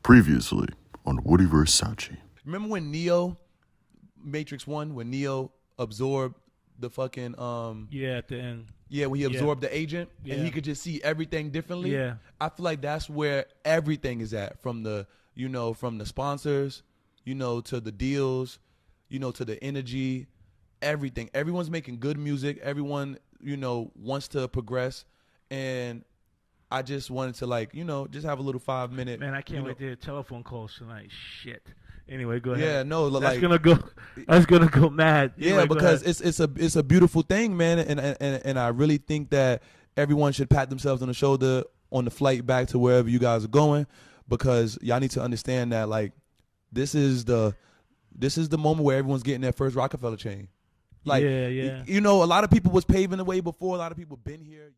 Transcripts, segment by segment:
Previously on Woody vs. Sachee. Remember when Neo, Matrix 1, when Neo absorbed the fucking at the end. Yeah, when he absorbed the agent and he could just see everything differently. Yeah. I feel like that's where everything is at, from the from the sponsors, to the deals, to the energy, everything. Everyone's making good music. Everyone, wants to progress, and I just wanted to just have a little 5 minute. Man, I can't wait to hear telephone calls tonight. Shit. Anyway, go ahead. Yeah, no, that's gonna go. That's gonna go mad. Yeah, anyway, because it's a beautiful thing, man, and I really think that everyone should pat themselves on the shoulder on the flight back to wherever you guys are going, because y'all need to understand that this is the moment where everyone's getting their first Rockefeller chain. A lot of people was paving the way before. A lot of people been here.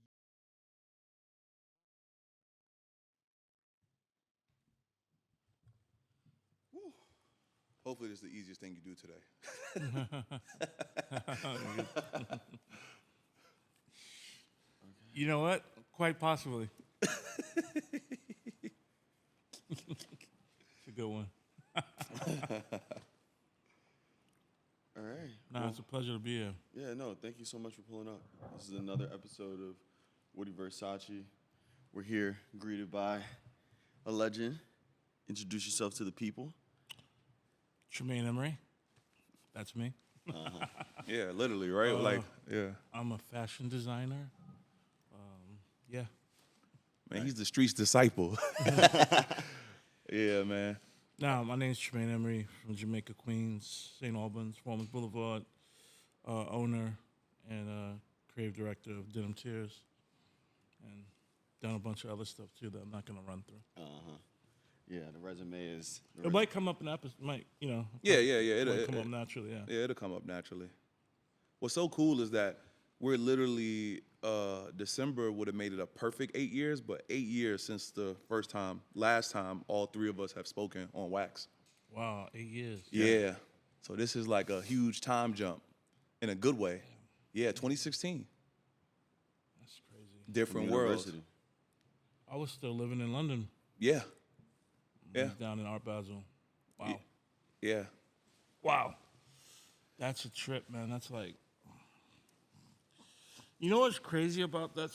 Hopefully this is the easiest thing you do today. You know what? Quite possibly. It's a good one. All right. It's a pleasure to be here. Yeah, no, thank you so much for pulling up. This is another episode of Woody vs. Sachee. We're here greeted by a legend. Introduce yourself to the people. Tremaine Emory. That's me. Yeah, literally, right? I'm a fashion designer. Man, he's the streets disciple. Yeah, man. Now, my name's Tremaine Emory from Jamaica, Queens, St. Albans, Walnut Boulevard, owner and creative director of Denim Tears, and done a bunch of other stuff too that I'm not going to run through. Yeah, the resume is... It might come up in episode, Yeah. It'll come up naturally, yeah. Yeah, it'll come up naturally. What's so cool is that we're literally, December would have made it a perfect 8 years, but 8 years since the last time all three of us have spoken on Wax. Wow, 8 years. Yeah. So this is like a huge time jump in a good way. Yeah, 2016. That's crazy. Different worlds. I was still living in London. Yeah. Yeah. Down in Art Basel. Wow. Yeah. Wow. That's a trip, man. That's like... You know what's crazy about that?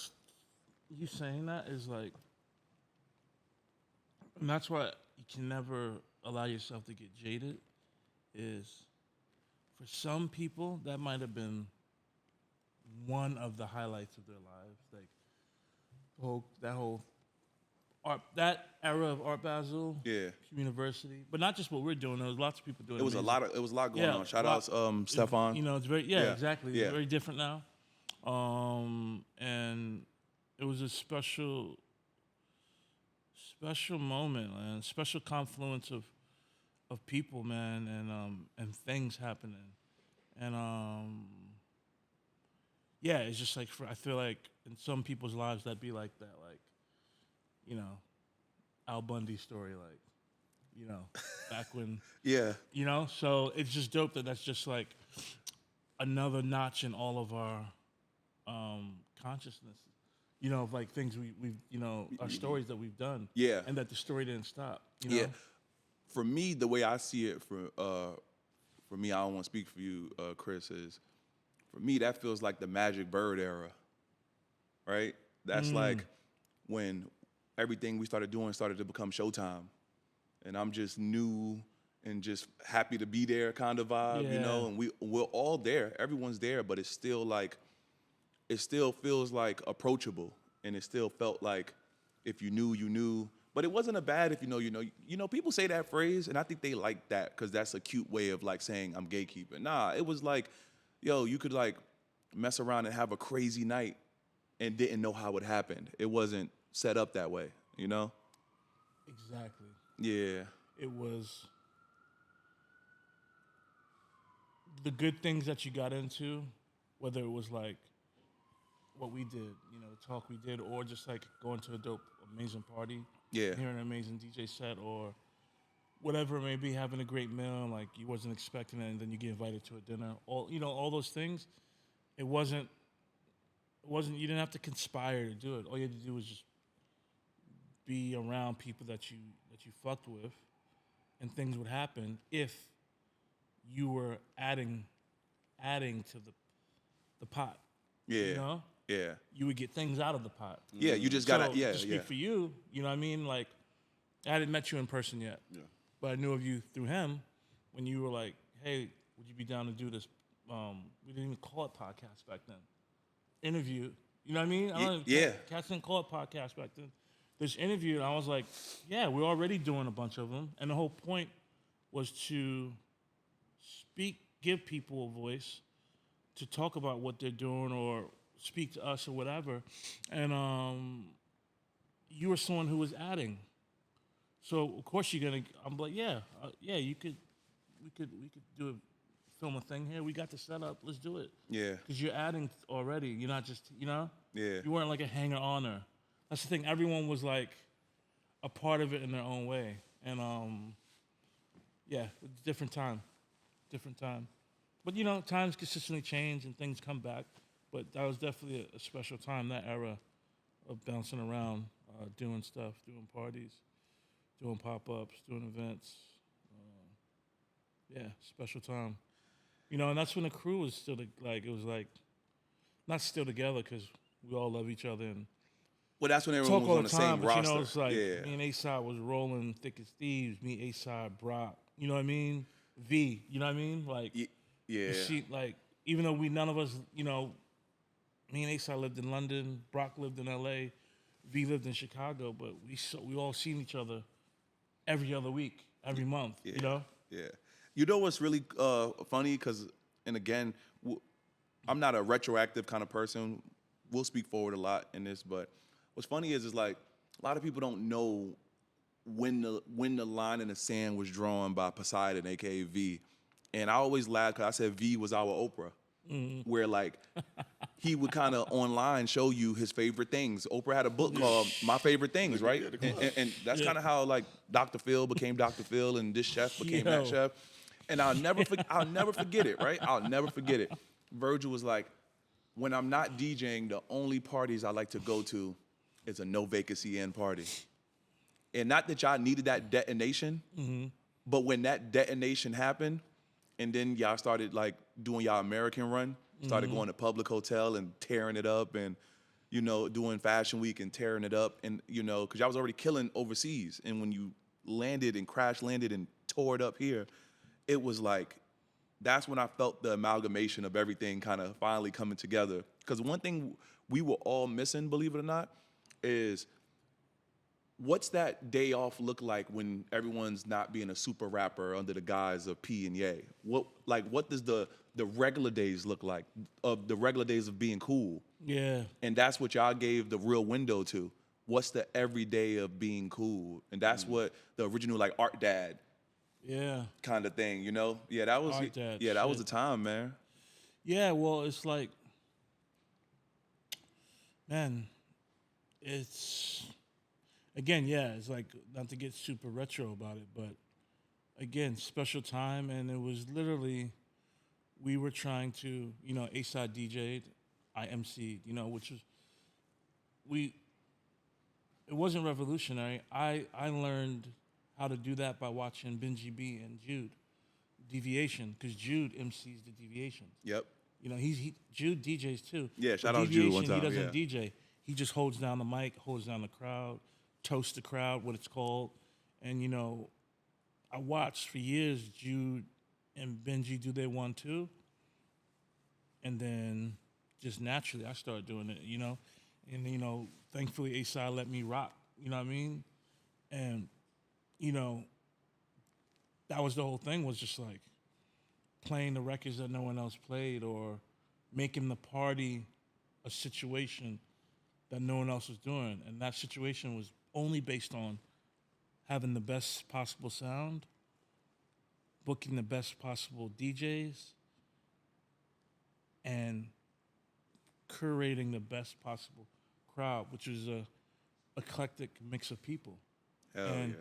You saying that is like... And that's why you can never allow yourself to get jaded, is for some people, that might have been one of the highlights of their lives. Like, that era of Art Basel, University, but not just what we're doing. There was lots of people doing. It was a lot going on. Shout out Stefan. It's very exactly. Yeah. It's very different now, and it was a special moment, man. Special confluence of people, man, and things happening, and it's just like I feel like in some people's lives that'd be like that, like. Al Bundy story, back when, so it's just dope that's just like another notch in all of our consciousness, of like things we've our stories that we've done, and that the story didn't stop, Yeah. For me, the way I see it, for me, I don't want to speak for you, Chris, is for me that feels like the Magic Bird era, right? That's like when everything we started doing started to become Showtime. And I'm just new and just happy to be there kind of vibe, and we're all there. Everyone's there, but it's still like, it still feels like approachable. And it still felt like if you knew, you knew. But it wasn't a bad if you know, you know. People say that phrase, and I think they like that because that's a cute way of like saying I'm gatekeeping. Nah, it was like, you could like mess around and have a crazy night and didn't know how it happened. It wasn't set up that way, Exactly. Yeah. It was the good things that you got into, whether it was like what we did, the talk we did, or just like going to a dope, amazing party, hearing an amazing DJ set, or whatever it may be, having a great meal, like you wasn't expecting it, and then you get invited to a dinner. All those things. It wasn't. You didn't have to conspire to do it. All you had to do was just be around people that you that you fucked with, and things would happen if you were adding to the pot. Yeah. You know? Yeah. You would get things out of the pot. Yeah, you just gotta, To speak for you, you know what I mean? Like, I hadn't met you in person yet. Yeah. But I knew of you through him when you were like, hey, would you be down to do this? We didn't even call it podcast back then. Interview. You know what I mean? Cats didn't call it podcast back then. This interview, and I was like, yeah, we're already doing a bunch of them. And the whole point was to give people a voice to talk about what they're doing or speak to us or whatever. And you were someone who was adding. So of course I'm like, we could do film a thing here. We got the setup. Let's do it. Yeah. Because you're adding already. You're not just, Yeah. You weren't like a hanger-oner. That's the thing. Everyone was like a part of it in their own way. And different time. But times consistently change and things come back. But that was definitely a special time, that era of bouncing around, doing stuff, doing parties, doing pop-ups, doing events. Special time. And that's when the crew was still not still together because we all love each other and well, that's when everyone was on the same roster. It's like me and A-Side was rolling thick as thieves. Me, A-Side, Brock. You know what I mean? V. You know what I mean? Like, yeah. Even though none of us, me and A-Side lived in London. Brock lived in L.A. V lived in Chicago. But we all seen each other every other week, every month. Yeah. Yeah. You know what's really funny? Because, and again, I'm not a retroactive kind of person. We'll speak forward a lot in this, but what's funny is like a lot of people don't know when the line in the sand was drawn by Poseidon, aka V. And I always laugh because I said V was our Oprah, where like he would kind of online show you his favorite things. Oprah had a book called My Favorite Things, right? And that's kind of how like Dr. Phil became Dr. Phil and this chef became that chef. And I'll never forget it, right? I'll never forget it. Virgil was like, when I'm not DJing, the only parties I like to go to is a no Vacancy Inn party. And not that y'all needed that detonation, but when that detonation happened, and then y'all started like doing y'all American run, started going to Public Hotel and tearing it up and, doing Fashion Week and tearing it up. And, because y'all was already killing overseas. And when you landed and crash landed and tore it up here, it was like, that's when I felt the amalgamation of everything kind of finally coming together. Because one thing we were all missing, believe it or not, is what's that day off look like when everyone's not being a super rapper under the guise of P and Ye? What does the regular days look like, of the regular days of being cool? Yeah. And that's what y'all gave the real window to. What's the everyday of being cool? And that's what the original like Art Dad kind of thing, Yeah, that was that was the time, man. Yeah, well, it's like, man, it's again, it's like, not to get super retro about it, but again, special time. And it was literally, we were trying to, A-Side DJ'd, I MC'd, which was, it wasn't revolutionary. I learned how to do that by watching Benji B and Jude, Deviation, because Jude MCs the Deviations. Yep. Jude DJs too. Yeah, shout out Jude one time. He doesn't DJ. He just holds down the mic, holds down the crowd, toasts the crowd, what it's called. And, I watched for years Jude and Benji do their 1-2. And then just naturally I started doing it, And, thankfully A-Side let me rock, you know what I mean? And, that was the whole thing, was just like playing the records that no one else played, or making the party a situation that no one else was doing. And that situation was only based on having the best possible sound, booking the best possible DJs, and curating the best possible crowd, which is a eclectic mix of people. And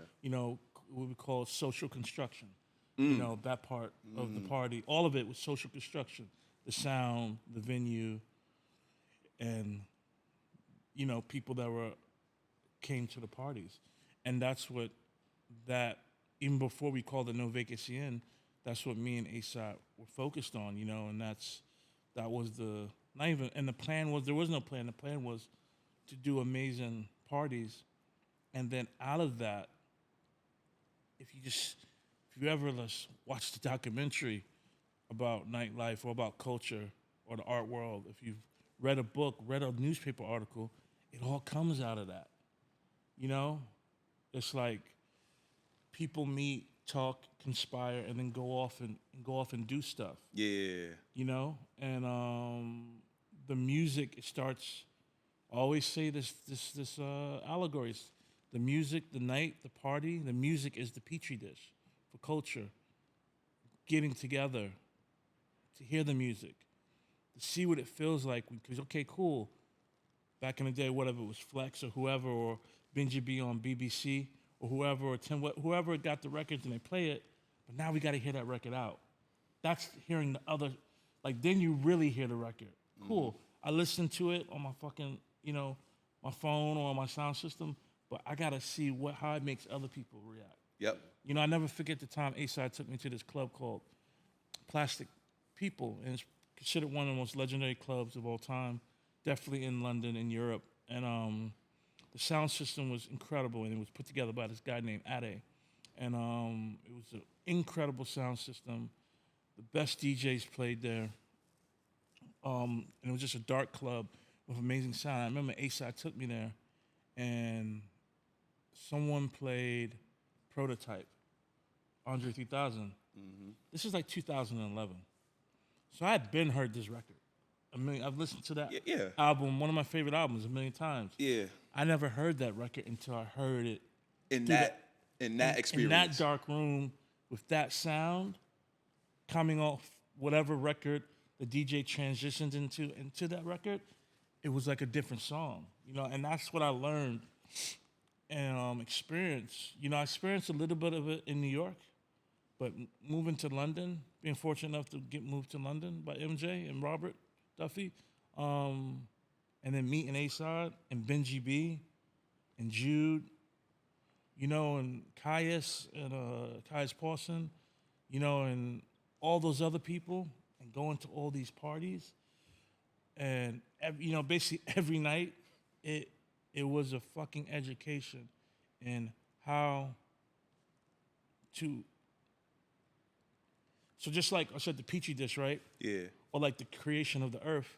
what we call social construction. That part of the party, all of it was social construction. The sound, the venue, and people that came to the parties. And that's what that even before we called it No Vacancy Inn, that's what me and ASAP were focused on, you know, and that was the not even and the plan was there was no plan. The plan was to do amazing parties, and then out of that, if you ever watch the documentary about nightlife or about culture or the art world, if you've read a book, read a newspaper article, it all comes out of that. You know, it's like people meet, talk, conspire, and then go off and do stuff. Yeah. You know, and the music it starts. I always say this allegories. The music, the night, the party. The music is the petri dish for culture. Getting together to hear the music, to see what it feels like. Because okay, cool. Back in the day, whatever it was Flex or whoever, or Benji B on BBC or whoever, or Tim, whoever got the records and they play it. But now we got to hear that record out. That's hearing the other. Like then you really hear the record. Cool. I listen to it on my fucking, you know, my phone or on my sound system. But I gotta see how it makes other people react. Yep. You know, I never forget the time A-Side took me to this club called Plastic People, and it's considered one of the most legendary clubs of all time. Definitely in London and Europe, and the sound system was incredible, and it was put together by this guy named Ade, and it was an incredible sound system. The best DJs played there, and it was just a dark club with amazing sound. I remember A-Side took me there, and someone played Prototype, Andre 3000. This is like 2011. So I had been heard this record. I've listened to that album, one of my favorite albums, a million times. Yeah. I never heard that record until I heard it in that experience. In that dark room with that sound coming off whatever record the DJ transitioned into that record, it was like a different song, you know, and that's what I learned and experienced. You know, I experienced a little bit of it in New York, but moving to London, being fortunate enough to get moved to London by MJ and Robert Duffy, and then meeting A-Side and Benji B and Jude, you know, and Caius and Caius Pawson, you know, and all those other people, and going to all these parties, and you know, basically every night, it was a fucking education in how to. So just like I said, the Petri dish, right? Yeah. Or like the creation of the earth.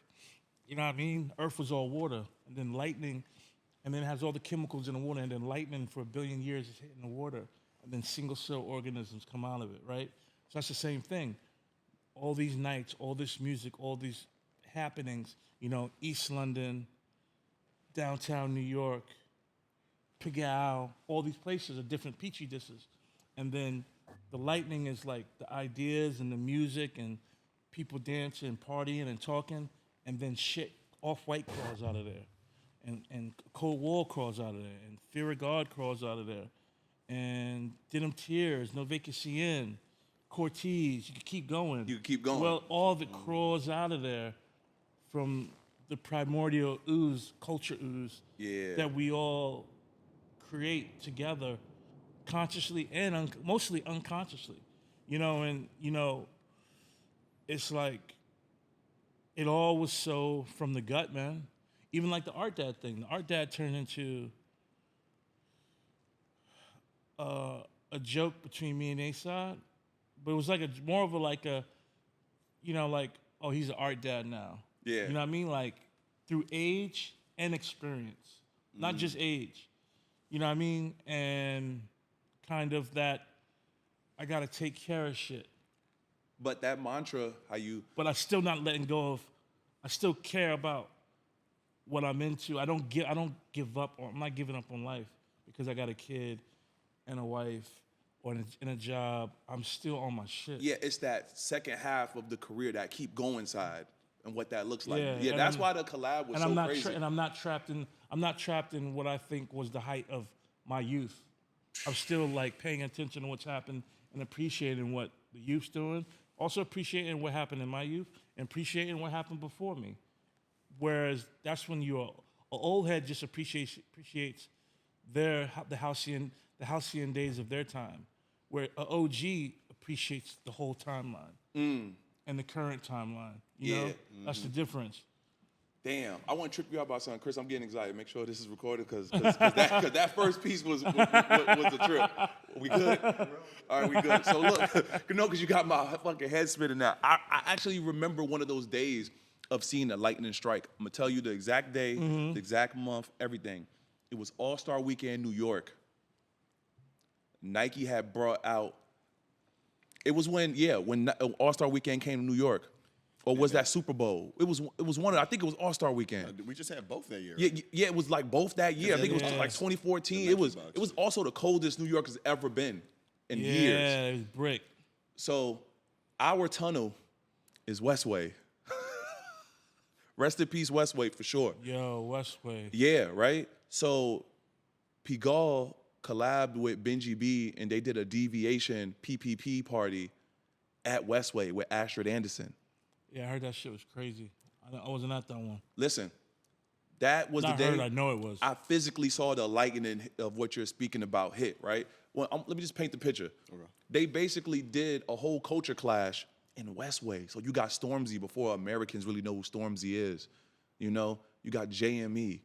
You know what I mean? Earth was all water, and then lightning, and then it has all the chemicals in the water, and then lightning for 1 billion years is hitting the water, and then single-cell organisms come out of it, right? So that's the same thing. All these nights, all this music, all these happenings, you know, East London, downtown New York, Pigalle, all these places are different Petri dishes. And then the lightning is like the ideas and the music and people dancing and partying and talking, and then shit, Off-White crawls out of there, and Cold War crawls out of there, and Fear of God crawls out of there, and Denim Tears, No Vacancy Inn, Cortez, you can keep going. You can keep going. Well, all of it crawls out of there from the primordial ooze, culture ooze, that we all create together, consciously and mostly unconsciously, you know, and, you know, it's like, it all was so from the gut, man. Even like the Art Dad thing. The Art Dad turned into a joke between me and A-Side, but it was like more of a, you know, like, oh, he's an Art Dad now. Yeah. You know what I mean? Like, through age and experience, not just age. You know what I mean? And kind of that, I gotta take care of shit. But that mantra, But I'm still not letting go of. I still care about what I'm into. I don't give up. I'm not giving up on life because I got a kid and a wife or in a job. I'm still on my shit. Yeah, it's that second half of the career that keep going side and what that looks like. Yeah, that's why the collab was so crazy. And I'm not trapped in what I think was the height of my youth. I'm still like paying attention to what's happened and appreciating what the youth's doing. Also appreciating what happened in my youth and appreciating what happened before me. Whereas that's when you're an old head just appreciates the halcyon the halcyon days of their time, where an OG appreciates the whole timeline and the current timeline. You know, that's the difference. Damn, I want to trip you out about something, Chris. I'm getting excited. Make sure this is recorded because that first piece was a trip. We good? All right, we good. So look, because you got my fucking head spinning now. I actually remember one of those days of seeing a lightning strike. I'm gonna tell you the exact day, the exact month, everything. It was All-Star Weekend, New York. Nike had brought out. It was when All-Star Weekend came to New York. Or was that Super Bowl? It was one. I think it was All-Star Weekend. We just had both that year. Right? Yeah, it was like both that year. I think it was like 2014. It was also the coldest New York has ever been in years. Yeah, it was brick. So our tunnel is Westway. Rest in peace, Westway, for sure. Yo, Westway. Yeah, right? So Pigalle collabed with Benji B, and they did a deviation PPP party at Westway with Astrid Anderson. Yeah, I heard that shit was crazy. I wasn't at that one. Listen, that was Not the day. heard, I know it was. I physically saw the lightning of what you're speaking about hit, right? Well, let me just paint the picture. Okay. They basically did a whole culture clash in Westway. So you got Stormzy before Americans really know who Stormzy is. You know, you got JME,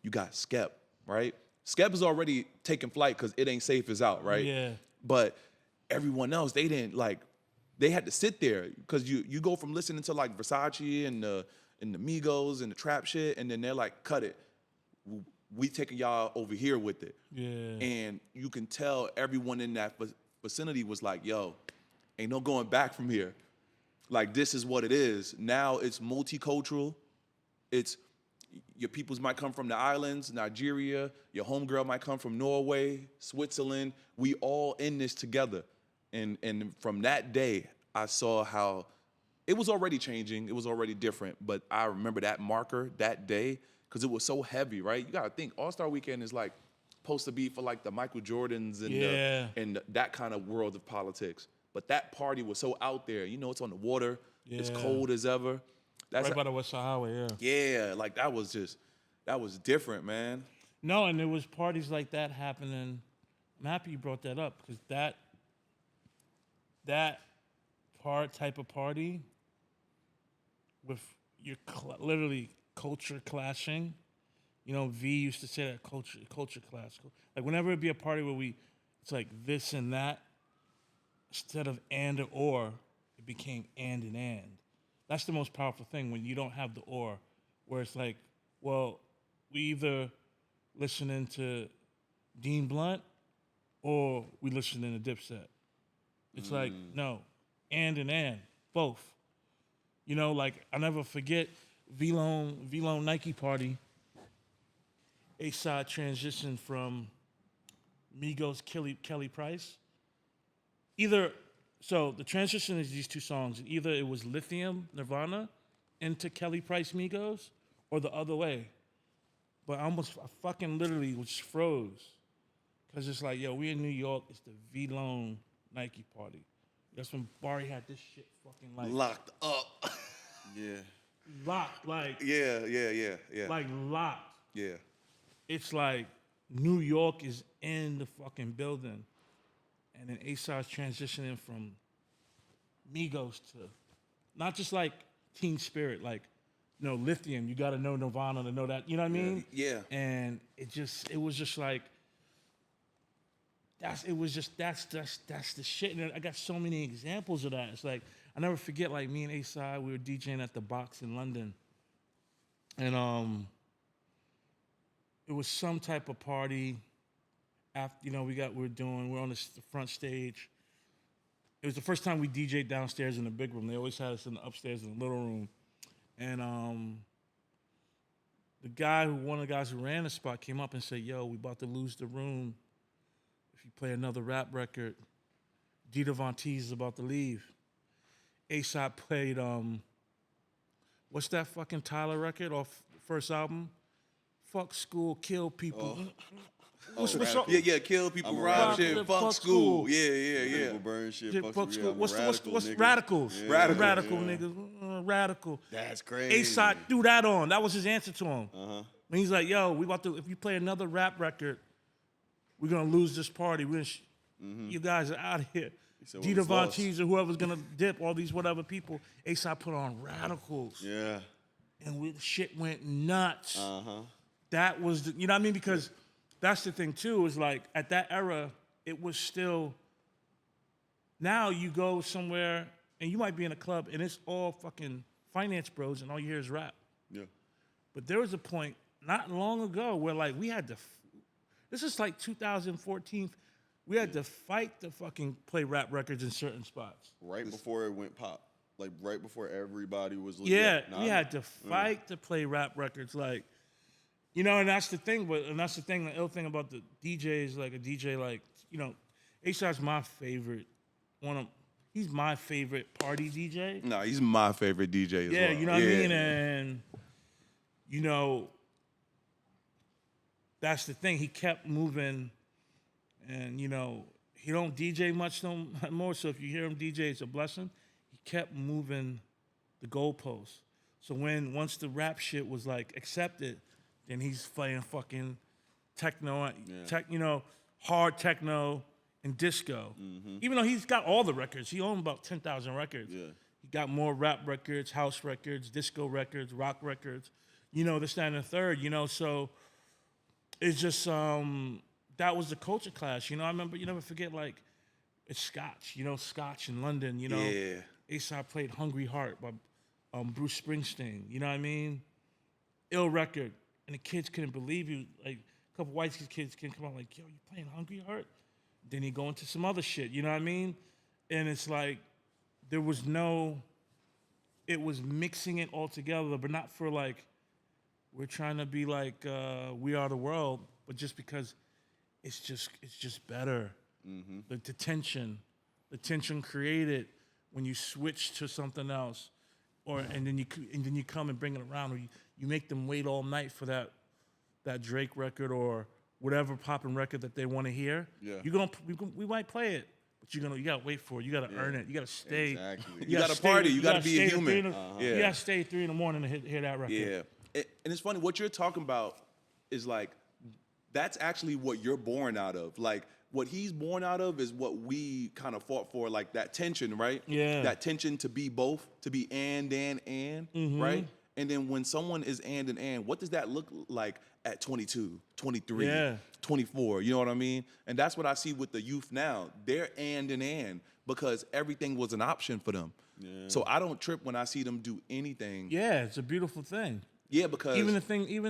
you got Skep, right? Skep is already taking flight because It Ain't Safe is out, right? Yeah. But everyone else, they didn't like. They had to sit there because you go from listening to like Versace and the Migos and the trap shit, and then they're like, cut it. We taking y'all over here with it. Yeah. And you can tell everyone in that vicinity was like, yo, ain't no going back from here. Like, this is what it is. Now it's multicultural. It's your peoples might come from the islands, Nigeria. Your homegirl might come from Norway, Switzerland. We all in this together. And from that day, I saw how it was already changing. It was already different. But I remember that marker, that day, because it was so heavy, right? You got to think, All-Star Weekend is like supposed to be for like the Michael Jordans and that kind of world of politics. But that party was so out there. You know, it's on the water. Yeah. It's cold as ever. That's right by the West Side Highway, yeah. Yeah, like that was different, man. No, and there was parties like that happening. I'm happy you brought that up because that type of party with your literally culture clashing. You know, V used to say that culture clash. Like whenever it'd be a party where it's like this and that, instead of and or, it became and. That's the most powerful thing when you don't have the or, where it's like, well, we either listening to Dean Blunt or we listening to Dipset. It's like, no, and, both. You know, like, I'll never forget V-Lone Nike party. A-side transition from Migos Kelly Price. So the transition is these two songs. Either it was Lithium, Nirvana, into Kelly Price Migos, or the other way. But I fucking literally just froze. Because it's like, yo, we in New York, it's the V-Lone Nike party. That's when Barry had this shit fucking like locked up. Yeah. Locked, like Yeah. Like locked. Yeah. It's like New York is in the fucking building. And then A-Side's transitioning from Migos to not just like Teen Spirit, like, you know, Lithium, you gotta know Nirvana to know that, you know what I mean? Yeah. And it was just like that's the shit. And I got so many examples of that. It's like, I never forget, like, me and A-Side, we were DJing at the Box in London. And it was some type of party. After, you know, we're on the front stage. It was the first time we DJ'd downstairs in the big room. They always had us in the upstairs in the little room. And one of the guys who ran the spot came up and said, yo, we about to lose the room. If you play another rap record, Dita Von Teese is about to leave. A$AP played, what's that fucking Tyler record off the first album? Fuck school, kill people. What's yeah, kill people, rob shit, fuck school. Yeah. People burn shit, fuck school. What's niggas. radicals? Yeah. Radical niggas. Radical. That's crazy. A$AP threw that on. That was his answer to him. Uh-huh. When he's like, yo, if you play another rap record, we're gonna lose this party. You guys are out of here. Dita Von Teese or whoever's gonna dip, all these whatever people. ASAP put on Radicals. Yeah. And shit went nuts. That was, you know what I mean? Because that's the thing too, is like at that era, it was still, now you go somewhere and you might be in a club and it's all fucking finance bros and all you hear is rap. Yeah. But there was a point not long ago where like we had to, this is like 2014, we had to fight to fucking play rap records in certain spots. Right before it went pop. Like right before everybody was legit. Yeah, we had to fight to play rap records. Like, you know, and that's the thing, the ill thing about the DJs, like a DJ like, you know, A$AP's my favorite, he's my favorite party DJ. No, he's my favorite DJ as well. Yeah, you know what I mean? And, you know, that's the thing. He kept moving and, you know, he don't DJ much no more, so if you hear him DJ, it's a blessing. He kept moving the goalposts. So once the rap shit was, like, accepted, then he's playing fucking techno, you know, hard techno and disco. Even though he's got all the records. He owned about 10,000 records. Yeah. He got more rap records, house records, disco records, rock records, you know, this, that, and the third, you know. So it's just, that was the culture clash. You know, I remember, you never forget, like, it's Scotch, you know, Scotch in London, you know. Yeah. A$AP played Hungry Heart by Bruce Springsteen, you know what I mean? Ill record. And the kids couldn't believe you. Like, a couple white kids can come out like, yo, you playing Hungry Heart? Then you go into some other shit, you know what I mean? And it's like, it was mixing it all together, but not for like, we're trying to be like, We Are the World, but just because it's just better. The tension created when you switch to something else, and then you come and bring it around, or you make them wait all night for that Drake record or whatever popping record that they want to hear. Yeah. We might play it, but you gotta wait for it. You gotta earn it. You gotta stay. Exactly. You gotta party. You gotta be a human. You gotta stay 3 a.m. to hear that record. Yeah. And it's funny, what you're talking about is like, that's actually what you're born out of. Like, what he's born out of is what we kind of fought for, like that tension, right? Yeah. That tension to be both, to be and, right? And then when someone is and, what does that look like at 22, 23, 24? You know what I mean? And that's what I see with the youth now. They're and because everything was an option for them. Yeah. So I don't trip when I see them do anything. Yeah, it's a beautiful thing. Yeah, because even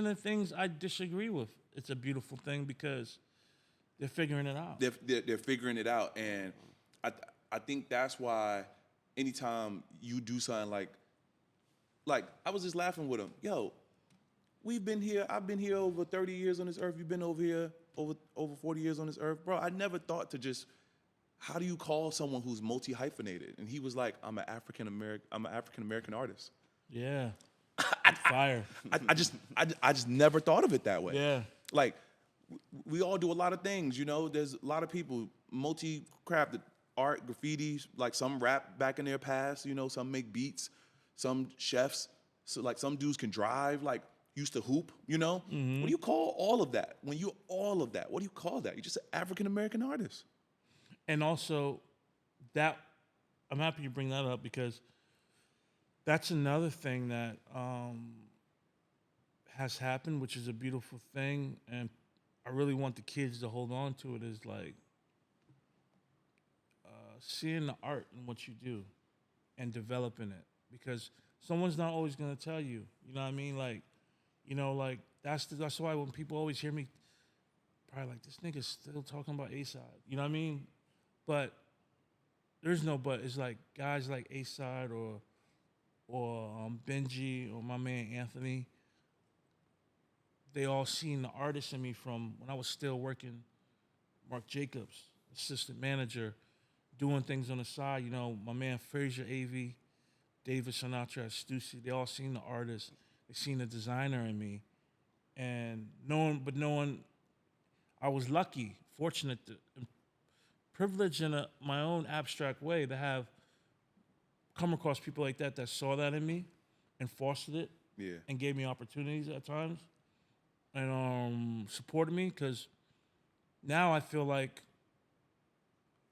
the things I disagree with, it's a beautiful thing because they're figuring it out. They're figuring it out, and I think that's why anytime you do something like I was just laughing with him. Yo, we've been here. I've been here over 30 years on this earth. You've been over here over 40 years on this earth, bro. I never thought to just, how do you call someone who's multi-hyphenated? And he was like, I'm an African American artist. Yeah. Fire. I just never thought of it that way. Yeah. Like, we all do a lot of things, you know. There's a lot of people, multi-craft, art, graffiti, like some rap back in their past, you know, some make beats, some chefs, so like some dudes can drive, like used to hoop, you know. What do you call all of that? When you're all of that, what do you call that? You're just an African-American artist. And also, that, I'm happy you bring that up because that's another thing that has happened, which is a beautiful thing, and I really want the kids to hold on to it, is like seeing the art in what you do and developing it, because someone's not always gonna tell you. You know what I mean? Like, you know, like that's why when people always hear me, probably like, this nigga's still talking about A$AP. You know what I mean? But there's no but. It's like guys like A$AP or Benji or my man Anthony. They all seen the artist in me from when I was still working. Mark Jacobs, assistant manager, doing things on the side. You know, my man Frazier AV, David Sinatra, Stussy. They all seen the artist. They seen the designer in me, and knowing, I was lucky, fortunate, privileged in my own abstract way to have come across people like that saw that in me and fostered it, and gave me opportunities at times, and supported me, because now I feel like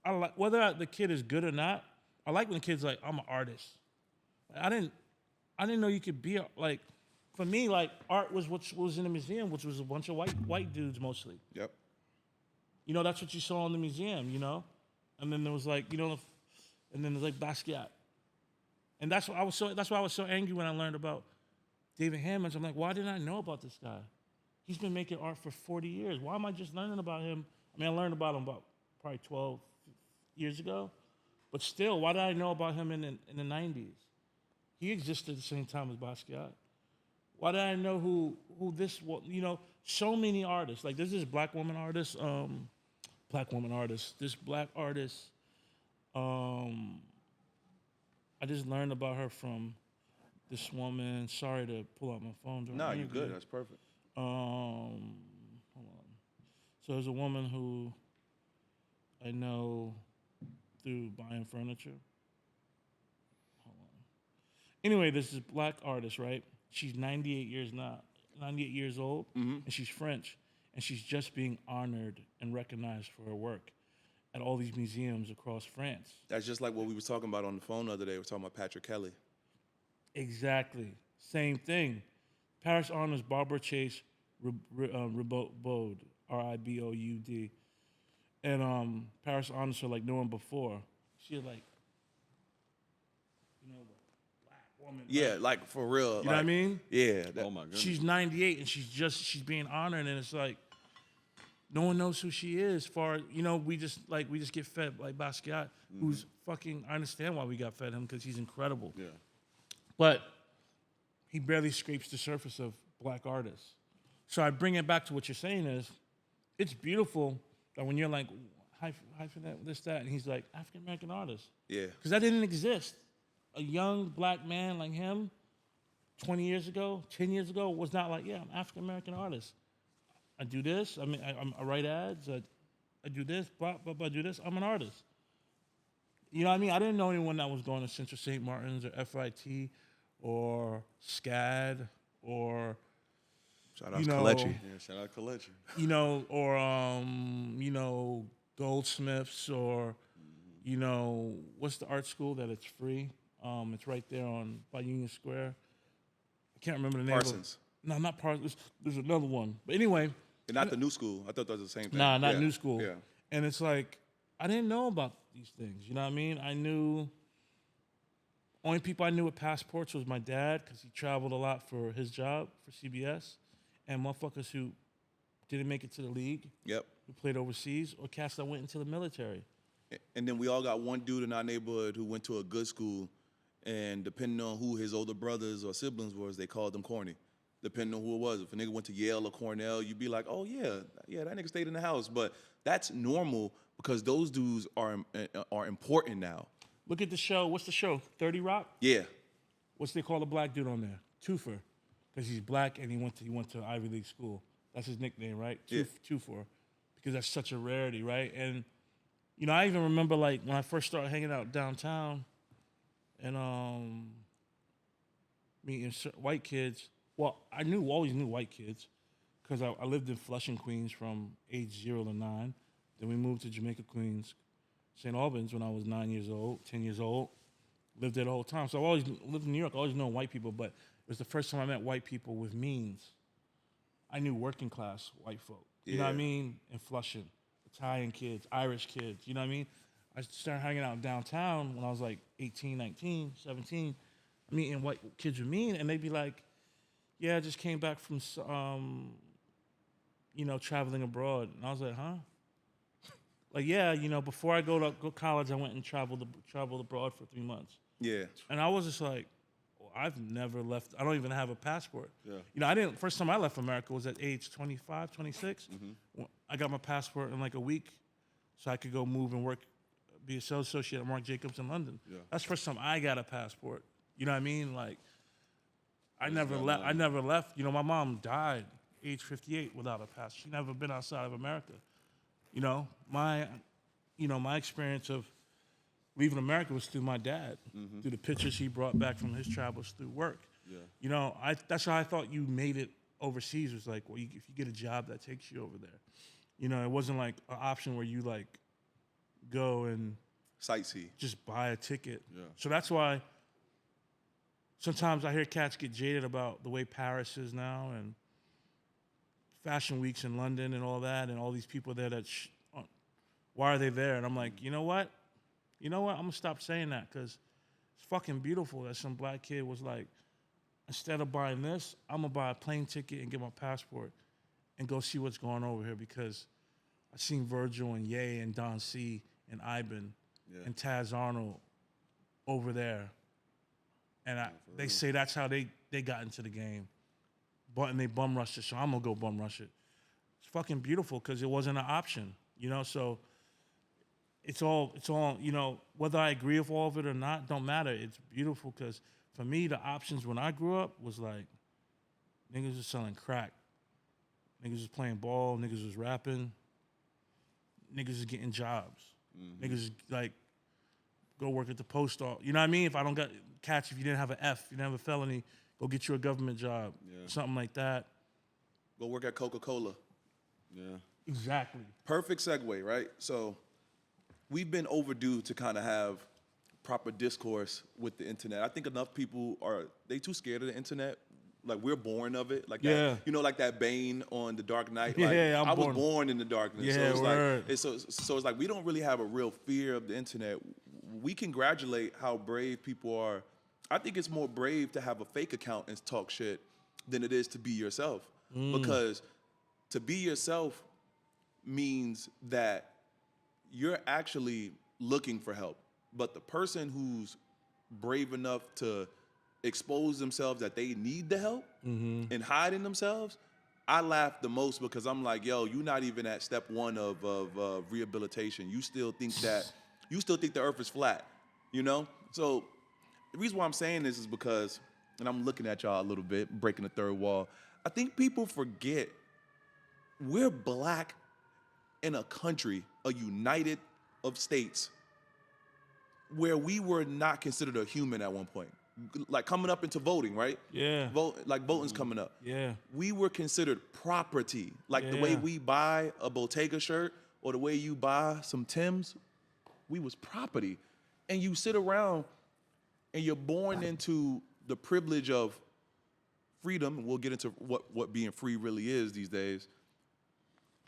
I like whether the kid is good or not. I like when the kid's like, I'm an artist. I didn't know you could be like. For me, like art was what was in the museum, which was a bunch of white dudes mostly. Yep. You know, that's what you saw in the museum. You know, and then there was like and then there's like Basquiat, and that's why I was so angry when I learned about David Hammons. I'm like, why didn't I know about this guy? He's been making art for 40 years. Why am I just learning about him? I mean, I learned about him about probably 12 years ago, but still, why did I know about him in the 90s? He existed at the same time as Basquiat. Why did I know who this was? You know, so many artists. Like there's this black woman artist. This black artist. I just learned about her from this woman. Sorry to pull out my phone. No, you're good. That's perfect. Hold on. So there's a woman who I know through buying furniture. Hold on. Anyway, this is black artist, right? She's 98 years old, and she's French, and she's just being honored and recognized for her work at all these museums across France. That's just like what we were talking about on the phone the other day. We were talking about Patrick Kelly. Exactly. Same thing. Paris honors Barbara Chase Ribaud, R-I-B-O-U-D. And Paris honors her like no one before. She had like, woman, yeah, like for real. You know what I mean? Yeah. Oh my goodness. She's 98 and she's being honored, and it's like no one knows who she is. We just get fed like Basquiat, who's fucking. I understand why we got fed him because he's incredible. Yeah. But he barely scrapes the surface of black artists. So I bring it back to what you're saying is, it's beautiful that when you're like hyphen that this that, and he's like African American artist. Yeah. Because that didn't exist. A young black man like him 20 years ago, 10 years ago, was not like, yeah, I'm African-American artist. I do this. I mean, I write ads. I do this, blah, blah, blah, I do this. I'm an artist. You know what I mean? I didn't know anyone that was going to Central St. Martin's or FIT or SCAD or, shout out Kalechi. Yeah, shout out Kalechi. Or Goldsmiths or, what's the art school that it's free? It's right there by Union Square. I can't remember the name. Parsons. No, not Parsons. There's another one. But anyway. And not the new school. I thought that was the same thing. Nah, not new school. Yeah. And it's like, I didn't know about these things. You know what I mean? I knew, only people I knew with passports was my dad because he traveled a lot for his job for CBS, and motherfuckers who didn't make it to the league. Yep. Who played overseas, or cats that went into the military. And then we all got one dude in our neighborhood who went to a good school, and depending on who his older brothers or siblings was, they called him corny. Depending on who it was. If a nigga went to Yale or Cornell, you'd be like, oh yeah, that nigga stayed in the house. But that's normal because those dudes are important now. Look at the show. What's the show? 30 Rock? Yeah. What's they call the black dude on there? Twofer. Because he's black and he went to Ivy League school. That's his nickname, right? Yeah. Twofer. Because that's such a rarity, right? And I even remember like when I first started hanging out downtown and meeting white kids. Well, I always knew white kids because I lived in Flushing, Queens from age 0 to 9. Then we moved to Jamaica, Queens, St. Albans when I was 10 years old. Lived there the whole time. So I always lived in New York. I always known white people, but it was the first time I met white people with means. I knew working class white folk. You know what I mean? In Flushing. Italian kids, Irish kids. You know what I mean? I started hanging out downtown when I was like 18, 19, 17, meeting white kids with me, and they'd be like, yeah, I just came back from, traveling abroad. And I was like, huh? Like, yeah, before I go to college, I went and traveled abroad for 3 months. Yeah. And I was just like, I've never left. I don't even have a passport. Yeah. First time I left America was at age 25, 26. Mm-hmm. I got my passport in like a week so I could go move and work, be a sales associate at Marc Jacobs in London. Yeah. That's the first time I got a passport. You know what I mean? Like, I never left. My mom died age 58 without a passport. She never been outside of America. My experience of leaving America was through my dad, through the pictures he brought back from his travels through work. Yeah. That's how I thought you made it overseas. Was like, well, if you get a job that takes you over there. You know, it wasn't like an option where you like go and sightsee, just buy a ticket. Yeah. So that's why sometimes I hear cats get jaded about the way Paris is now and fashion weeks in London and all that, and all these people there that why are they there? And I'm like, you know what? I'm gonna stop saying that because it's fucking beautiful that some black kid was like, instead of buying this, I'm gonna buy a plane ticket and get my passport and go see what's going on over here because I seen Virgil and Ye and Don C and Iben and Taz Arnold over there. And they say that's how they got into the game. And they bum rushed it, so I'm gonna go bum rush it. It's fucking beautiful because it wasn't an option, you know, so it's all, you know, whether I agree with all of it or not, don't matter. It's beautiful because for me, the options when I grew up was like, niggas was selling crack. Niggas was playing ball. Niggas was rapping. Niggas was getting jobs. Niggas was like, go work at the post office. You know what I mean? If I don't catch, if you didn't have an F, you didn't have a felony, go get you a government job. Something like that. Go work at Coca-Cola. Yeah. Exactly. Perfect segue, right? So we've been overdue to kind of have proper discourse with the internet. I think enough people they too scared of the internet. Like we're born of it. Like that, you know, like that Bane on The Dark Knight. Like, I was born in the darkness. Yeah, so it's like so it's like we don't really have a real fear of the internet. We congratulate how brave people are. I think it's more brave to have a fake account and talk shit than it is to be yourself. Because to be yourself means that you're actually looking for help. But the person who's brave enough to expose themselves that they need the help and hide in themselves, I laugh the most because I'm like, yo, you're not even at step one of rehabilitation. You still think the earth is flat, you know? So the reason why I'm saying this is because, and I'm looking at y'all a little bit, breaking the third wall, I think people forget we're black in a country, a united of states, where we were not considered a human at one point. Like coming up into voting, right? Yeah. Voting's coming up. Yeah. We were considered property. Like the way we buy a Bottega shirt or the way you buy some Timbs, we was property. And you sit around and you're born into the privilege of freedom. And we'll get into what being free really is these days.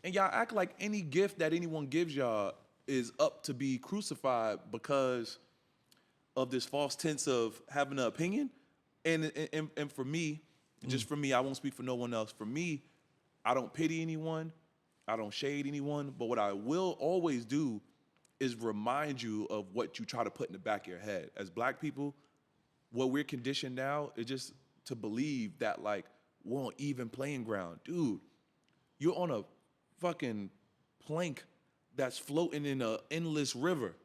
And y'all act like any gift that anyone gives y'all is up to be crucified because of this false tense of having an opinion. And for me, just for me, I won't speak for no one else. For me, I don't pity anyone. I don't shade anyone. But what I will always do is remind you of what you try to put in the back of your head. As black people, what we're conditioned now is just to believe that like we're on even playing ground. Dude, you're on a fucking plank that's floating in an endless river.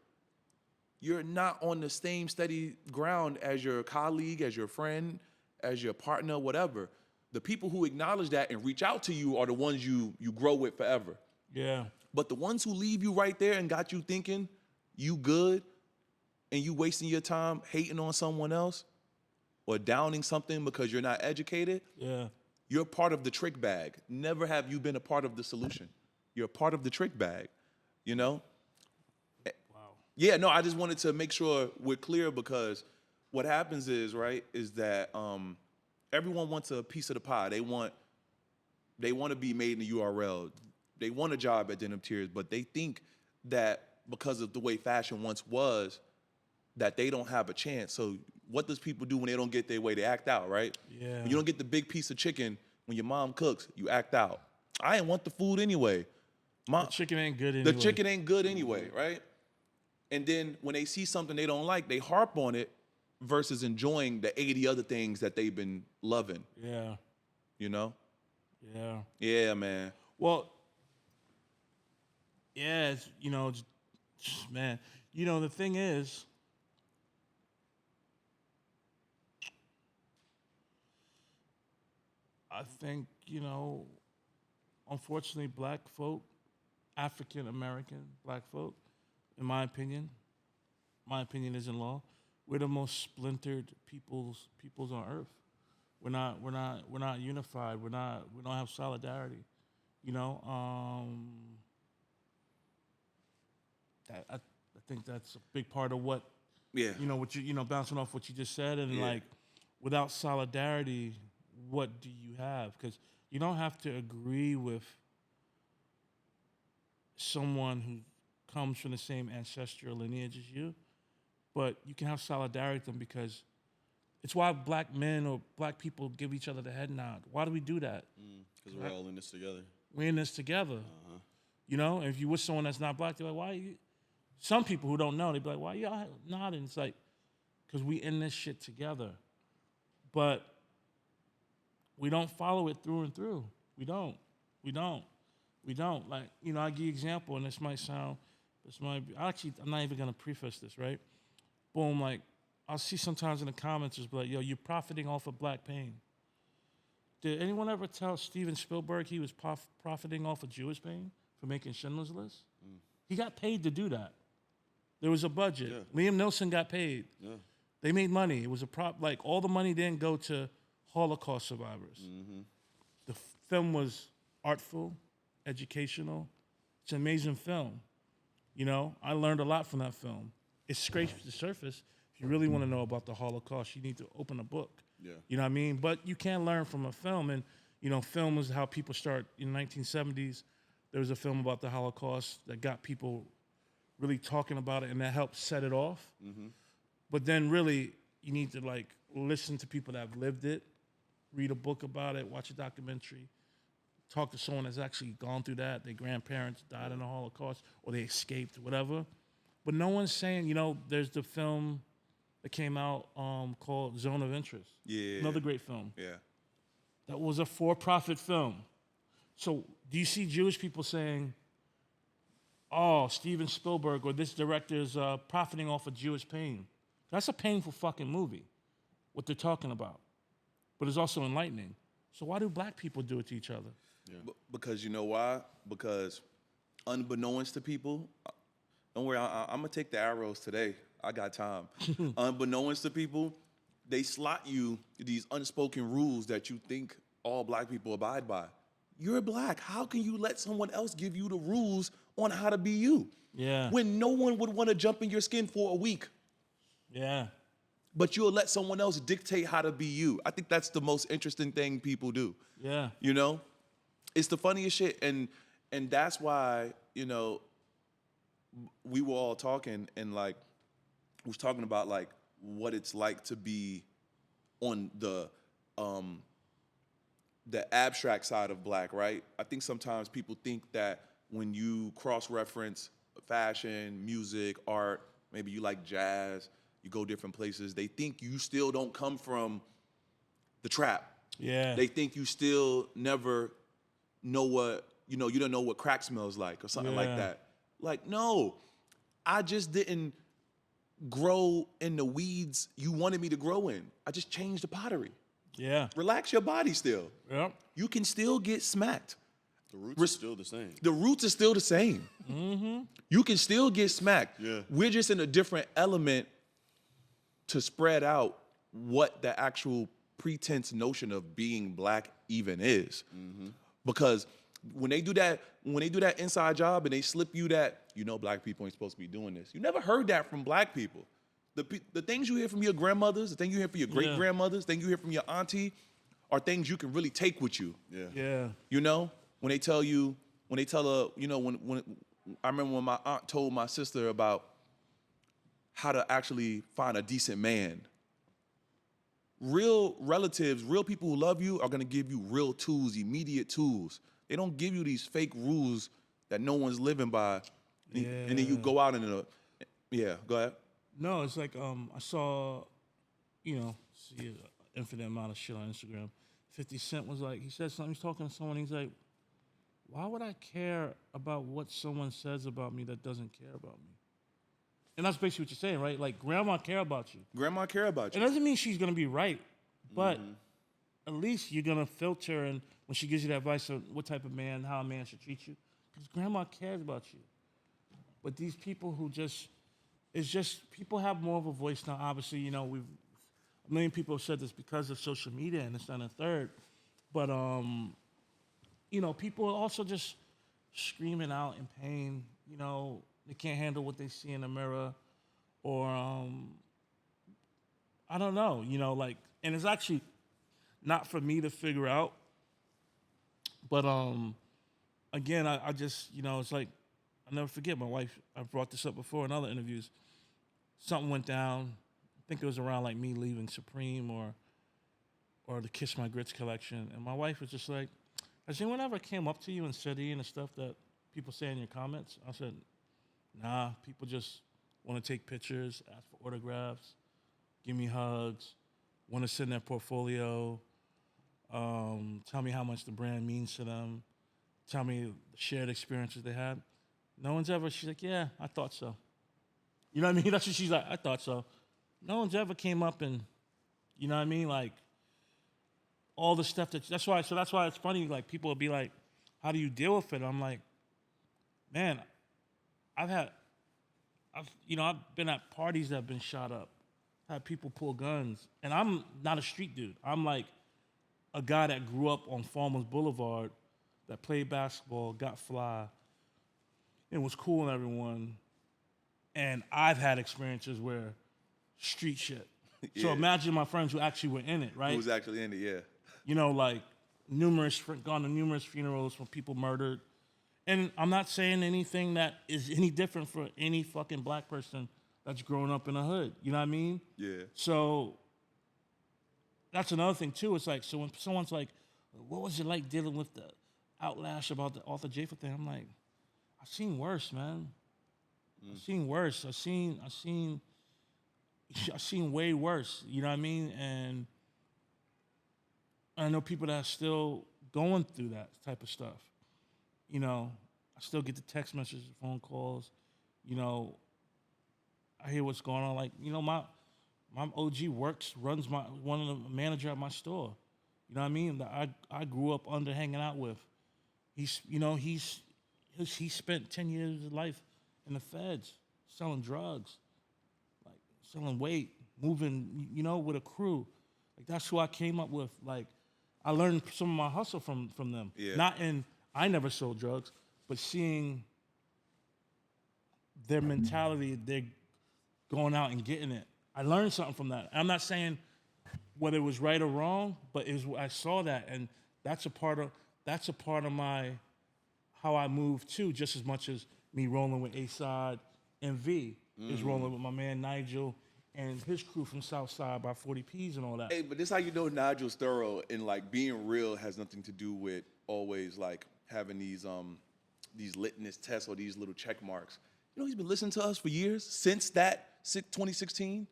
You're not on the same steady ground as your colleague, as your friend, as your partner, whatever. The people who acknowledge that and reach out to you are the ones you grow with forever. Yeah. But the ones who leave you right there and got you thinking you good and you wasting your time hating on someone else or downing something because you're not educated, you're part of the trick bag. Never have you been a part of the solution. You're a part of the trick bag, you know? Yeah, no, I just wanted to make sure we're clear because what happens is, right, is that everyone wants a piece of the pie. They want to be made in the URL. They want a job at Denim Tears, but they think that because of the way fashion once was, that they don't have a chance. So what does people do when they don't get their way? They act out, right? Yeah. When you don't get the big piece of chicken when your mom cooks, you act out. I ain't want the food anyway. The chicken ain't good anyway. The chicken ain't good anyway, right? And then when they see something they don't like, they harp on it versus enjoying the 80 other things that they've been loving. Yeah. You know? Yeah. Yeah, man. Well, yeah, it's, you know, man, you know, the thing is, I think, you know, unfortunately, black folk, African American black folk, in my opinion isn't law, we're the most splintered peoples on earth. We're not unified. We don't have solidarity. You know, I think that's a big part of what, Yeah. what bouncing off what you just said, and like, without solidarity, what do you have? Because you don't have to agree with someone who comes from the same ancestral lineage as you, but you can have solidarity with them, because it's why black men or black people give each other the head nod. Why do we do that? Because we're all in this together. We're in this together. You know, and if you with someone that's not black, they're like, why are you? Some people who don't know, they be like, why y'all nodding? It's like, because we in this shit together. But we don't follow it through and through. We don't. Like, I give you an example, and this might be, I'm not even going to preface this, right? Boom, like, I'll see sometimes in the comments, it's like, yo, you're profiting off of black pain. Did anyone ever tell Steven Spielberg he was profiting off of Jewish pain for making Schindler's List? He got paid to do that. There was a budget. Yeah. Liam Neeson got paid. Yeah. They made money. It was a like, all the money didn't go to Holocaust survivors. Mm-hmm. The film was artful, educational. It's an amazing film. I learned a lot from that film. It scrapes the surface. If you really want to know about the Holocaust, you need to open a book. Yeah. You know what I mean? But you can learn from a film. And, film is how people start. In the 1970s, there was a film about the Holocaust that got people really talking about it, and that helped set it off. Mm-hmm. But then really, you need to, like, listen to people that have lived it, read a book about it, watch a documentary, talk to someone that's actually gone through that. Their grandparents died in the Holocaust, or they escaped, whatever. But no one's saying, there's the film that came out called Zone of Interest. Yeah. Another great film. Yeah. That was a for-profit film. So do you see Jewish people saying, oh, Steven Spielberg or this director is profiting off of Jewish pain? That's a painful fucking movie, what they're talking about. But it's also enlightening. So why do black people do it to each other? Yeah. Because you know why? Because unbeknownst to people, don't worry, I'm going to take the arrows today. I got time. Unbeknownst to people, they slot you these unspoken rules that you think all black people abide by. You're black. How can you let someone else give you the rules on how to be you? Yeah. When no one would want to jump in your skin for a week. Yeah. But you'll let someone else dictate how to be you. I think that's the most interesting thing people do. Yeah. It's the funniest shit. And that's why, we were all talking, and like, was talking about like what it's like to be on the abstract side of black, right? I think sometimes people think that when you cross-reference fashion, music, art, maybe you like jazz, you go different places, they think you still don't come from the trap. Yeah. They think you still never know what, you don't know what crack smells like or something like that. Like, no, I just didn't grow in the weeds you wanted me to grow in. I just changed the pottery. Yeah. Relax your body still. Yep. You can still get smacked. The roots are still the same. The roots are still the same. Mm-hmm. You can still get smacked. Yeah. We're just in a different element to spread out what the actual pretense notion of being black even is. Mm-hmm. Because when they do that inside job and they slip you that, black people ain't supposed to be doing this. You never heard that from black people. The things you hear from your grandmothers, the things you hear from your great grandmothers, the things you hear from your auntie, are things you can really take with you. Yeah. Yeah. When I remember when my aunt told my sister about how to actually find a decent man. Real relatives, real people who love you are gonna give you real tools, immediate tools. They don't give you these fake rules that no one's living by. Yeah. And then you go out and go ahead. No, it's like I saw, see an infinite amount of shit on Instagram. 50 Cent was like, he said something, he's talking to someone, he's like, why would I care about what someone says about me that doesn't care about me? And that's basically what you're saying, right? Like, grandma care about you. Grandma care about you. It doesn't mean she's going to be right, but at least you're going to filter, and when she gives you that advice of what type of man, how a man should treat you, because grandma cares about you. But these people who people have more of a voice now. Obviously, a million people have said this because of social media and this and a third. But people are also just screaming out in pain. They can't handle what they see in the mirror, or I don't know. And it's actually not for me to figure out. But again, I just it's like I never forget my wife. I brought this up before in other interviews. Something went down. I think it was around like me leaving Supreme or the Kiss My Grits collection, and my wife was just like, "Has anyone ever came up to you and said any of the stuff that people say in your comments?" I said, "Nah, people just want to take pictures, ask for autographs, give me hugs, want to send their portfolio, tell me how much the brand means to them, tell me the shared experiences they had." No one's ever, she's like, "Yeah, I thought so." You know what I mean? That's what she's like, "I thought so." No one's ever came up and, you know what I mean? Like, all the stuff that's why it's funny, like, people will be like, "How do you deal with it?" I'm like, man, I've been at parties that have been shot up, had people pull guns, and I'm not a street dude. I'm like a guy that grew up on Farmers Boulevard, that played basketball, got fly, and was cool and everyone. And I've had experiences where street shit. Yeah. So imagine my friends who actually were in it, right? Who was actually in it, yeah. Like gone to numerous funerals from people murdered. And I'm not saying anything that is any different for any fucking black person that's grown up in a hood. You know what I mean? Yeah. So that's another thing too. It's like, so when someone's like, "What was it like dealing with the outlash about the Arthur Jaffa thing?" I'm like, I've seen worse, man. I've seen worse. I've seen way worse. You know what I mean? And I know people that are still going through that type of stuff. I still get the text messages, phone calls. I hear what's going on. Like, my OG runs one of the manager at my store. You know what I mean? That I grew up under hanging out with. He spent 10 years of his life in the feds, selling drugs, like selling weight, moving, with a crew. Like, that's who I came up with. Like, I learned some of my hustle from them. Yeah. I never sold drugs, but seeing their mentality, they're going out and getting it. I learned something from that. I'm not saying whether it was right or wrong, but I saw that, and that's a part of my how I move too, just as much as me rolling with A-Side and V is rolling with my man Nigel and his crew from Southside by 40 P's and all that. Hey, but this how you know Nigel's thorough, and like being real has nothing to do with always like having these litmus tests or these little check marks. He's been listening to us for years, since that 2016.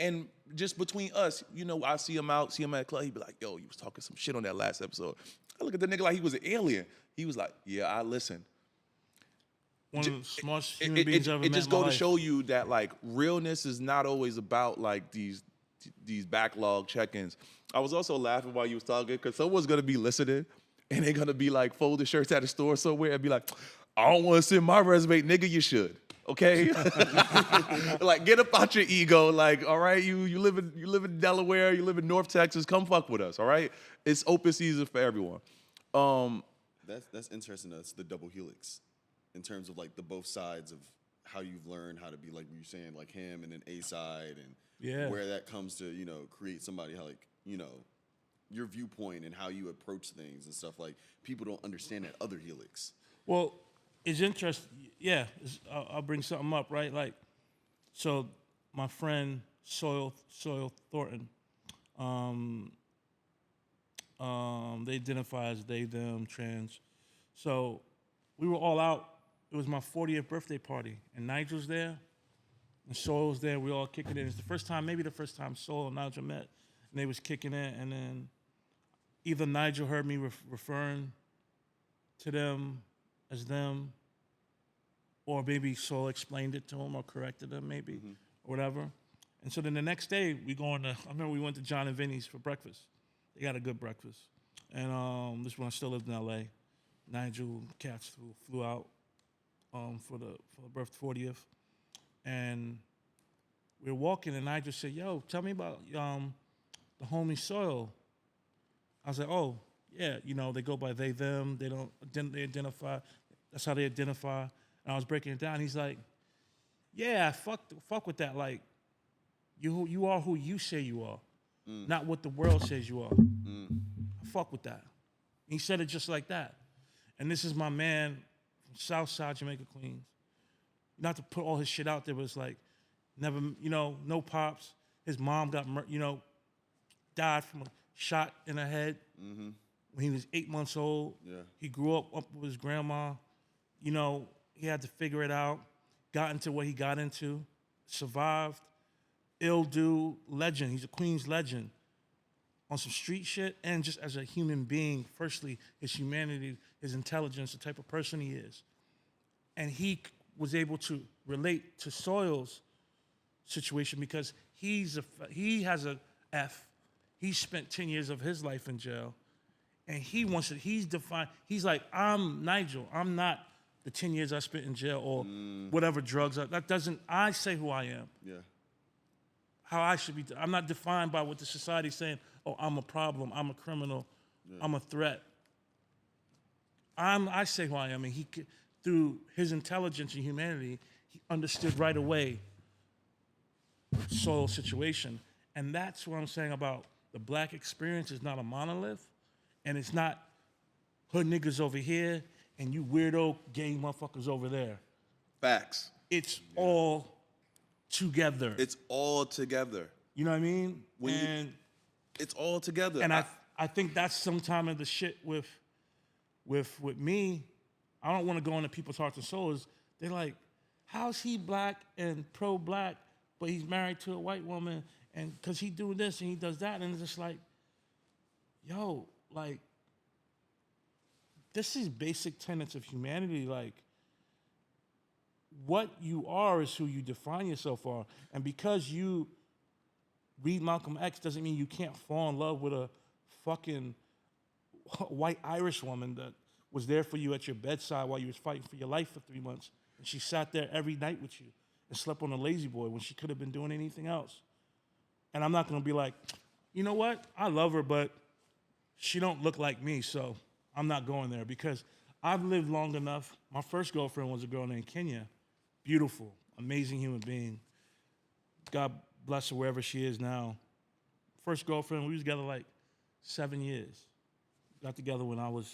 And just between us, I see him at the club, he'd be like, "Yo, you was talking some shit on that last episode." I look at the nigga like he was an alien. He was like, "Yeah, I listen." One of the smartest human beings I've ever met. It just go to show you that like realness is not always about like these backlog check-ins. I was also laughing while you was talking because someone's gonna be listening and they're gonna be like folding shirts at a store somewhere and be like, "I don't want to send my resume." Nigga, you should. Okay? Like, get up out your ego. Like, all right, you live in Delaware, you live in North Texas, come fuck with us, all right? It's open season for everyone. That's interesting. That's the double helix in terms of like the both sides of how you've learned how to be, like you're saying, like him and then A-Side, and where that comes to, create somebody how, like, your viewpoint and how you approach things and stuff. Like, people don't understand that other helix. Well, it's interesting. Yeah, I'll bring something up, right? Like, so my friend Soil Thornton, they identify as they, them, trans. So we were all out. It was my 40th birthday party, and Nigel's there, and Soil was there. We all kicking it. It's maybe the first time Soil and Nigel met, and they was kicking it. And then either Nigel heard me referring to them as them, or maybe Soul explained it to him or corrected him, maybe, or whatever. And so then the next day, I remember we went to John and Vinny's for breakfast. They got a good breakfast. And this is when I still lived in L.A. Nigel, cats flew out for the 40th. And we were walking, and Nigel said, "Yo, tell me about the homie Soil." I was like, "Oh, yeah, you know, they go by they, them. They identify. That's how they identify. And I was breaking it down. He's like, yeah, fuck with that. Like, you are who you say you are, not what the world says you are. I fuck with that. And he said it just like that. And this is my man from Southside Jamaica, Queens. Not to put all his shit out there, but it's like, never, you know, no pops. His mom got, died from a shot in the head when he was 8 months old. Yeah. He grew up with his grandma. You know, he had to figure it out. Got into what he got into. Survived. Ill dude, legend. He's a Queens legend. On some street shit and just as a human being, firstly, his humanity, his intelligence, the type of person he is. And he was able to relate to Soil's situation because he has a F. He spent 10 years of his life in jail. And he's defined, he's like, I'm Nigel. I'm not the 10 years I spent in jail or whatever drugs. I say who I am. Yeah. How I should be. I'm not defined by what the society's saying. Oh, I'm a problem. I'm a criminal. Yeah. I'm a threat. I say who I am, and through his intelligence and humanity, he understood right away Soil's situation, and that's what I'm saying about the black experience is not a monolith, and it's not hood niggas over here and you weirdo gay motherfuckers over there. Facts. It's all together. It's all together. You know what I mean? It's all together. And I think that's sometime of the shit with me. I don't want to go into people's hearts and souls. They're like, how's he black and pro-black, but he's married to a white woman, and because he doing this and he does that, and it's just like, yo, like, this is basic tenets of humanity. Like, what you are is who you define yourself are. And because you read Malcolm X doesn't mean you can't fall in love with a fucking white Irish woman that was there for you at your bedside while you was fighting for your life for 3 months. And she sat there every night with you and slept on a lazy boy when she could have been doing anything else. And I'm not going to be like, you know what? I love her, but she don't look like me, so I'm not going there because I've lived long enough. My first girlfriend was a girl named Kenya. Beautiful, amazing human being. God bless her wherever she is now. First girlfriend, we was together like 7 years. Got together when I was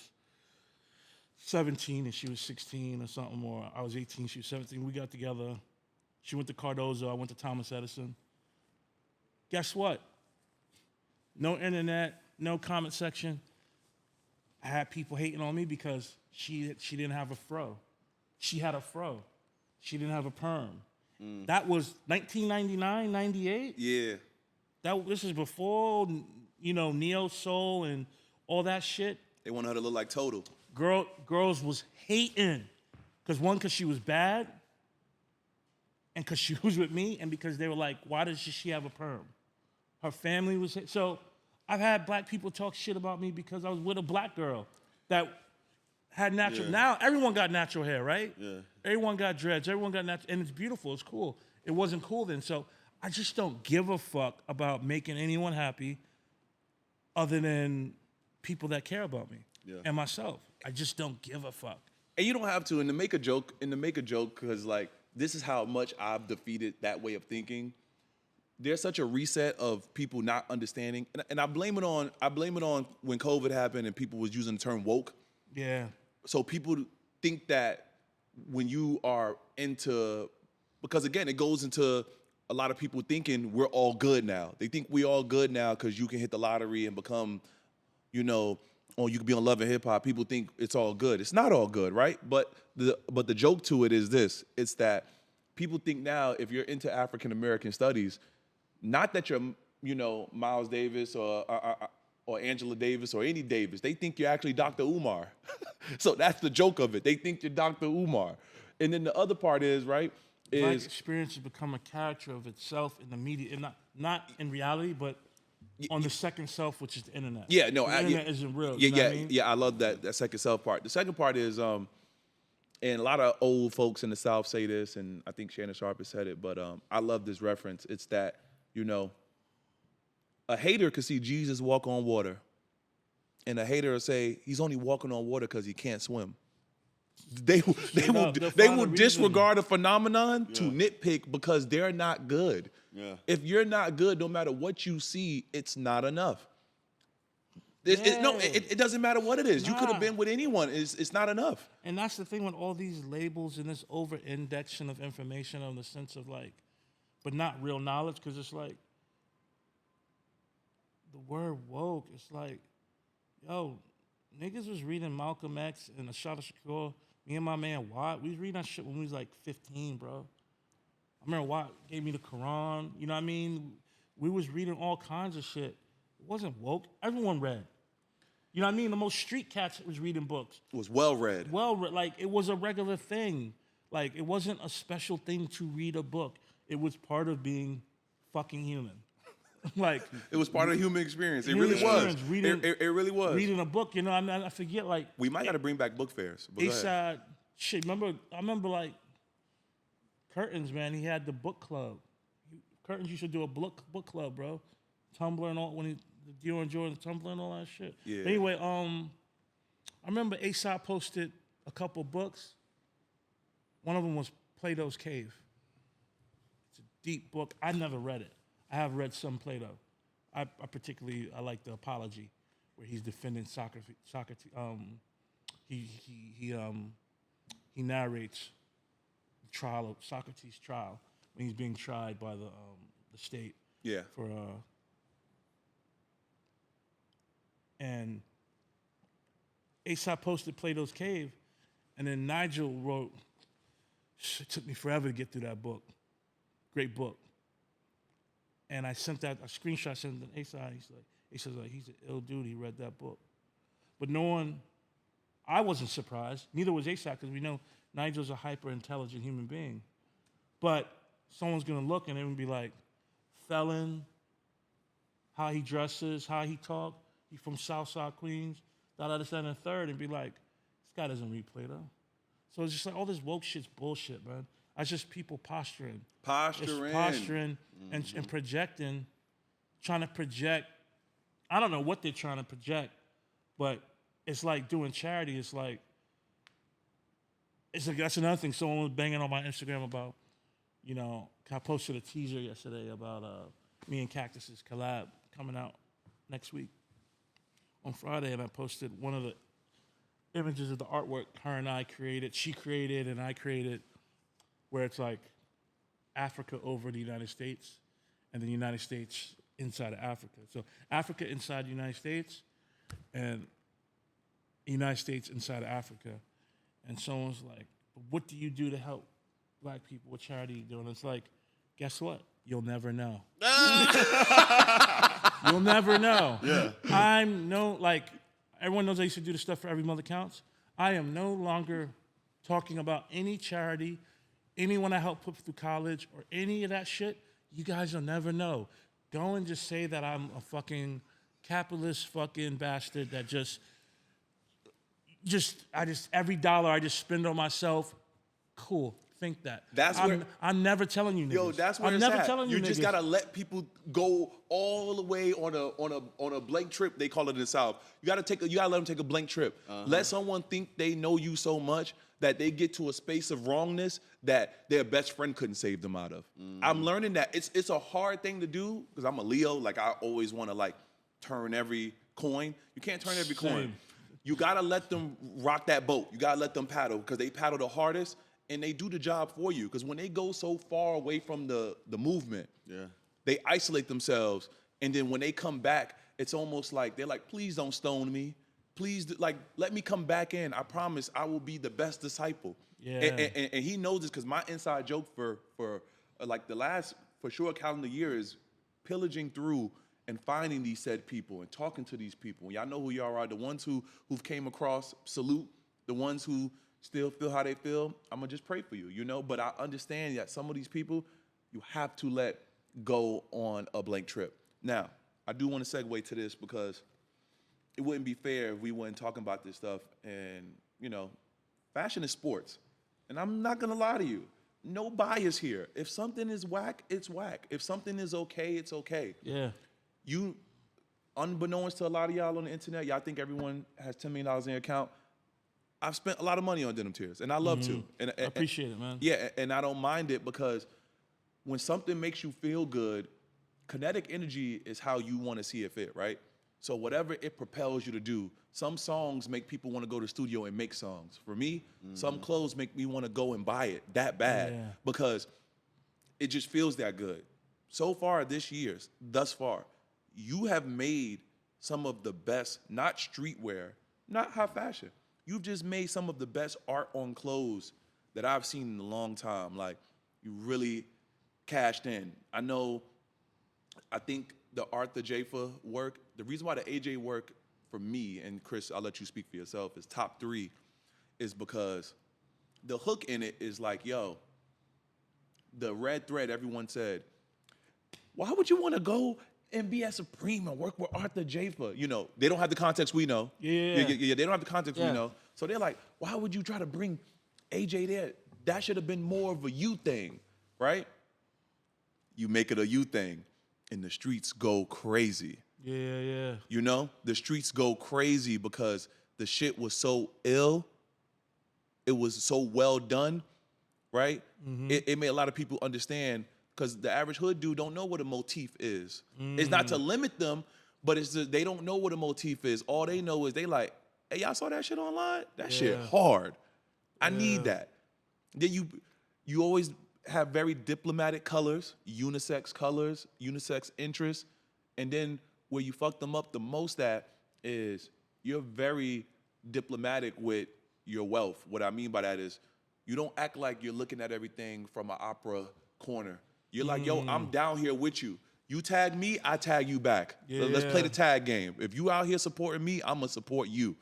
17 and she was 16 or something, or I was 18, she was 17. We got together. She went to Cardozo, I went to Thomas Edison. Guess what? No internet, no comment section. I had people hating on me because she didn't have a fro. She had a fro. She didn't have a perm. That was 1999, 98. Yeah. This is before, neo soul and all that shit. They wanted her to look like Total. Girls was hating because she was bad, and because she was with me, and because they were like, why does she have a perm? Her family was so. I've had black people talk shit about me because I was with a black girl that had natural. Yeah. Now everyone got natural hair, right? Yeah. Everyone got dreads. Everyone got natural, and it's beautiful. It's cool. It wasn't cool then, so I just don't give a fuck about making anyone happy, other than people that care about me and myself. I just don't give a fuck. And you don't have to. And to make a joke, because like this is how much I've defeated that way of thinking. There's such a reset of people not understanding, and I blame it on when COVID happened and people was using the term woke. Yeah. So people think that when you are into, because again, it goes into a lot of people thinking we're all good now. They think we all good now because you can hit the lottery and become, or you can be on Love and Hip Hop. People think it's all good. It's not all good, right? But the joke to it is this: it's that people think now if you're into African American studies, not that you're, Miles Davis or Angela Davis or any Davis. They think you're actually Dr. Umar. So that's the joke of it. They think you're Dr. Umar. And then the other part is, right, Black experience has become a character of itself in the media, and not in reality, but on the second self, which is the internet. Yeah, no, the internet isn't real. Yeah, I love that second self part. The second part is, and a lot of old folks in the South say this, and I think Shannon Sharp has said it, but I love this reference. It's that, a hater could see Jesus walk on water. and a hater will say he's only walking on water because he can't swim. They will disregard a phenomenon to nitpick because they're not good. Yeah. If you're not good, no matter what you see, it's not enough. It doesn't matter what it is. You could have been with anyone. It's not enough. And that's the thing with all these labels and this over-indexing of information on the sense of like, but not real knowledge, because it's like, the word woke, it's like, yo, niggas was reading Malcolm X and Ashada Shakur. Me and my man Watt, we was reading that shit when we was like 15, bro. I remember Watt gave me the Quran. You know what I mean? We was reading all kinds of shit. It wasn't woke. Everyone read. You know what I mean? The most street cats was reading books. It was well read. Like, it was a regular thing. Like, it wasn't a special thing to read a book. It was part of being fucking human. Like, it was part of the human experience. It really was. It really was. Reading a book, you know, I forget, like... We might got to bring back book fairs. Shit, I remember, like, Curtains, man, he had the book club. Curtains used to do a book club, bro. Tumblr and all, the Dior and Jordan Tumblr and all that shit. Yeah. But anyway, I remember ASAP posted a couple books. One of them was Plato's Cave. It's a deep book. I never read it. I have read some Plato. I particularly like the Apology, where he's defending Socrates. He narrates the trial of Socrates' trial when he's being tried by the state. Yeah. And ASAP posted Plato's Cave, and then Nigel wrote, it took me forever to get through that book. Great book. And I sent that, a screenshot, sent it to ASAP. He's an ill dude, he read that book. But I wasn't surprised, neither was ASAP, because we know Nigel's a hyper-intelligent human being. But someone's gonna look and they're gonna be like, felon, how he dresses, how he talks, he's from Southside Queens, that, and the third, and be like, this guy doesn't read Plato. So it's just like, all this woke shit's bullshit, man. That's just people posturing. Posturing and projecting, trying to project. I don't know what they're trying to project, but it's like doing charity. It's like that's another thing. Someone was banging on my Instagram about, you know, I posted a teaser yesterday about me and Cactus's collab coming out next week on Friday, and I posted one of the images of the artwork her and I created. She created and I created, where it's like Africa over the United States and the United States inside of Africa. So Africa inside the United States and the United States inside of Africa. And someone's like, what do you do to help black people? What charity you do? And it's like, guess what? You'll never know. You'll never know. Yeah. Everyone knows I used to do the stuff for Every Mother Counts. I am no longer talking about any charity, anyone I helped put through college, or any of that shit. You guys will never know. Go and just say that I'm a fucking capitalist fucking bastard that every dollar I just spend on myself. Cool. Think that. I'm never telling you niggas. Yo, that's where I'm it's never at. telling you just niggas. gotta let people go all the way on a blank trip. They call it in the South. You gotta let them take a blank trip. Let someone think they know you so much that they get to a space of wrongness that their best friend couldn't save them out of. I'm learning that it's a hard thing to do because I'm a Leo. Like, I always want to like turn every coin. You can't turn every coin. You gotta let them rock that boat. You gotta let them paddle because they paddle the hardest. And they do the job for you. Because when they go so far away from the movement, they isolate themselves. And then when they come back, it's almost like they're like, please don't stone me. Please, like, let me come back in. I promise I will be the best disciple. Yeah. And he knows this because my inside joke for like the last, for sure, calendar year is pillaging through and finding these said people and talking to these people. Y'all know who y'all are. The ones who've came across, salute. The ones who still feel how they feel, I'm gonna just pray for you, you know? But I understand that some of these people, you have to let go on a blank trip. Now, I do wanna segue to this because it wouldn't be fair if we weren't talking about this stuff. And, you know, fashion is sports. And I'm not gonna lie to you, no bias here. If something is whack, it's whack. If something is okay, it's okay. Yeah. unbeknownst to a lot of y'all on the internet, y'all think everyone has $10 million in their account. I've spent a lot of money on Denim Tears, and I love to. And I appreciate it, man. Yeah, and I don't mind it because when something makes you feel good, kinetic energy is how you want to see it fit, right? So whatever it propels you to do, some songs make people want to go to the studio and make songs. For me, some clothes make me want to go and buy it that bad because it just feels that good. So far this year, thus far, you have made some of the best, not streetwear, not high fashion. You've just made some of the best art on clothes that I've seen in a long time. Like, you really cashed in. I think the Arthur Jaffa work, the reason why the AJ work for me, and Chris, I'll let you speak for yourself, is top 3, is because the hook in it is like, yo, the red thread, everyone said, why would you want to go and be at Supreme and work with Arthur Jaffa? You know, they don't have the context we know. Yeah. They don't have the context we know. So they're like, why would you try to bring AJ there? That should have been more of a you thing, right? You make it a you thing, and the streets go crazy. Yeah. You know, the streets go crazy because the shit was so ill. It was so well done, right? It made a lot of people understand, because the average hood dude don't know what a motif is. It's not to limit them, but it's just, they don't know what a motif is. All they know is they like, hey, y'all saw that shit online? That shit hard. I need that. Then you always have very diplomatic colors, unisex interests, and then where you fuck them up the most at is you're very diplomatic with your wealth. What I mean by that is you don't act like you're looking at everything from an opera corner. You're like, yo, I'm down here with you. You tag me, I tag you back. Let's play the tag game. If you out here supporting me, I'm gonna support you.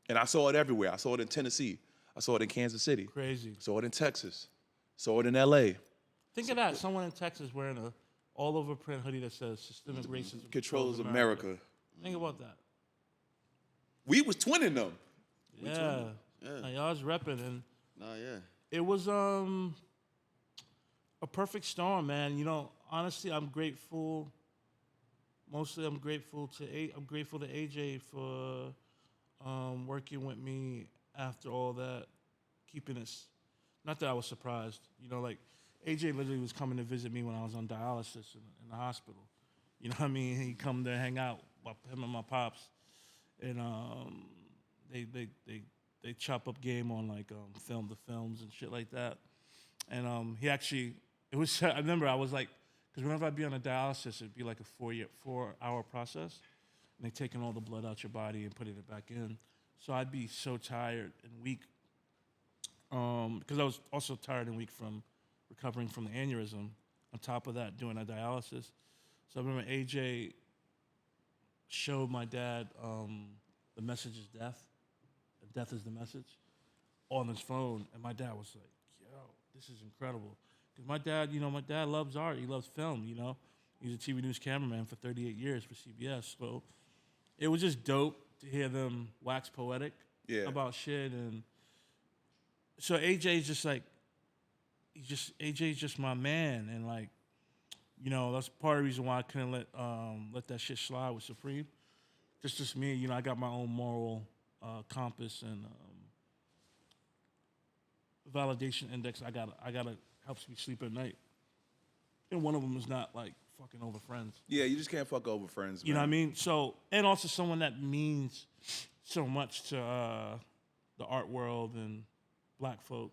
And I saw it everywhere. I saw it in Tennessee. I saw it in Kansas City. Crazy. Saw it in Texas. Saw it in LA. Think of that. Someone in Texas wearing a all-over print hoodie that says "Systemic Racism Controls America. Think about that. We was twinning them. Yeah. Y'all was repping, and yeah. it was a perfect storm, man. You know, honestly, I'm grateful. Mostly, I'm grateful to AJ for working with me after all that, keeping us. Not that I was surprised, you know, like AJ literally was coming to visit me when I was on dialysis in the hospital. You know what I mean? He'd come there, hang out with him and my pops, and they chop up game on like film the films and shit like that. And he actually, it was, I remember I was like, because whenever I'd be on a dialysis, it'd be like a 4-hour process, and they taking all the blood out your body and putting it back in. So I'd be so tired and weak, because I was also tired and weak from recovering from the aneurysm. On top of that, doing a dialysis. So I remember AJ showed my dad the message is death. Death is the message on his phone. And my dad was like, yo, this is incredible. Because my dad loves art. He loves film, you know. He was a TV news cameraman for 38 years for CBS. So it was just dope to hear them wax poetic about shit. And so AJ's just like, AJ's just my man. And like, you know, that's part of the reason why I couldn't let that shit slide with Supreme. Just me, you know, I got my own moral compass and validation index. I gotta helps me sleep at night. And one of them is not like fucking over friends. Yeah, you just can't fuck over friends, man. You know what I mean? So, and also someone that means so much to the art world and black folk,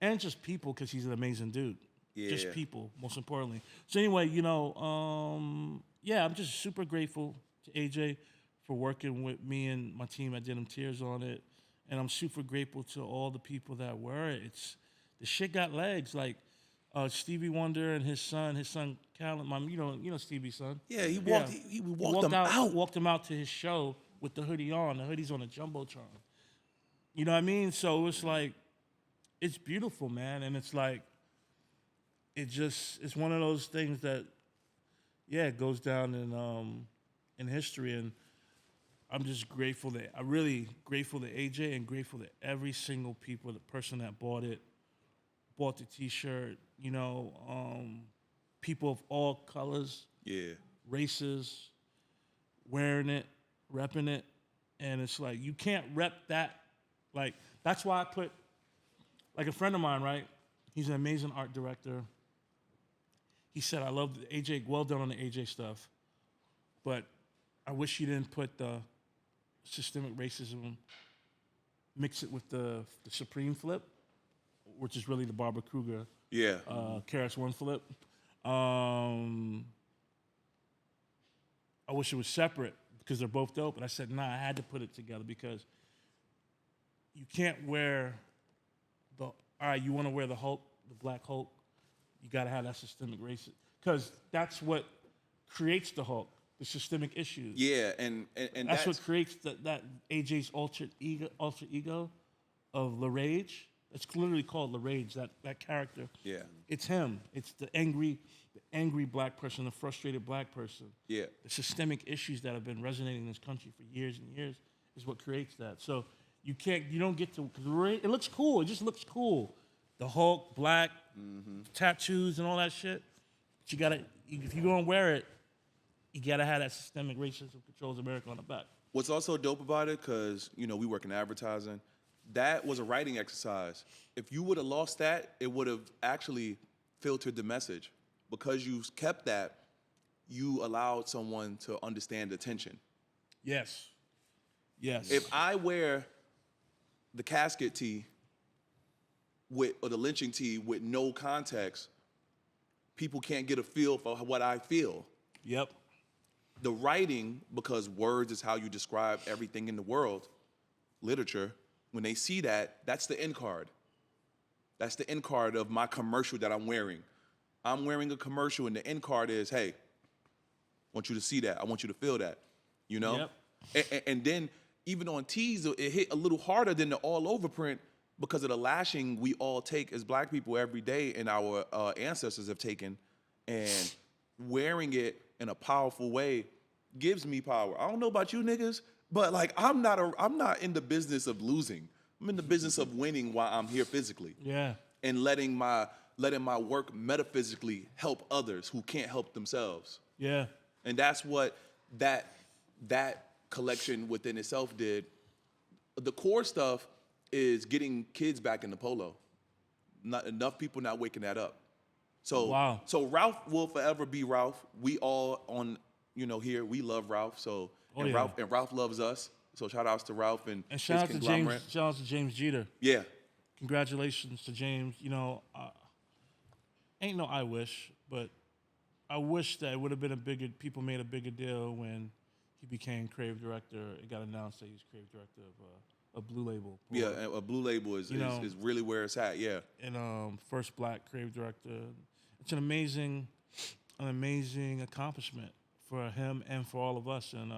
and just people, because he's an amazing dude. Yeah. Just people, most importantly. So anyway, you know, I'm just super grateful to AJ for working with me and my team at Denim Tears on it, and I'm super grateful to all the people that were. The shit got legs. Like Stevie Wonder and his son Callum. You know Stevie's son. Yeah, he walked them out. Walked him out to his show with the hoodie on. The hoodie's on a jumbotron. You know what I mean? So it's like, it's beautiful, man, and it's like, it's one of those things that, goes down in history, and I'm just grateful really grateful to AJ, and grateful to every single person that bought the T-shirt, you know, people of all colors, races, wearing it, repping it, and it's like you can't rep that. Like that's why I put like a friend of mine, right? He's an amazing art director. He said, "I love the AJ. Well done on the AJ stuff, but I wish you didn't put the systemic racism, mix it with the Supreme flip, which is really the Barbara Kruger, Karis One flip. I wish it was separate because they're both dope. And I said, nah, I had to put it together because you can't wear all right, you want to wear the Hulk, the Black Hulk, you got to have that systemic racism because that's what creates the Hulk, the systemic issues. Yeah, and that's what creates that AJ's alter ego of LaRage. It's literally called LaRage, that character. Yeah. It's him. It's the angry black person, the frustrated black person. Yeah. The systemic issues that have been resonating in this country for years and years is what creates that. So you don't get to, because it looks cool. It just looks cool. The Hulk, black, tattoos and all that shit. But you gotta, if you're gonna wear it, you gotta have that systemic racism controls America on the back. What's also dope about it, because, we work in advertising, that was a writing exercise. If you would have lost that, it would have actually filtered the message. Because you kept that, you allowed someone to understand the tension. Yes. Yes. If I wear the casket tee or the lynching tee with no context, people can't get a feel for what I feel. Yep. The writing, because words is how you describe everything in the world, literature, when they see that, that's the end card. That's the end card of my commercial that I'm wearing. I'm wearing a commercial and the end card is, hey, I want you to see that. I want you to feel that, Yep. And then even on tees, it hit a little harder than the all over print because of the lashing we all take as black people every day and our ancestors have taken, and wearing it in a powerful way gives me power. I don't know about you niggas, but like I'm not in the business of losing. I'm in the business of winning while I'm here physically. Yeah. And letting my work metaphysically help others who can't help themselves. Yeah. And that's what that collection within itself did. The core stuff is getting kids back into polo. Not enough people not waking that up. So wow. So Ralph will forever be Ralph. We all on here we love Ralph. So Ralph loves us. So shout outs to Ralph and shout out to James. Shout out to James Jeter. Yeah. Congratulations to James. Ain't no I wish, but I wish that it would have been people made a bigger deal when he became creative director. It got announced that he's creative director of a Blue Label. Yeah, a Blue Label is really where it's at, yeah. And first black creative director. It's an amazing accomplishment for him and for all of us. And,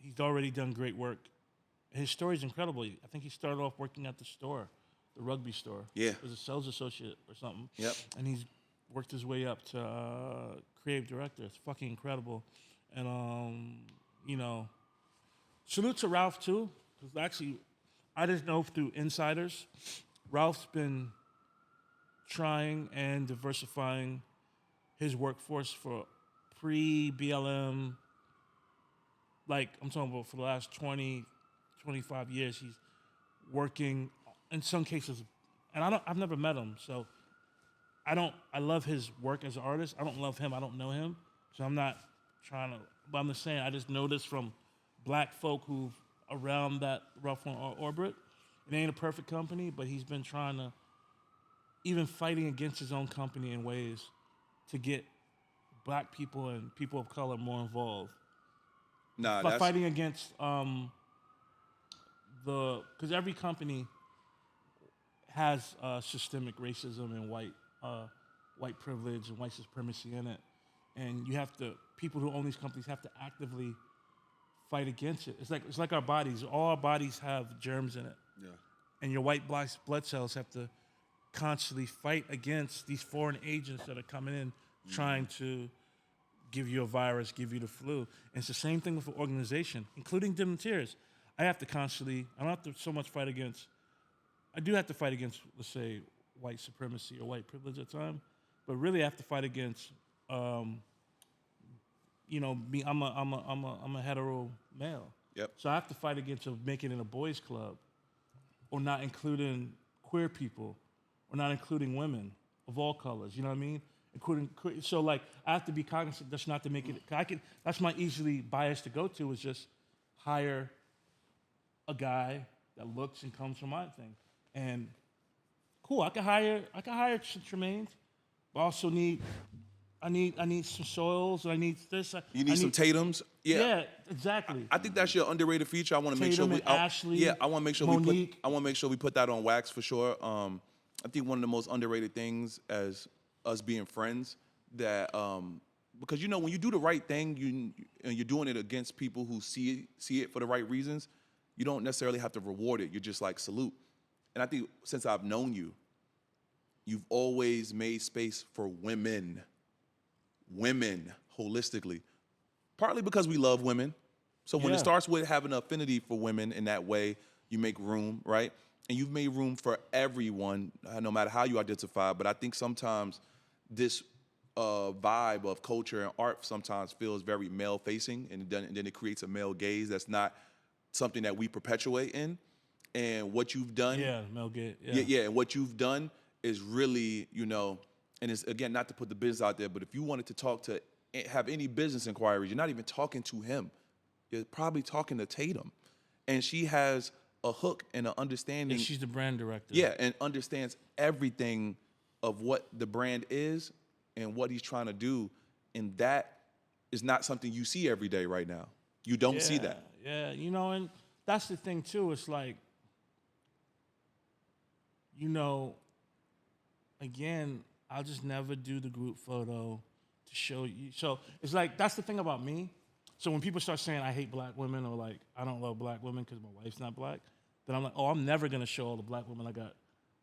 he's already done great work. His story's incredible. I think he started off working at the store, the rugby store. Yeah. As a sales associate or something. Yep. And he's worked his way up to creative director. It's fucking incredible. And, salute to Ralph, too. Because actually, I just know through insiders, Ralph's been trying and diversifying his workforce for pre-BLM. Like, I'm talking about for the last 20, 25 years, he's working in some cases, and I've never met him, so I love his work as an artist. I don't love him, I don't know him, so I'm not trying to, but I'm just saying, I just noticed from black folk who've around that Ralph Lauren orbit, it ain't a perfect company, but he's been trying to, even fighting against his own company in ways to get black people and people of color more involved. That's fighting against because every company has systemic racism and white privilege and white supremacy in it, and people who own these companies have to actively fight against it. It's like our bodies. All our bodies have germs in it. Yeah. And your white blood cells have to constantly fight against these foreign agents that are coming in trying to give you a virus, give you the flu. And it's the same thing with an organization, including Denim Tears. I don't have to so much fight against, I do have to fight against, let's say, white supremacy or white privilege at times, but really I have to fight against I'm a hetero male. Yep. So I have to fight against making it a boys' club, or not including queer people, or not including women of all colors. You know what I mean? So like I have to be cognizant that's not to make it. That's my easily bias to go to is just hire a guy that looks and comes from my thing, and cool. I can hire Tremaine, but I also I need some soils. I need this. You need some Tatums. Yeah, exactly. I think that's your underrated feature. I want to make sure Ashley. I want to make sure Monique. we put that on wax for sure. I think one of the most underrated things as us being friends that because when you do the right thing, you're doing it against people who see it for the right reasons. You don't necessarily have to reward it. You're just like salute. And I think since I've known you, you've always made space for women holistically, partly because we love women. So when it starts with having an affinity for women in that way, you make room, right? And you've made room for everyone, no matter how you identify. But I think sometimes this vibe of culture and art sometimes feels very male-facing, and then it creates a male gaze that's not something that we perpetuate in. And what you've done, male gaze, and what you've done is really, and it's, again, not to put the business out there, but if you wanted to have any business inquiries, you're not even talking to him. You're probably talking to Tatum. And she has a hook and an understanding. And she's the brand director. Yeah, and understands everything of what the brand is and what he's trying to do. And that is not something you see every day right now. You don't see that. Yeah, and that's the thing, too. It's like, again, I'll just never do the group photo to show you. So it's like, that's the thing about me. So when people start saying I hate black women or like I don't love black women because my wife's not black, then I'm like, oh, I'm never going to show all the black women I got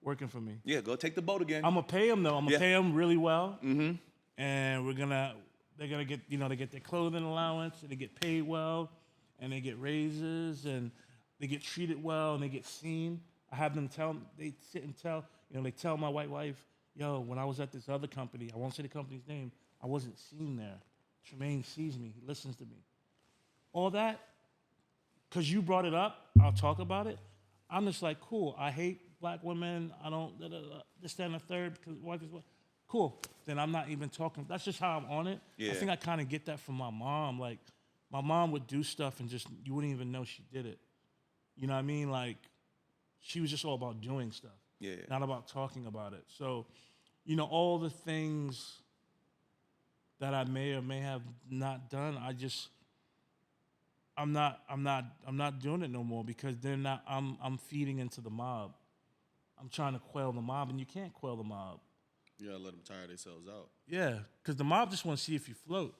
working for me. Yeah, go take the boat again. I'm going to pay them, though. I'm going to pay them really well. Mm-hmm. And they're going to get, they get their clothing allowance, and they get paid well, and they get raises, and they get treated well, and they get seen. I have them they sit and tell, they tell my white wife, yo, when I was at this other company, I won't say the company's name, I wasn't seen there. Tremaine sees me. He listens to me. All that, because you brought it up, I'll talk about it. I'm just like, cool, I hate black women. I don't, this, that, and the third, because wife is what. Cool. Then I'm not even talking. That's just how I'm on it. Yeah. I think I kind of get that from my mom. Like, my mom would do stuff and just, you wouldn't even know she did it. You know what I mean? Like, she was just all about doing stuff. Yeah. Not about talking about it. So, all the things that I may or may have not done, I'm not doing it no more because I'm feeding into the mob. I'm trying to quell the mob, and you can't quell the mob. You gotta let them tire themselves out. Yeah, because the mob just want to see if you float.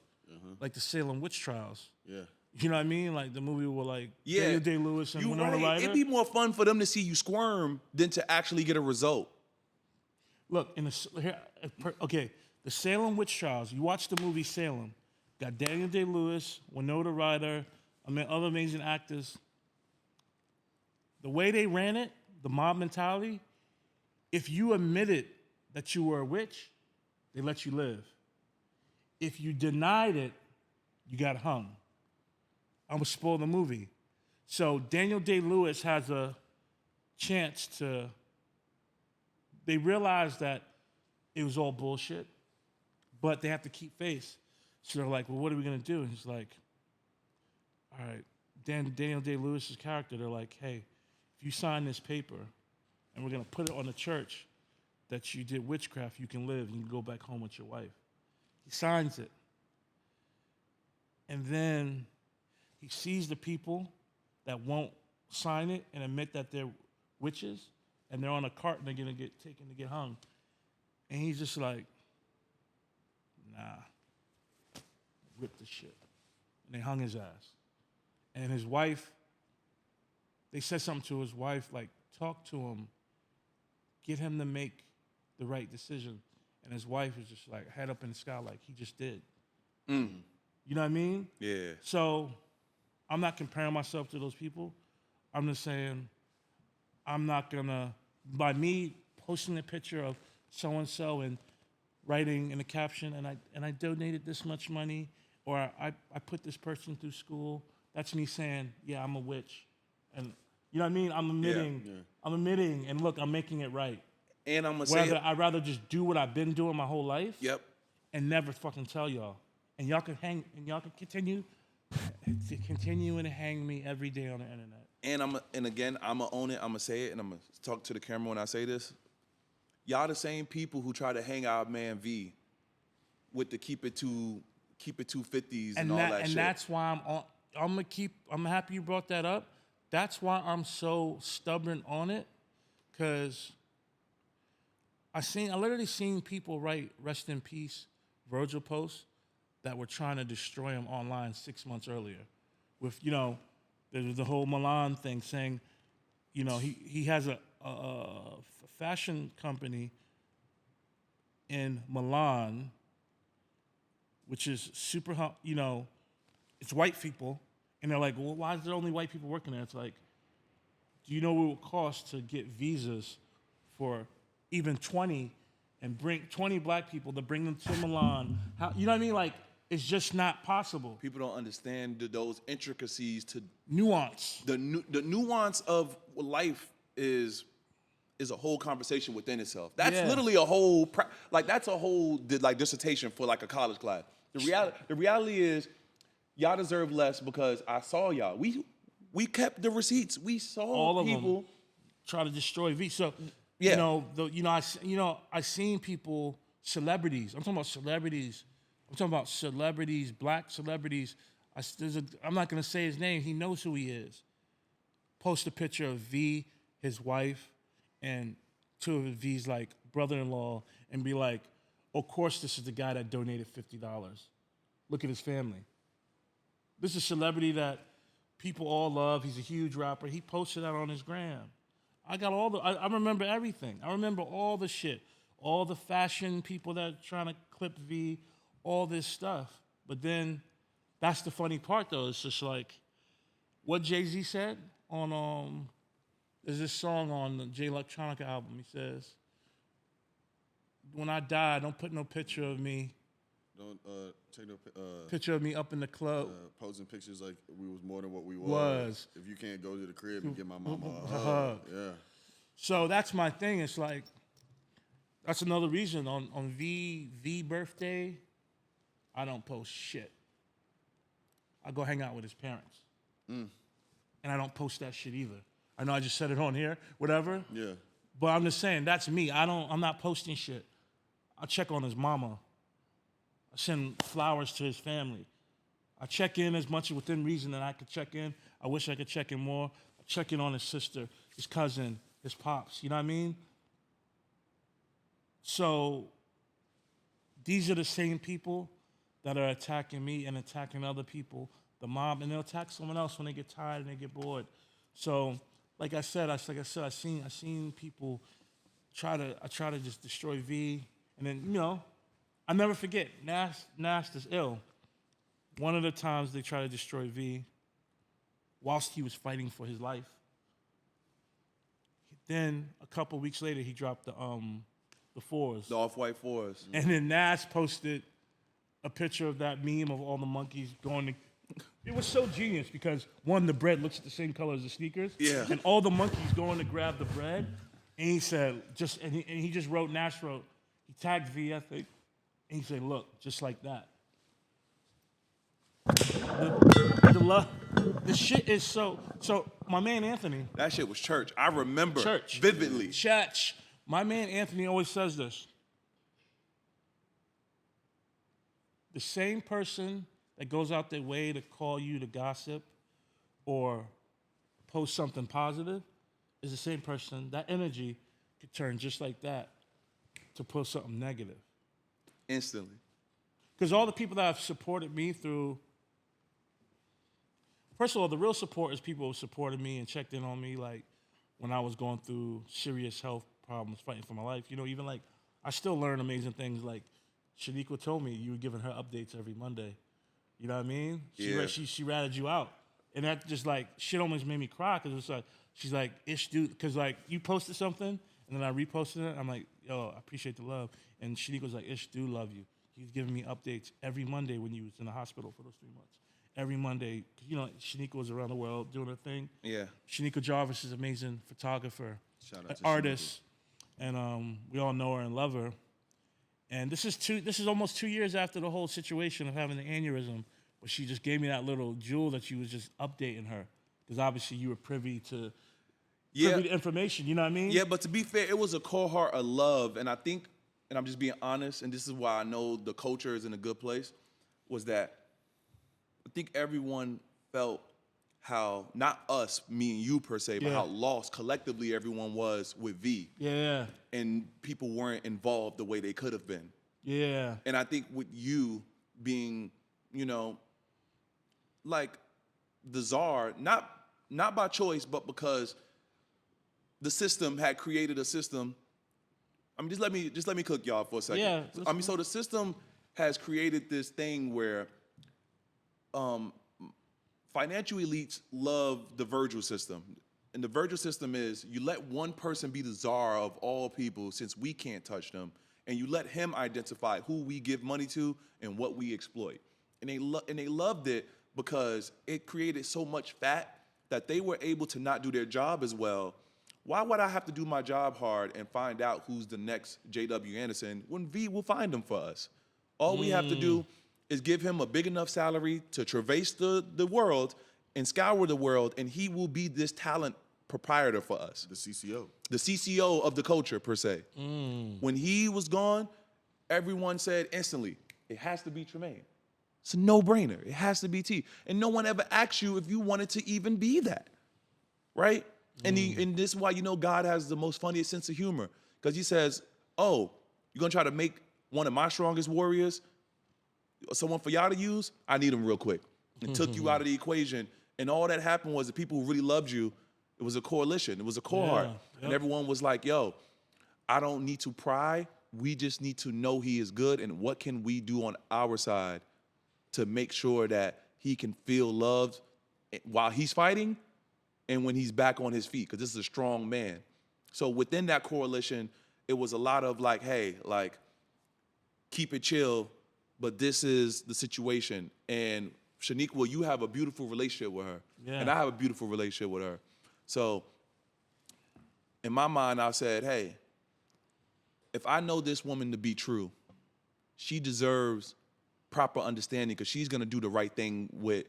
Like the Salem Witch Trials. Yeah. You know what I mean? Like the movie with like yeah. Daniel Day-Lewis and Winona Ryder. It'd be more fun for them to see you squirm than to actually get a result. Look, the Salem Witch Trials. You watch the movie Salem. Got Daniel Day-Lewis, Winona Ryder, other amazing actors. The way they ran it, the mob mentality, if you admitted that you were a witch, they let you live. If you denied it, you got hung. I'm going to spoil the movie. So Daniel Day-Lewis has a chance to... They realize that it was all bullshit, but they have to keep face. So they're like, well, what are we going to do? And he's like, all right, Daniel Day-Lewis's character, they're like, hey, if you sign this paper and we're going to put it on the church that you did witchcraft, you can live and you can go back home with your wife. He signs it. And then he sees the people that won't sign it and admit that they're witches, and they're on a cart and they're going to get taken to get hung. And he's just like, nah, rip the shit. And they hung his ass. And his wife, they said something to his wife, like, talk to him, get him to make the right decision. And his wife was just like, head up in the sky, like he just did. Mm. You know what I mean? Yeah. So I'm not comparing myself to those people. I'm just saying I'm not going to, by me posting a picture of so-and-so and writing in the caption, and I donated this much money, or I put this person through school. That's me saying, yeah, I'm a witch. And you know what I mean? I'm admitting, and look, I'm making it right. And I'm going to say, I'd rather just do what I've been doing my whole life. Yep. And never fucking tell y'all. And y'all can continue and hang me every day on the internet. And again, I'm going to own it. I'm going to say it, and I'm going to talk to the camera when I say this. Y'all the same people who try to hang our man V with the keep it 250s and all that shit. And that's why I'm happy you brought that up. That's why I'm so stubborn on it, because I literally seen people write "Rest in Peace" Virgil posts that were trying to destroy him online 6 months earlier. With the whole Milan thing, saying, he has a fashion company in Milan, which is super, it's white people. And they're like, well, why is there only white people working there? It's like, do you know what it would cost to get visas for even 20 and bring 20 black people to bring them to Milan? How, you know what I mean? Like, it's just not possible. People don't understand those intricacies to nuance. The nuance of life is a whole conversation within itself. That's literally a whole that's a whole dissertation for like a college class. The reality is, y'all deserve less because I saw y'all. We kept the receipts. We saw all of people them try to destroy V. So I seen people, celebrities. I'm talking about celebrities. Black celebrities. I'm not gonna say his name. He knows who he is. Post a picture of V, his wife, and two of V's like brother-in-law, and be like, "Of course, this is the guy that donated $50. Look at his family." This is a celebrity that people all love. He's a huge rapper. He posted that on his gram. I got I remember everything. I remember all the shit. All the fashion people that are trying to clip V, all this stuff. But then, that's the funny part though. It's just like, what Jay-Z said on, there's this song on the Jay Electronica album. He says, when I die, don't put no picture of me. Don't take no picture of me up in the club. Posing pictures like we was more than what we was. If you can't go to the crib and give my mama a hug. Yeah. So that's my thing. It's like, that's another reason on V birthday, I don't post shit. I go hang out with his parents. And I don't post that shit either. I know I just said it on here, whatever. Yeah. But I'm just saying, that's me. I'm not posting shit. I check on his mama. I send flowers to his family. I check in as much within reason that I could check in. I wish I could check in more. I check in on his sister, his cousin, his pops. You know what I mean? So these are the same people that are attacking me and attacking other people, the mob, and they'll attack someone else when they get tired and they get bored. So, like I said, I seen people try to just destroy V, and then I never forget, Nas is ill. One of the times they tried to destroy V, whilst he was fighting for his life. Then a couple weeks later, he dropped the fours, the off-white fours, and then Nas posted a picture of that meme of all the monkeys going to. It was so genius because one, the bread looks the same color as the sneakers, and all the monkeys going to grab the bread, and he said he just wrote, Nas wrote, he tagged V, I think. And he said, look, just like that. The shit is so my man Anthony. That shit was church. I remember vividly. Church. My man Anthony always says this. The same person that goes out their way to call you to gossip or post something positive is the same person. That energy could turn just like that to post something negative. Instantly. Because all the people that have supported me through, first of all, the real support is people who supported me and checked in on me, like when I was going through serious health problems, fighting for my life. Even like, I still learn amazing things. Like Shaniqua told me you were giving her updates every Monday. You know what I mean? She ratted you out. And that just like, shit almost made me cry because it was like, she's like, Ish, dude, because like you posted something and then I reposted it. I'm like, yo, I appreciate the love. And Shaniqua's like, Ish, do love you. He's giving me updates every Monday when he was in the hospital for those 3 months. Every Monday, you know, Shanika was around the world doing her thing. Yeah. Shanika Jarvis is an amazing photographer, Shout out an to artist, and we all know her and love her. And this is almost 2 years after the whole situation of having the aneurysm, but she just gave me that little jewel that she was just updating her, because obviously you were privy to information. You know what I mean? Yeah, but to be fair, it was a cohort of love, and I think, and I'm just being honest, and this is why I know the culture is in a good place, was that I think everyone felt how, not us, me and you per se, but how lost collectively everyone was with V. Yeah. And people weren't involved the way they could have been. Yeah. And I think with you being, you know, like the czar, not by choice, but because the system had created a system. I mean, just let me cook y'all for a second. Yeah. I mean, so the system has created this thing where financial elites love the Virgil system. And the Virgil system is you let one person be the czar of all people since we can't touch them, and you let him identify who we give money to and what we exploit. And they loved it because it created so much fat that they were able to not do their job as well. Why would I have to do my job hard and find out who's the next J.W. Anderson when V will find them for us? All we have to do is give him a big enough salary to traverse the world and scour the world, and he will be this talent proprietor for us. The CCO. The CCO of the culture, per se. When he was gone, everyone said instantly, it has to be Tremaine. It's a no-brainer. It has to be T. And no one ever asked you if you wanted to even be that, right? And this is why you know God has the most funniest sense of humor, because he says, oh, you're going to try to make one of my strongest warriors someone for y'all to use? I need him real quick. And took you out of the equation. And all that happened was the people who really loved you, it was a coalition. It was a cohort. And everyone was like, yo, I don't need to pry. We just need to know he is good. And what can we do on our side to make sure that he can feel loved while he's fighting and when he's back on his feet? Because this is a strong man. So within that coalition, it was a lot of like, hey, like, keep it chill, but this is the situation. And Shaniqua, you have a beautiful relationship with her. Yeah. And I have a beautiful relationship with her. So in my mind, I said, hey, if I know this woman to be true, she deserves proper understanding because she's going to do the right thing with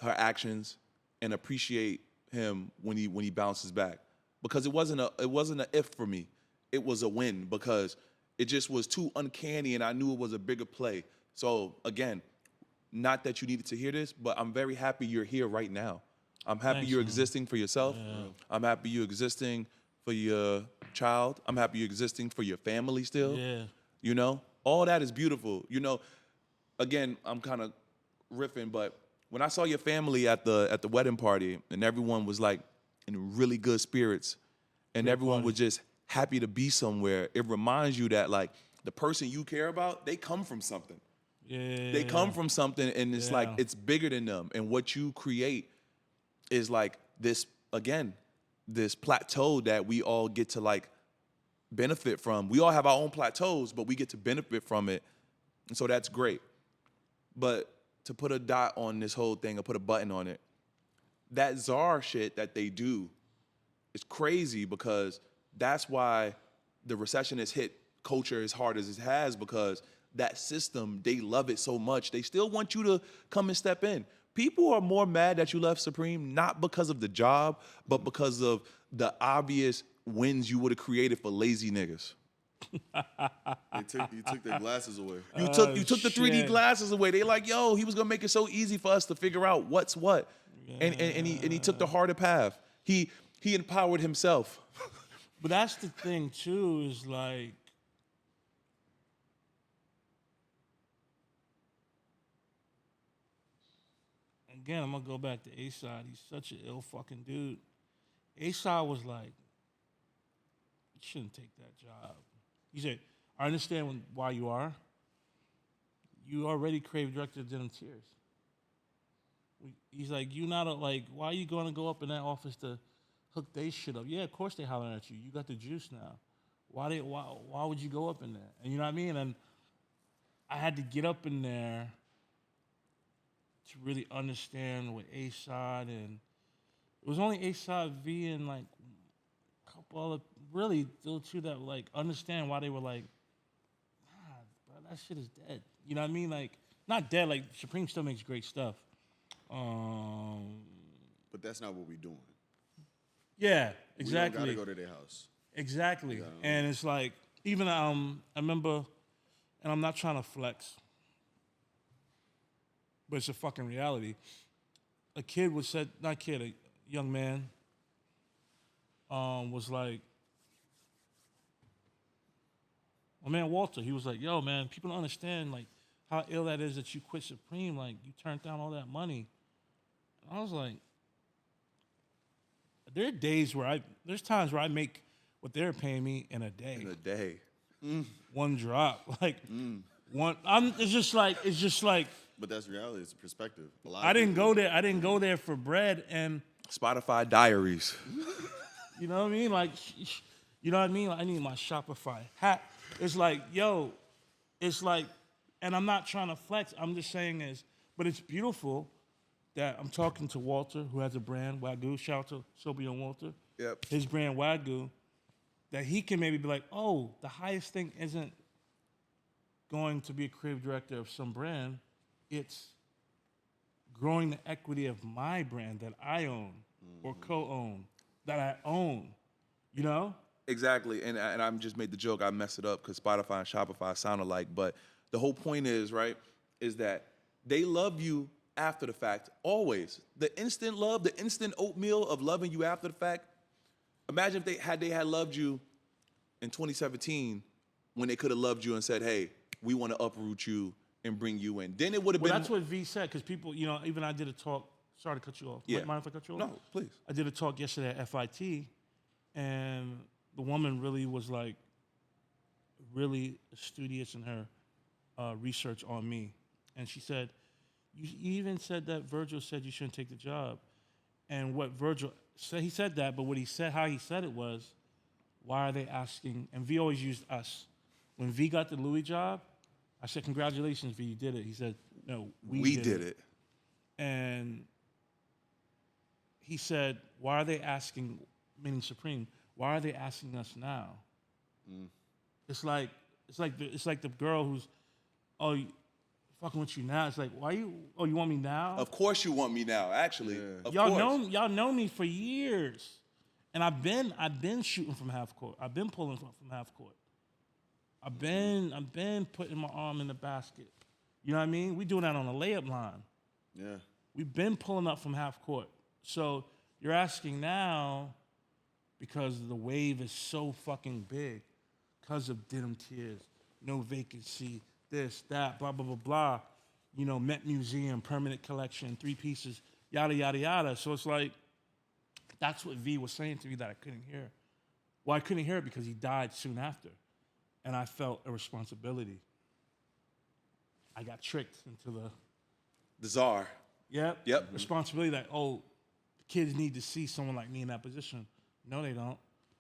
her actions and appreciate him when he bounces back. Because it wasn't a if for me. It was a win because it just was too uncanny and I knew it was a bigger play. So again, not that you needed to hear this, but I'm very happy you're here right now. I'm happy you're existing for yourself. Yeah. I'm happy you're existing for your child. I'm happy you're existing for your family still. Yeah. You know, all that is beautiful. You know, again, I'm kind of riffing, but when I saw your family at the wedding party and everyone was like in really good spirits and everyone was just happy to be somewhere, it reminds you that like the person you care about, they come from something. Yeah. They come from something and it's like it's bigger than them. And what you create is like this, again, this plateau that we all get to like benefit from. We all have our own plateaus, but we get to benefit from it. And so that's great. But to put a dot on this whole thing or put a button on it, that czar shit that they do is crazy because that's why the recession has hit culture as hard as it has, because that system, they love it so much. They still want you to come and step in. People are more mad that you left Supreme, not because of the job, but because of the obvious wins you would have created for lazy niggas. You took their glasses away. You took the 3D glasses away. They like, yo, he was gonna make it so easy for us to figure out what's what. Yeah. And he took the harder path. He empowered himself. But that's the thing too, is like, again, I'm gonna go back to A-Side. He's such an ill fucking dude. A-Side was like, you shouldn't take that job. He said, I understand why you are. You already creative director of Denim Tears. He's like, you not like, why are you gonna go up in that office to hook they shit up? Yeah, of course they hollering at you. You got the juice now. Why would you go up in there? And you know what I mean? And I had to get up in there to really understand what A-Side and it was only A-Side, V, and like a couple other really those two that like understand why they were like, nah, bro, that shit is dead. You know what I mean? Like not dead. Like Supreme still makes great stuff. But that's not what we're doing. Yeah, exactly. We don't gotta go to their house. Exactly. And it's like even I remember, and I'm not trying to flex, but it's a fucking reality. A kid was said, not kid, a young man was like, my man Walter, he was like, yo, man, people don't understand like how ill that is that you quit Supreme, like you turned down all that money. And I was like, there are days where there's times where I make what they're paying me in a day. In a day. One drop. Like one it's just like But that's reality, it's perspective. I didn't go there for bread and Spotify diaries. you know what I mean? Like you know what I mean? Like, I need my Shopify hat. It's like, yo, it's like, and I'm not trying to flex, I'm just saying but it's beautiful that I'm talking to Walter, who has a brand, Wagyu. Shout out to Sobey and Walter. Yep. His brand, Wagyu. That he can maybe be like, oh, the highest thing isn't going to be a creative director of some brand. It's growing the equity of my brand that I own or co-own, that I own, you know? Exactly. And I just made the joke. I messed it up because Spotify and Shopify sound alike. But the whole point is, right, is that they love you after the fact, always. The instant love, the instant oatmeal of loving you after the fact. Imagine if they had loved you in 2017 when they could have loved you and said, hey, we want to uproot you and bring you in. Then it would have been... That's what V said, because people, you know, even I did a talk. Sorry to cut you off. Yeah. Mind if I cut you off? No, please. I did a talk yesterday at FIT, and the woman really was like, really studious in her research on me. And she said, you even said that Virgil said you shouldn't take the job. And what Virgil said, he said that, but what he said, how he said it was, why are they asking? And V always used us. When V got the Louis job, I said, congratulations, V, you did it. He said, no, we did it. And he said, why are they asking, meaning Supreme, why are they asking us now? It's like the girl who's, oh, fucking with you now. It's like, why you want me now? Of course you want me now, actually. Yeah. Y'all know me for years. And I've been shooting from half court. I've been pulling from half court. I've been putting my arm in the basket. You know what I mean? We doing that on a layup line. Yeah. We've been pulling up from half court. So you're asking now because the wave is so fucking big because of Denim Tears, no vacancy, this, that, blah, blah, blah, blah. You know, Met Museum, permanent collection, 3 pieces, yada, yada, yada. So it's like, that's what V was saying to me that I couldn't hear. Well, I couldn't hear it because he died soon after. And I felt a responsibility. I got tricked into the czar. Yep. Yep. Responsibility that, oh, kids need to see someone like me in that position. No, they don't.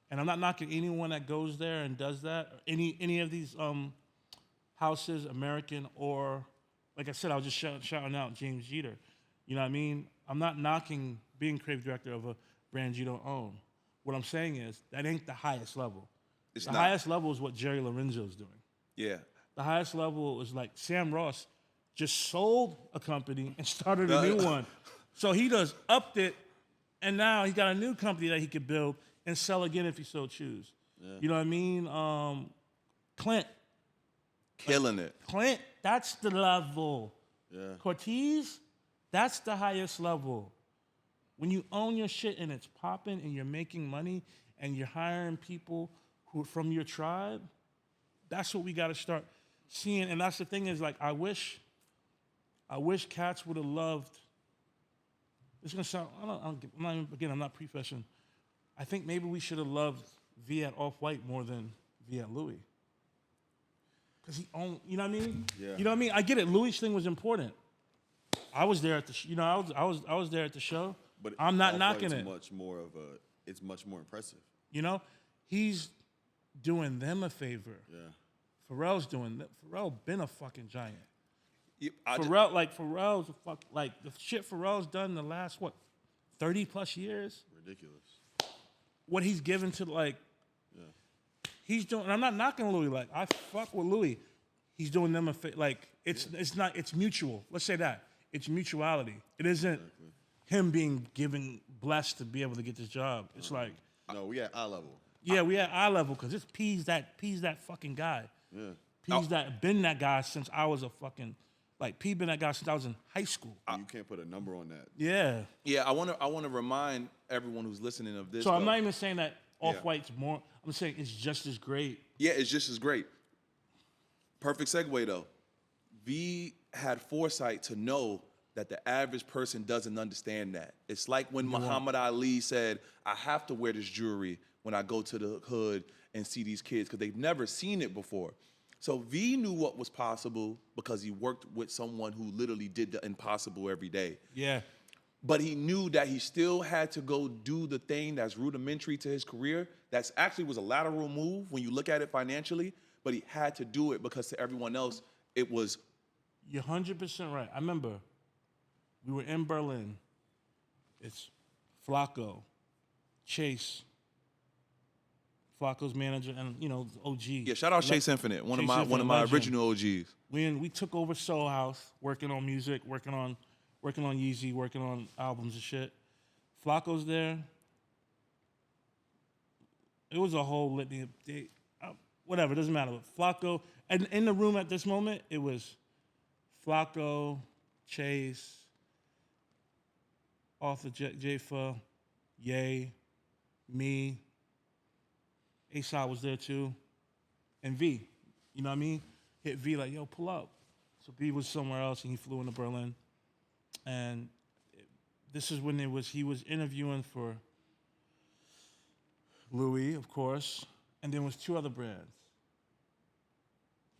And I'm not knocking anyone that goes there and does that. Or any of these houses, American or, like I said, I was just shouting out James Jeter. You know what I mean? I'm not knocking being creative director of a brand you don't own. What I'm saying is that ain't the highest level. The highest level is what Jerry Lorenzo's doing. Yeah. The highest level is like Sam Ross just sold a company and started a new one. So he does upped it, and now he got a new company that he could build and sell again if he so choose. Yeah. You know what I mean? Clint. Killing it. Clint, that's the level. Yeah. Cortez, that's the highest level. When you own your shit and it's popping and you're making money and you're hiring people who are from your tribe, that's what we got to start seeing. And that's the thing is, like, I wish cats would have loved. It's gonna sound. I'm not profession. I think maybe we should have loved V at Off-White more than V at Louis. Because he owned, you know what I mean? Yeah. You know what I mean? I get it. Louis' thing was important. I was there at the, I was there at the show. But I'm not knocking it. It's much more impressive. You know, he's doing them a favor. Yeah. Pharrell's doing that. Pharrell been a fucking giant. Yeah, Pharrell's the shit Pharrell's done the last 30 plus years. Ridiculous. What he's given to he's doing. And I'm not knocking Louis. Like I fuck with Louis. He's doing them a it's mutual. Let's say that it's mutuality. It isn't him being blessed to be able to get this job. It's like no, we at eye level. Yeah, we at eye level because it's P's that fucking guy. Yeah. P's been that guy since I was a fucking P been that guy since I was in high school. You can't put a number on that. Yeah. Yeah, I want to remind everyone who's listening of this. So I'm not even saying that Off-White's more. I'm saying it's just as great. Yeah, it's just as great. Perfect segue though. V had foresight to know that the average person doesn't understand that. It's like when Muhammad Ali said, "I have to wear this jewelry when I go to the hood and see these kids because they've never seen it before." So V knew what was possible because he worked with someone who literally did the impossible every day. Yeah. But he knew that he still had to go do the thing that's rudimentary to his career. That's actually was a lateral move when you look at it financially, but he had to do it because to everyone else, it was. You're 100% right. I remember we were in Berlin. It's Flacco, Chase, Flacco's manager, and OG. Yeah, shout out Chase Infinite, one of my original OGs. We took over Soul House, working on music, working on Yeezy, working on albums and shit. Flacco's there. It was a whole litany of whatever, it doesn't matter. But Flacco, and in the room at this moment, it was Flacco, Chase, Arthur Jaffa, Ye, me. A-Side was there too, and V. You know what I mean? Hit V like, yo, pull up. So V was somewhere else, and he flew into Berlin. And this is when he was interviewing for Louis, of course, and then was 2 other brands,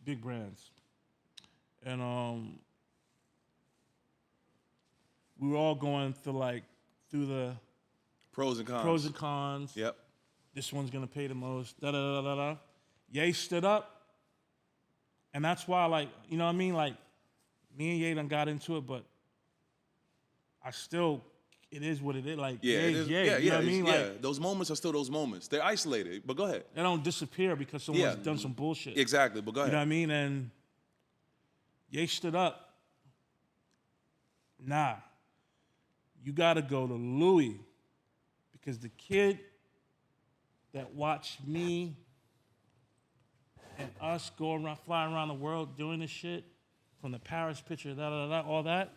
big brands. And we were all going through the pros and cons. Yep. This one's gonna pay the most. Da da da da da. Ye stood up, and that's why, you know what I mean? Me and Ye done got into it, but it is what it is. It is. Yeah, you know what I mean? Those moments are still those moments. They're isolated, but go ahead. They don't disappear because someone's done some bullshit. Exactly, but go ahead. You know what I mean? And Ye stood up. Nah, you gotta go to Louis because the kid that watched me and us fly around the world doing this shit, from the Paris picture, all that,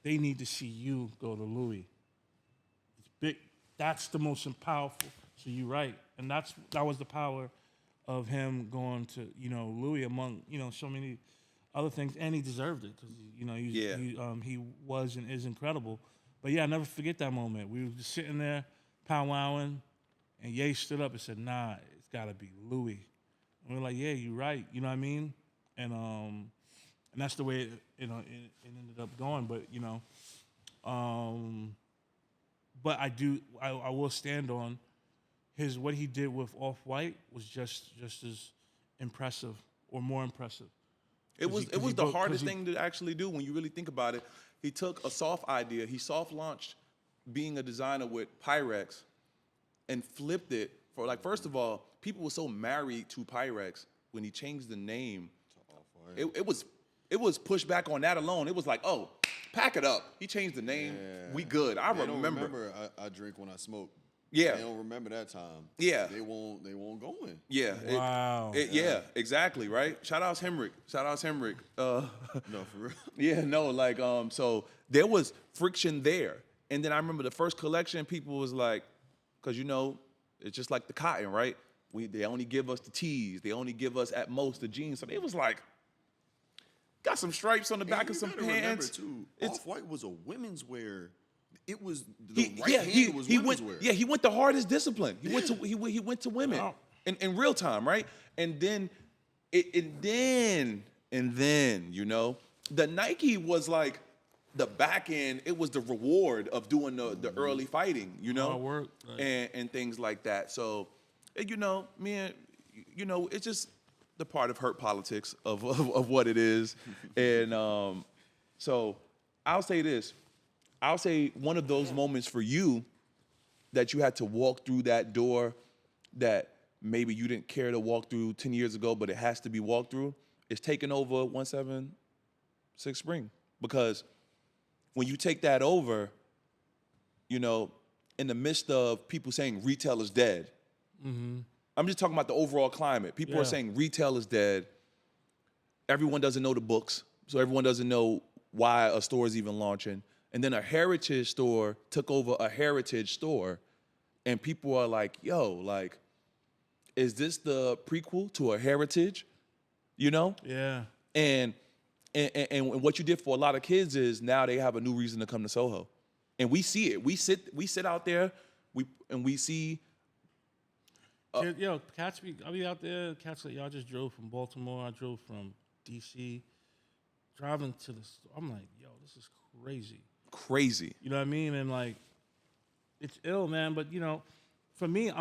they need to see you go to Louis. It's big. That's the most powerful. So you're right, and that was the power of him going to Louis among so many other things, and he deserved it because he was and is incredible. But yeah, I never forget that moment. We were just sitting there, powwowing. And Ye stood up and said, "Nah, it's gotta be Louis." And we're like, "Yeah, you're right." You know what I mean? And that's the way it ended up going. But but I will stand on what he did with Off-White was just as impressive or more impressive. It was the hardest thing to actually do when you really think about it. He took a soft idea. He soft launched being a designer with Pyrex. And flipped it for first of all, people were so married to Pyrex when he changed the name. It was pushed back on that alone. It was like, oh, pack it up. He changed the name. Yeah. We good. I remember. I drink when I smoke. Yeah. They don't remember that time. Yeah. They won't go in. Yeah. Wow. Yeah, exactly, right? Shout out Hemrick. No, for real. Yeah, no, so there was friction there. And then I remember the first collection, people was like, because it's just like the cotton, right? They only give us the tees. They only give us at most the jeans. So they was like, got some stripes on the back of some pants. Too, Off-White was a women's wear. It was the hand was women's wear. Yeah, he went the hardest discipline. He went to women Wow. in real time, right? And then the Nike was like the back end. It was the reward of doing the early fighting, Hard work, right. and things like that. So, me and it's just the part of hurt politics of what it is. And so I'll say this. I'll say one of those moments for you that you had to walk through that door that maybe you didn't care to walk through 10 years ago, but it has to be walked through, is taking over 176 Spring. Because when you take that over, you know, in the midst of people saying retail is dead, I'm just talking about the overall climate. People are saying retail is dead. Everyone doesn't know the books, so everyone doesn't know why a store is even launching. And then a heritage store took over a heritage store, and people are like, yo, like, is this the prequel to a heritage? You know? Yeah. And what you did for a lot of kids is now they have a new reason to come to Soho. And we see it. We sit out there, we see. Yo, cats I be out there, cats like, y'all just drove from Baltimore, I drove from DC, driving to the store. I'm like, yo, this is crazy. Crazy. You know what I mean? And like, it's ill, man. But you know, for me,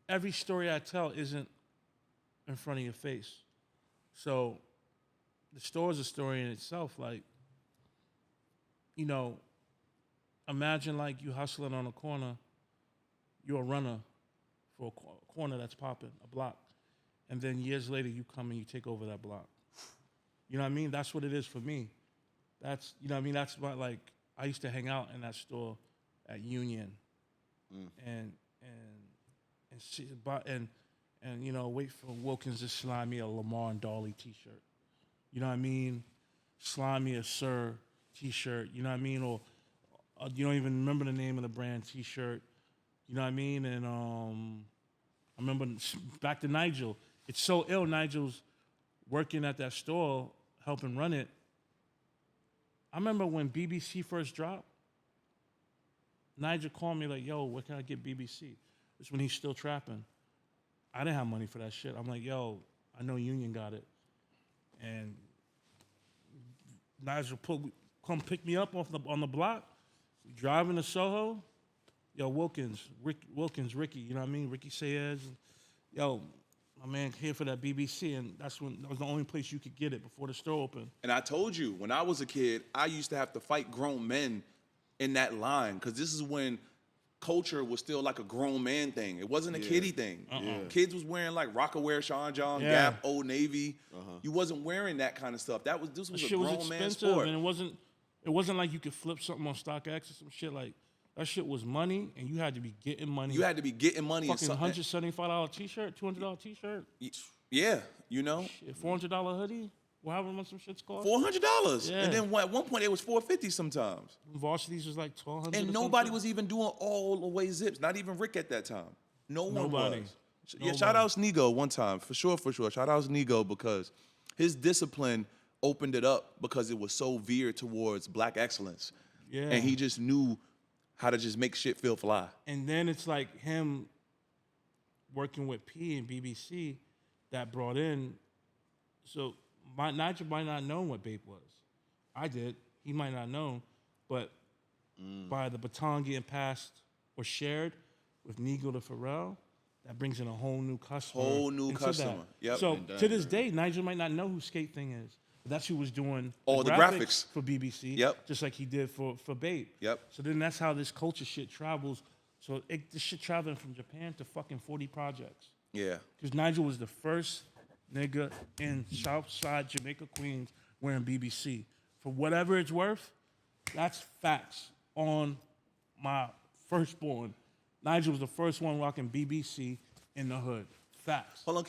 every story I tell isn't in front of your face. So the store is a story in itself. Like, you know, imagine like you hustling on a corner, you're a runner for a corner that's popping, a block. And then years later you come and you take over that block. You know what I mean? That's what it is for me. That's, you know what I mean? That's what, like, I used to hang out in that store at Union and you know, wait for Wilkins to slime me a Lamar and Dolly t-shirt. You know what I mean? Slime me a Sir t-shirt, you know what I mean? Or you don't even remember the name of the brand t-shirt. You know what I mean? And I remember back to Nigel. It's so ill, Nigel's working at that store, helping run it. I remember when BBC first dropped, Nigel called me like, yo, where can I get BBC? It's when he's still trapping. I didn't have money for that shit. I'm like, yo, I know Union got it. And Nigel come pick me up on the block, driving to Soho. Yo, Wilkins, Ricky, you know what I mean? Ricky Sayers. Yo, my man here for that BBC, and that was the only place you could get it before the store opened. And I told you, when I was a kid, I used to have to fight grown men in that line, because this is when culture was still like a grown man thing. It wasn't a kiddie thing. Kids was wearing like Rocawear, Sean John, Gap, Old Navy. You wasn't wearing that kind of stuff. This was a grown man sport. And it wasn't like you could flip something on StockX or some shit. Like, that shit was money, and you had to be getting money. You had to be getting money. Fucking $175 t-shirt, $200 t-shirt. Yeah, you know. Shit, $400 hoodie. However much some shit's cost. $400. Yeah. And then at one point it was $450 sometimes. Varsities was like $1,200. And nobody was even doing all the way zips. Not even Rick at that time. Nobody was. Yeah, shout out Snego one time. For sure. Shout out Snego, because his discipline opened it up because it was so veered towards black excellence. Yeah. And he just knew how to just make shit feel fly. And then it's like him working with P and BBC that brought in. So Nigel might not know what Bape was. I did. He might not know. But by the baton getting passed or shared with Nigo to Pharrell, that brings in a whole new customer. Yep. So to this day, Nigel might not know who Skate Thing is. That's who was doing all the graphics for BBC. Yep. Just like he did for Bape. Yep. So then that's how this culture shit travels. So this shit traveling from Japan to fucking 40 projects. Yeah. Because Nigel was the first nigga in Southside Jamaica, Queens, wearing BBC. For whatever it's worth, that's facts on my firstborn. Nigel was the first one rocking BBC in the hood. Facts. Hold on,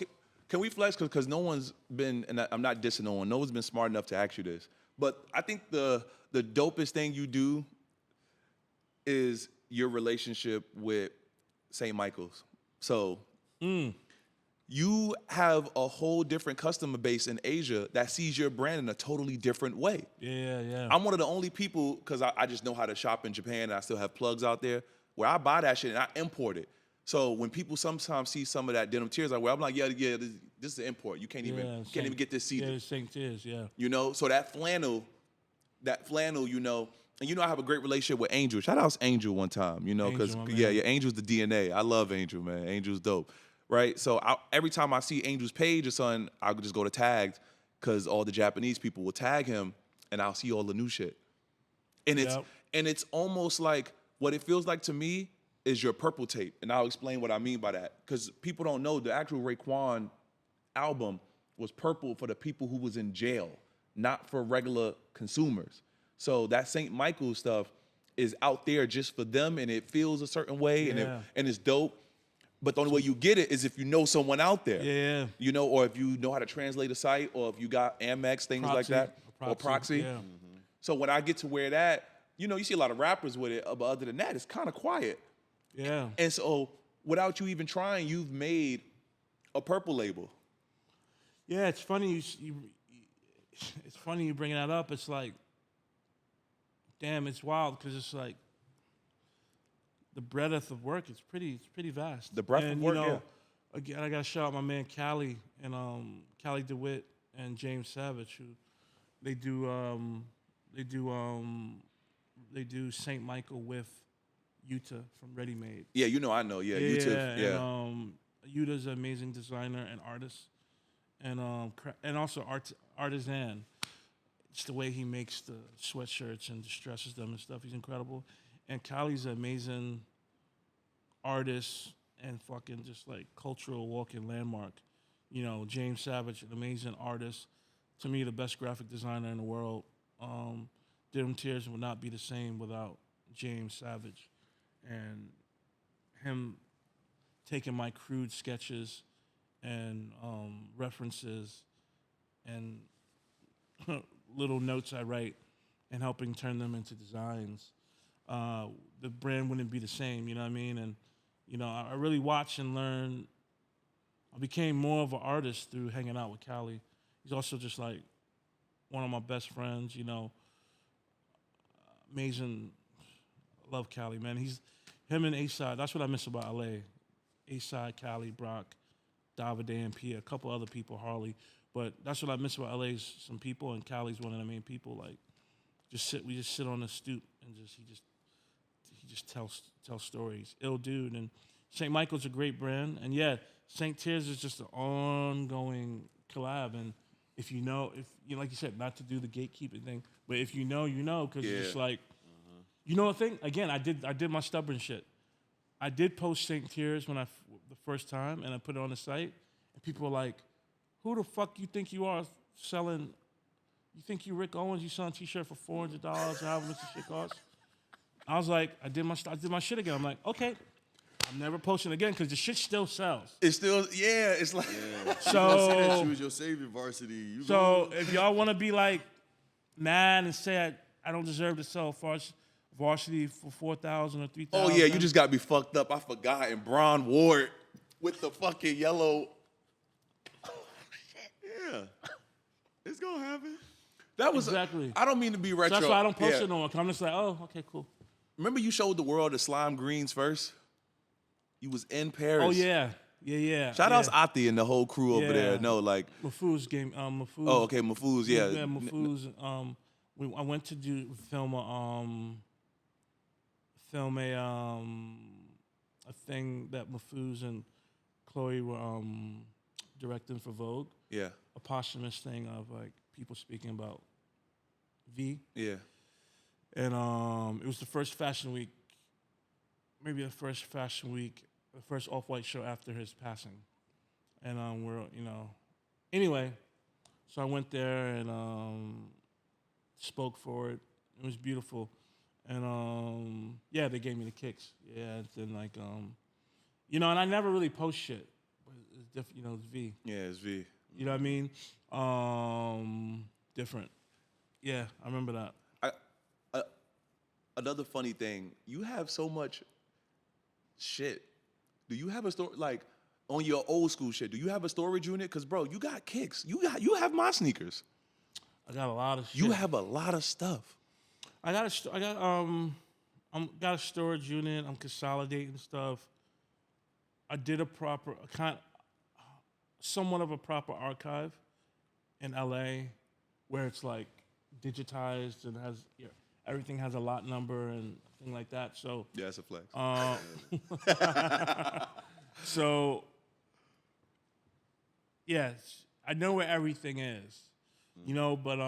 can we flex? Because no one's been, and I'm not dissing no one's been smart enough to ask you this. But I think the dopest thing you do is your relationship with St. Michael's. So you have a whole different customer base in Asia that sees your brand in a totally different way. Yeah. I'm one of the only people, because I just know how to shop in Japan and I still have plugs out there, where I buy that shit and I import it. So when people sometimes see some of that Denim Tears I wear, I'm like, yeah, this is an import. You can't even get this seated. Yeah, St. Tears, yeah. You know, so that flannel, you know, and you know I have a great relationship with Angel. Shout out to Angel one time, you know, because Angel's the DNA. I love Angel, man. Angel's dope. right? So every time I see Angel's page or something, I'll just go to tagged because all the Japanese people will tag him, and I'll see all the new shit. And it's almost like what it feels like to me is your purple tape, and I'll explain what I mean by that because people don't know the actual Raekwon album was purple for the people who was in jail, not for regular consumers. So that St. Michael stuff is out there just for them, and it feels a certain way, and it's dope. But the only way you get it is if you know someone out there. Yeah. You know, or if you know how to translate a site, or if you got Amex, things like that, or proxy. Yeah. So when I get to where that, you know, you see a lot of rappers with it, but other than that, it's kind of quiet. Yeah. And so without you even trying, you've made a purple label. Yeah, it's funny it's funny you bring that up. It's like, damn, it's wild because it's like the breadth of work. It's pretty vast. The breadth of work, Again, I got to shout out my man Cali and Cali DeWitt and James Savage, who they do St. Michael with Yuta from Ready Made. Yeah, you know, I know. Yeah, Yuta. Yeah. And, Yuta's an amazing designer and artist, and also artisan. It's the way he makes the sweatshirts and distresses them and stuff. He's incredible. And Cali's an amazing artist and fucking just like cultural walking landmark. You know, James Savage, an amazing artist. To me, the best graphic designer in the world. Denim Tears would not be the same without James Savage. And him taking my crude sketches and references and little notes I write and helping turn them into designs, the brand wouldn't be the same, you know what I mean? And, you know, I really watch and learn. I became more of an artist through hanging out with Cali. He's also just like one of my best friends, you know. Amazing. I love Cali, man. Him and A-Side, that's what I miss about LA. A-Side, Cali, Brock, Davide, and Pia, a couple other people, Harley. But that's what I miss about LA is some people, and Cali's one of the main people. Like, we just sit on the stoop and he just tells stories. Ill dude. And St. Michael's a great brand. And yeah, St. Tears is just an ongoing collab. And if you know, like you said, not to do the gatekeeping thing, but if you know, you know, because it's just like, you know the thing? Again, I did my stubborn shit. I did post St. Tears the first time, and I put it on the site, and people were like, who the fuck you think you are selling? You think you Rick Owens? You selling a t-shirt for $400 or however much the shit costs? I was like, I did my shit again. I'm like, okay, I'm never posting again because the shit still sells. It's still, it's like. Yeah. So you was your savior, varsity. If y'all want to be like mad and say I don't deserve to sell varsity for 4,000 or 3,000. Oh yeah, you just got me fucked up. I forgot. And Bron wore it with the fucking yellow. Yeah, it's gonna happen. That was exactly. I don't mean to be retro. So that's why I don't post it no more. Cause I'm just like, oh, okay, cool. Remember you showed the world the slime greens first? You was in Paris. Oh yeah. Shout outs Ati and the whole crew over there. No, like Mafuz game. Mafuz. Oh, okay, Mafuz. Yeah. Yeah, Mafuz. I went to film a thing that Mafuz and Chloe were directing for Vogue. Yeah. A posthumous thing of like people speaking about V. Yeah. And it was the first fashion week, maybe the first Off-White show after his passing. And anyway, so I went there and spoke for it. It was beautiful. And they gave me the kicks. Yeah, and like and I never really post shit. But it's different, it's V. Yeah, it's V. You know what I mean? Different. Yeah, I remember that. Another funny thing, you have so much shit. Do you have a store like on your old school shit? Do you have a storage unit? Cause bro, you got kicks. You have my sneakers. I got a lot of shit. You have a lot of stuff. I got a storage unit. I'm consolidating stuff. I did somewhat of a proper archive in LA, where it's like digitized and has everything has a lot number and thing like that. So yeah, that's a flex. So yes, I know where everything is, you know. But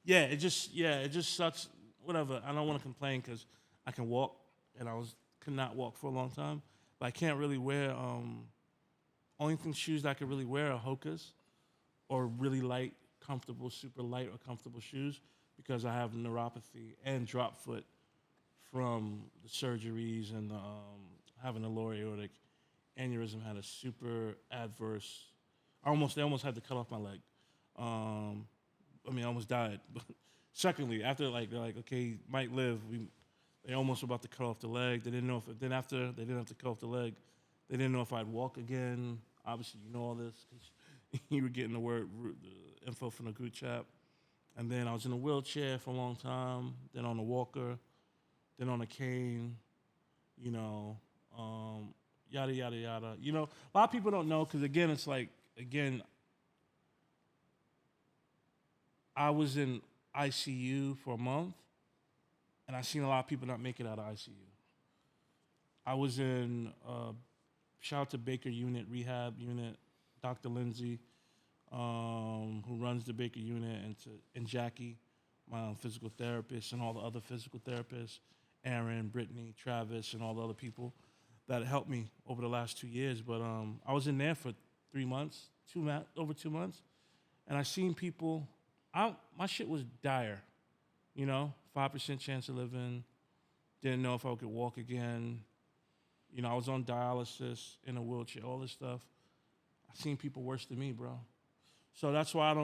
it just sucks. Whatever. I don't want to complain because I can walk, and could not walk for a long time. But I can't really wear. Only shoes that I could really wear are Hokas, or really light, comfortable, super light or comfortable shoes, because I have neuropathy and drop foot from the surgeries and having a lower aortic aneurysm had a super adverse. They almost had to cut off my leg. I almost died. Secondly, after they're like, okay, he might live. They almost were about to cut off the leg. They didn't know if. Then after they didn't have to cut off the leg, they didn't know if I'd walk again. Obviously, you know all this because you were getting the info from the group chat. And then I was in a wheelchair for a long time. Then on a walker. Then on a cane. You know, yada yada yada. You know, a lot of people don't know because again, it's like I was in ICU for a month, and I seen a lot of people not make it out of ICU. I was in shout out to Baker Rehab Unit, Dr. Lindsay, who runs the Baker Unit, and Jackie, my physical therapist, and all the other physical therapists, Aaron, Brittany, Travis, and all the other people that helped me over the last 2 years. But I was in there for 3 months, over 2 months, and I seen people. My shit was dire, you know, 5% chance of living. Didn't know if I could walk again. You know, I was on dialysis in a wheelchair, all this stuff. I've seen people worse than me, bro. So that's why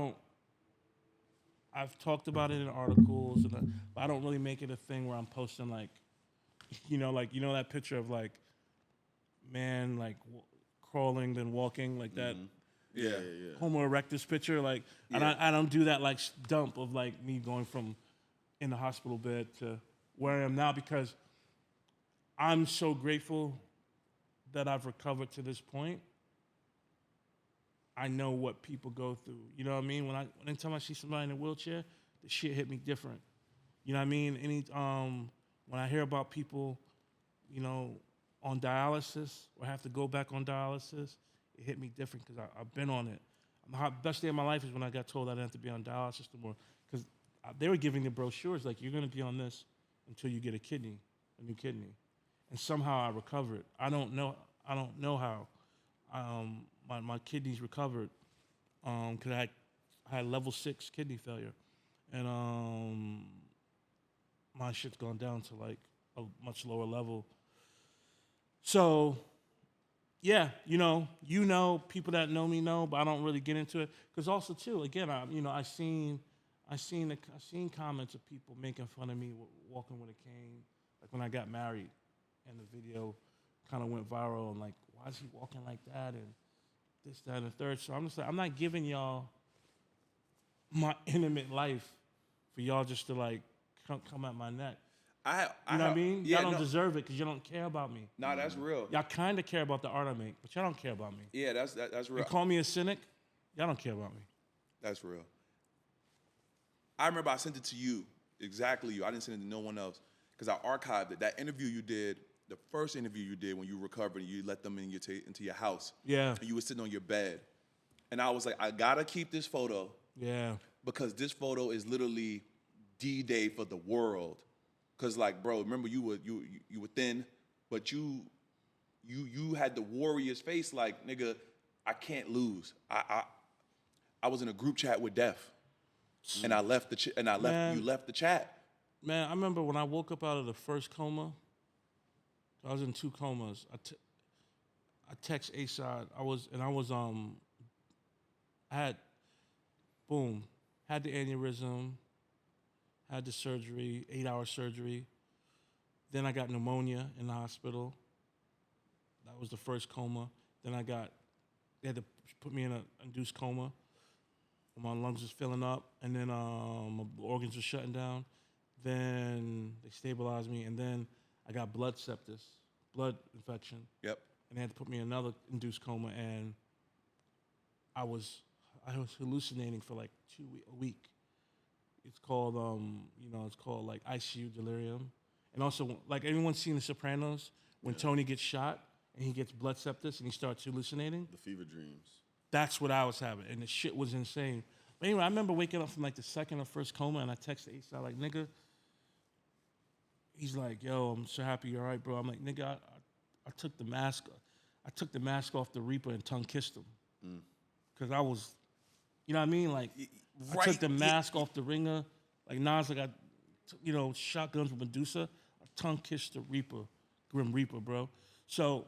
I've talked about it in articles, but I don't really make it a thing where I'm posting like that picture of like man like crawling then walking like that. Yeah. Homo erectus picture, like, and I don't do that like dump of like me going from in the hospital bed to where I am now, because I'm so grateful that I've recovered to this point. I know what people go through. You know what I mean? Anytime I see somebody in a wheelchair, the shit hit me different. You know what I mean? When I hear about people, you know, on dialysis or have to go back on dialysis, it hit me different because I've been on it. The best day of my life is when I got told I didn't have to be on dialysis anymore, because they were giving the brochures like, you're going to be on this until you get a new kidney. And somehow I recovered. I don't know how. My kidneys recovered because I had level 6 kidney failure, and my shit's gone down to like a much lower level. So, yeah, you know, people that know me know, but I don't really get into it because also too, again, I seen comments of people making fun of me walking with a cane, like when I got married, and the video kind of went viral, and like, why is he walking like that, and this, that, and the third. So I'm just like, I'm not giving y'all my intimate life for y'all just to like come at my neck. You know what I mean? Y'all don't deserve it because you don't care about me. Nah, that's real. Y'all kind of care about the art I make, but y'all don't care about me. Yeah, that's real. You call me a cynic, y'all don't care about me. That's real. I remember I sent it to you, exactly you. I didn't send it to no one else because I archived it. That interview you did, the first interview you did when you recovered and you let them into your house. Yeah. And you were sitting on your bed. And I was like, I gotta keep this photo. Yeah. Because this photo is literally D-Day for the world. Cause like, bro, remember you were thin, but you had the warrior's face. Like, nigga, I can't lose. I was in a group chat with Def, and I left you left the chat. Man, I remember when I woke up out of the first coma. I was in 2 comas. I text A-Side. Had the aneurysm, had the surgery, 8-hour surgery. Then I got pneumonia in the hospital. That was the first coma. Then they had to put me in an induced coma. My lungs was filling up, and then my organs were shutting down. Then they stabilized me, and then I got blood infection. Yep. And they had to put me in another induced coma, and I was hallucinating for like a week. It's called like ICU delirium. And also, like, everyone's seen The Sopranos, when Tony gets shot, and he gets blood sepsis and he starts hallucinating. The fever dreams. That's what I was having, and the shit was insane. But anyway, I remember waking up from like the second or first coma, and I texted A-Side like, nigga. He's like, yo, I'm so happy you're all right, bro. I'm like, nigga, I took the mask. I took the mask off the Reaper and tongue kissed him. Because I was, you know what I mean? Like, I took the mask off the ringer. Like, Nas, like, shotguns with Medusa. I tongue kissed the Reaper, Grim Reaper, bro. So,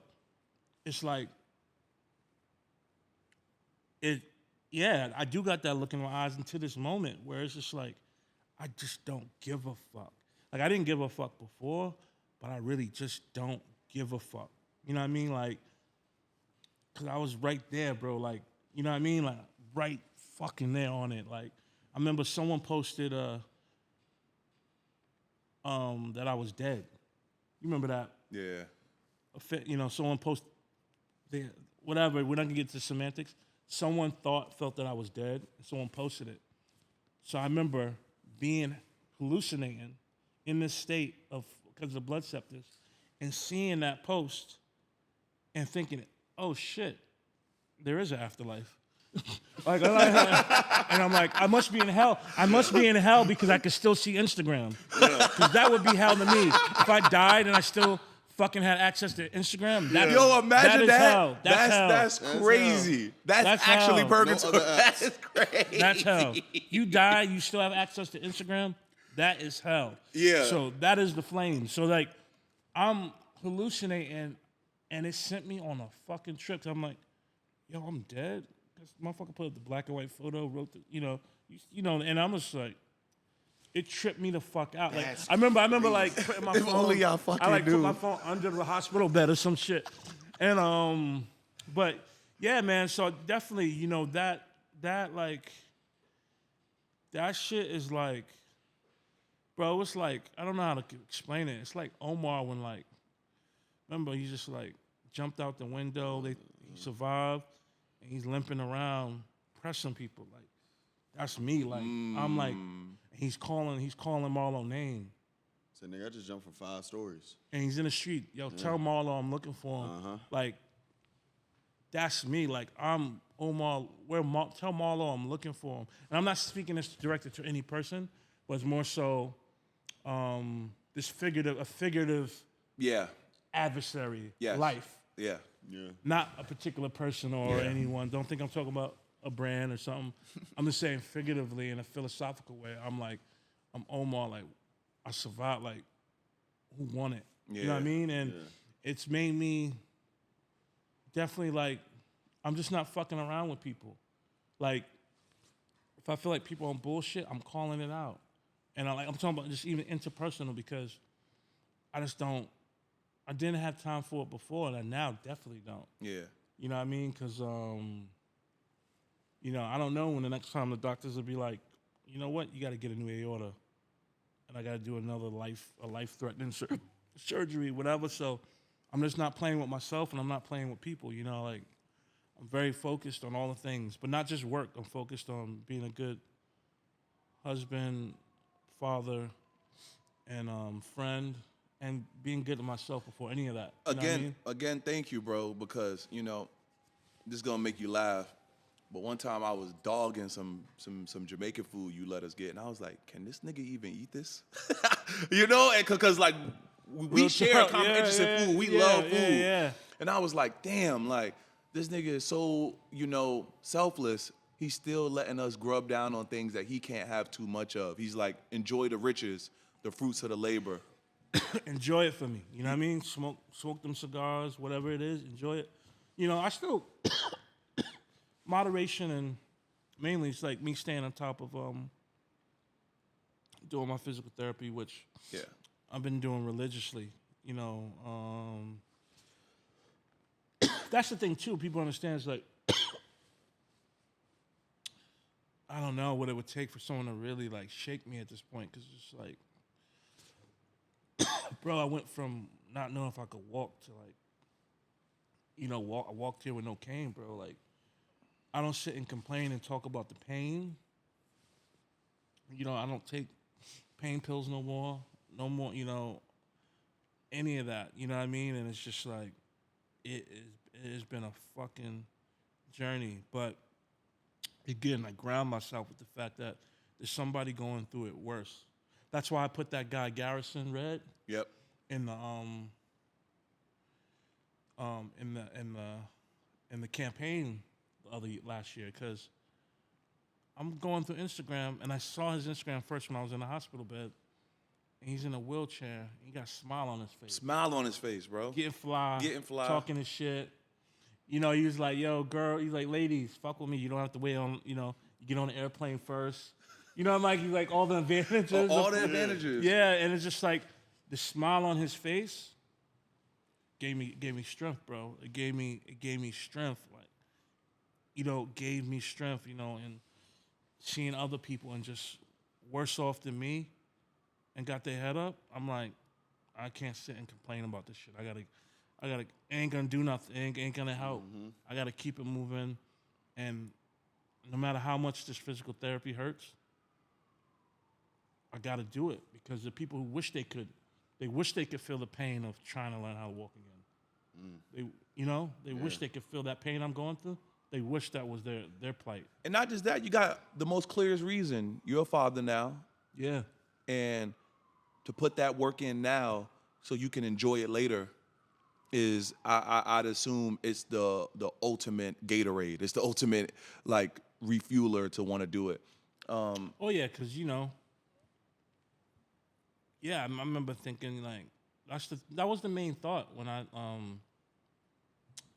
it's like, I do got that look in my eyes until this moment where it's just like, I just don't give a fuck. Like, I didn't give a fuck before, but I really just don't give a fuck. You know what I mean? Like, because I was right there, bro. Like, you know what I mean? Like, right fucking there on it. Like, I remember someone posted that I was dead. You remember that? Yeah. Someone posted, whatever, we're not going to get to semantics. Someone felt that I was dead. Someone posted it. So I remember hallucinating in this state because of the blood sepsis and seeing that post and thinking, oh shit, there is an afterlife. And I'm like, I must be in hell. I must be in hell because I could still see Instagram. Because that would be hell to me. If I died and I still fucking had access to Instagram, yo, imagine that. Hell. That's crazy. That's actually hell. purgatory. No that is crazy. That's hell. You die, you still have access to Instagram. That is hell. Yeah. So that is the flame. So like, I'm hallucinating, and it sent me on a fucking trip. I'm like, yo, I'm dead. This motherfucker put up the black and white photo, wrote and I'm just like, it tripped me the fuck out. Like I remember like putting my if phone. only y'all fucking I like knew. put my phone under the hospital bed or some shit, and but yeah, man. So definitely, that shit is like. Bro, it's like, I don't know how to explain it. It's like Omar when remember he just jumped out the window, he survived, and he's limping around, pressing people. Like, that's me. Like, I'm like, he's calling Marlo name. Said, nigga, I just jumped from 5 stories. And he's in the street. Yo, tell Marlo I'm looking for him. Like, that's me. Like, I'm Omar, tell Marlo I'm looking for him. And I'm not speaking this directed to any person, but it's more so this figurative adversary life. Yeah. Not a particular person or anyone. Don't think I'm talking about a brand or something. I'm just saying figuratively in a philosophical way. I'm Omar, like, I survived, like, who won it? You know what I mean? And it's made me definitely, like, I'm just not fucking around with people. Like, if I feel like people on bullshit, I'm calling it out. And I'm talking about just even interpersonal because I didn't have time for it before, and I now definitely don't. Yeah. You know what I mean? Because, I don't know when the next time the doctors will be like, you know what, you got to get a new aorta. And I got to do another life-threatening surgery, whatever. So I'm just not playing with myself, and I'm not playing with people, I'm very focused on all the things, but not just work. I'm focused on being a good husband, father, and friend, and being good to myself before any of that. Again, thank you, bro, because this is gonna make you laugh. But one time I was dogging some Jamaican food you let us get, and I was like, can this nigga even eat this? And because like we share a common interest in food, we love food, and I was like, damn, like this nigga is so selfless. He's still letting us grub down on things that he can't have too much of. He's like, enjoy the riches, the fruits of the labor. Enjoy it for me. You know what I mean? Smoke them cigars, whatever it is. Enjoy it. I still moderation, and mainly it's like me staying on top of doing my physical therapy, which I've been doing religiously. That's the thing too. People understand is like. I don't know what it would take for someone to really like shake me at this point, because it's like, bro, I went from not knowing if I could walk to like, I walked here with no cane, bro. Like, I don't sit and complain and talk about the pain. I don't take pain pills no more, any of that. You know what I mean? And it's just like, it has been a fucking journey. But again, I ground myself with the fact that there's somebody going through it worse. That's why I put that guy Garrison Red. Yep. In the campaign last year, because I'm going through Instagram and I saw his Instagram first when I was in the hospital bed. And he's in a wheelchair. He got a smile on his face. Smile on his face, bro. Getting fly. Talking his shit. He was like, yo, girl. He's like, ladies, fuck with me. You don't have to wait on, you get on the airplane first. I'm like, he's like, all the advantages. All the advantages. Yeah, and it's just like the smile on his face gave me strength, bro. It gave me strength. Like, gave me strength, and seeing other people and just worse off than me and got their head up, I'm like, I can't sit and complain about this shit. I gotta, ain't gonna do nothing, ain't gonna help. Mm-hmm. I gotta keep it moving, and no matter how much this physical therapy hurts, I gotta do it, because the people who wish they could feel the pain of trying to learn how to walk again. They wish they could feel that pain I'm going through. They wish that was their plight. And not just that, you got the most clearest reason. You're a father now. Yeah. And to put that work in now so you can enjoy it later is, I'd assume it's the ultimate Gatorade. It's the ultimate, like, refueler to want to do it. Oh, yeah, because, yeah, I remember thinking, like, that was the main thought when I,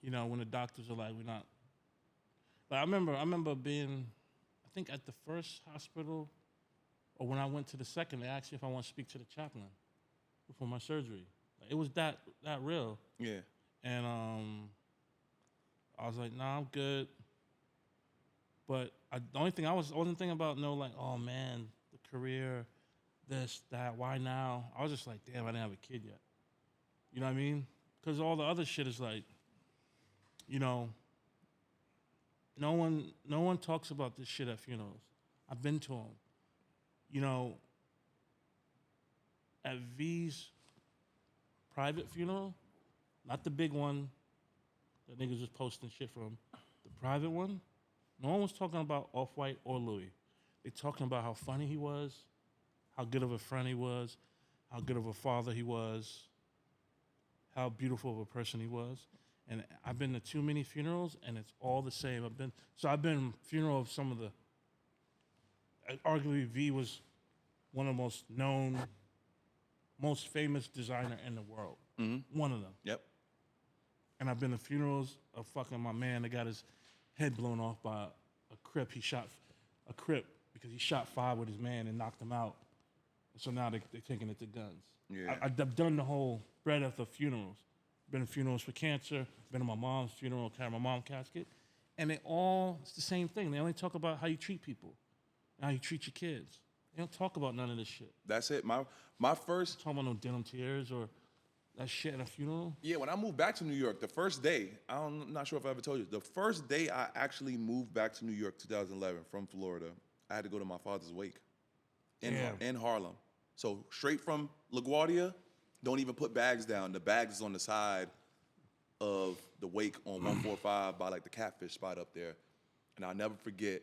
when the doctors are like, we're not. Like, I remember being, I think at the first hospital, or when I went to the second, they asked me if I want to speak to the chaplain before my surgery. Like, it was that real. Yeah. And I was like, nah, I'm good. But the only thing I wasn't thinking about, oh man, the career, this, that, why now? I was just like, damn, I didn't have a kid yet. You know what I mean? Because all the other shit is like, no one talks about this shit at funerals. I've been to them. At V's private funeral, not the big one that niggas was posting shit from, the private one, no one was talking about Off-White or Louis. They talking about how funny he was, how good of a friend he was, how good of a father he was, how beautiful of a person he was. And I've been to too many funerals, and it's all the same. I've been funeral of some of the, arguably V was one of the most known, most famous designer in the world. Mm-hmm. One of them. Yep. And I've been to funerals of fucking my man that got his head blown off by a Crip. He shot a Crip because he shot 5 with his man and knocked him out. So now they're taking it to guns. Yeah. I've done the whole breadth of funerals. Been to funerals for cancer, been to my mom's funeral, carry my mom's casket. And it's the same thing. They only talk about how you treat people, how you treat your kids. They don't talk about none of this shit. That's it. My first... Talking about no Denim Tears or that shit at a funeral. Yeah, when I moved back to New York, the first day, I'm not sure if I ever told you, the first day I actually moved back to New York, 2011, from Florida, I had to go to my father's wake in Harlem. So straight from LaGuardia, don't even put bags down. The bags is on the side of the wake on 145 by like the catfish spot up there. And I'll never forget,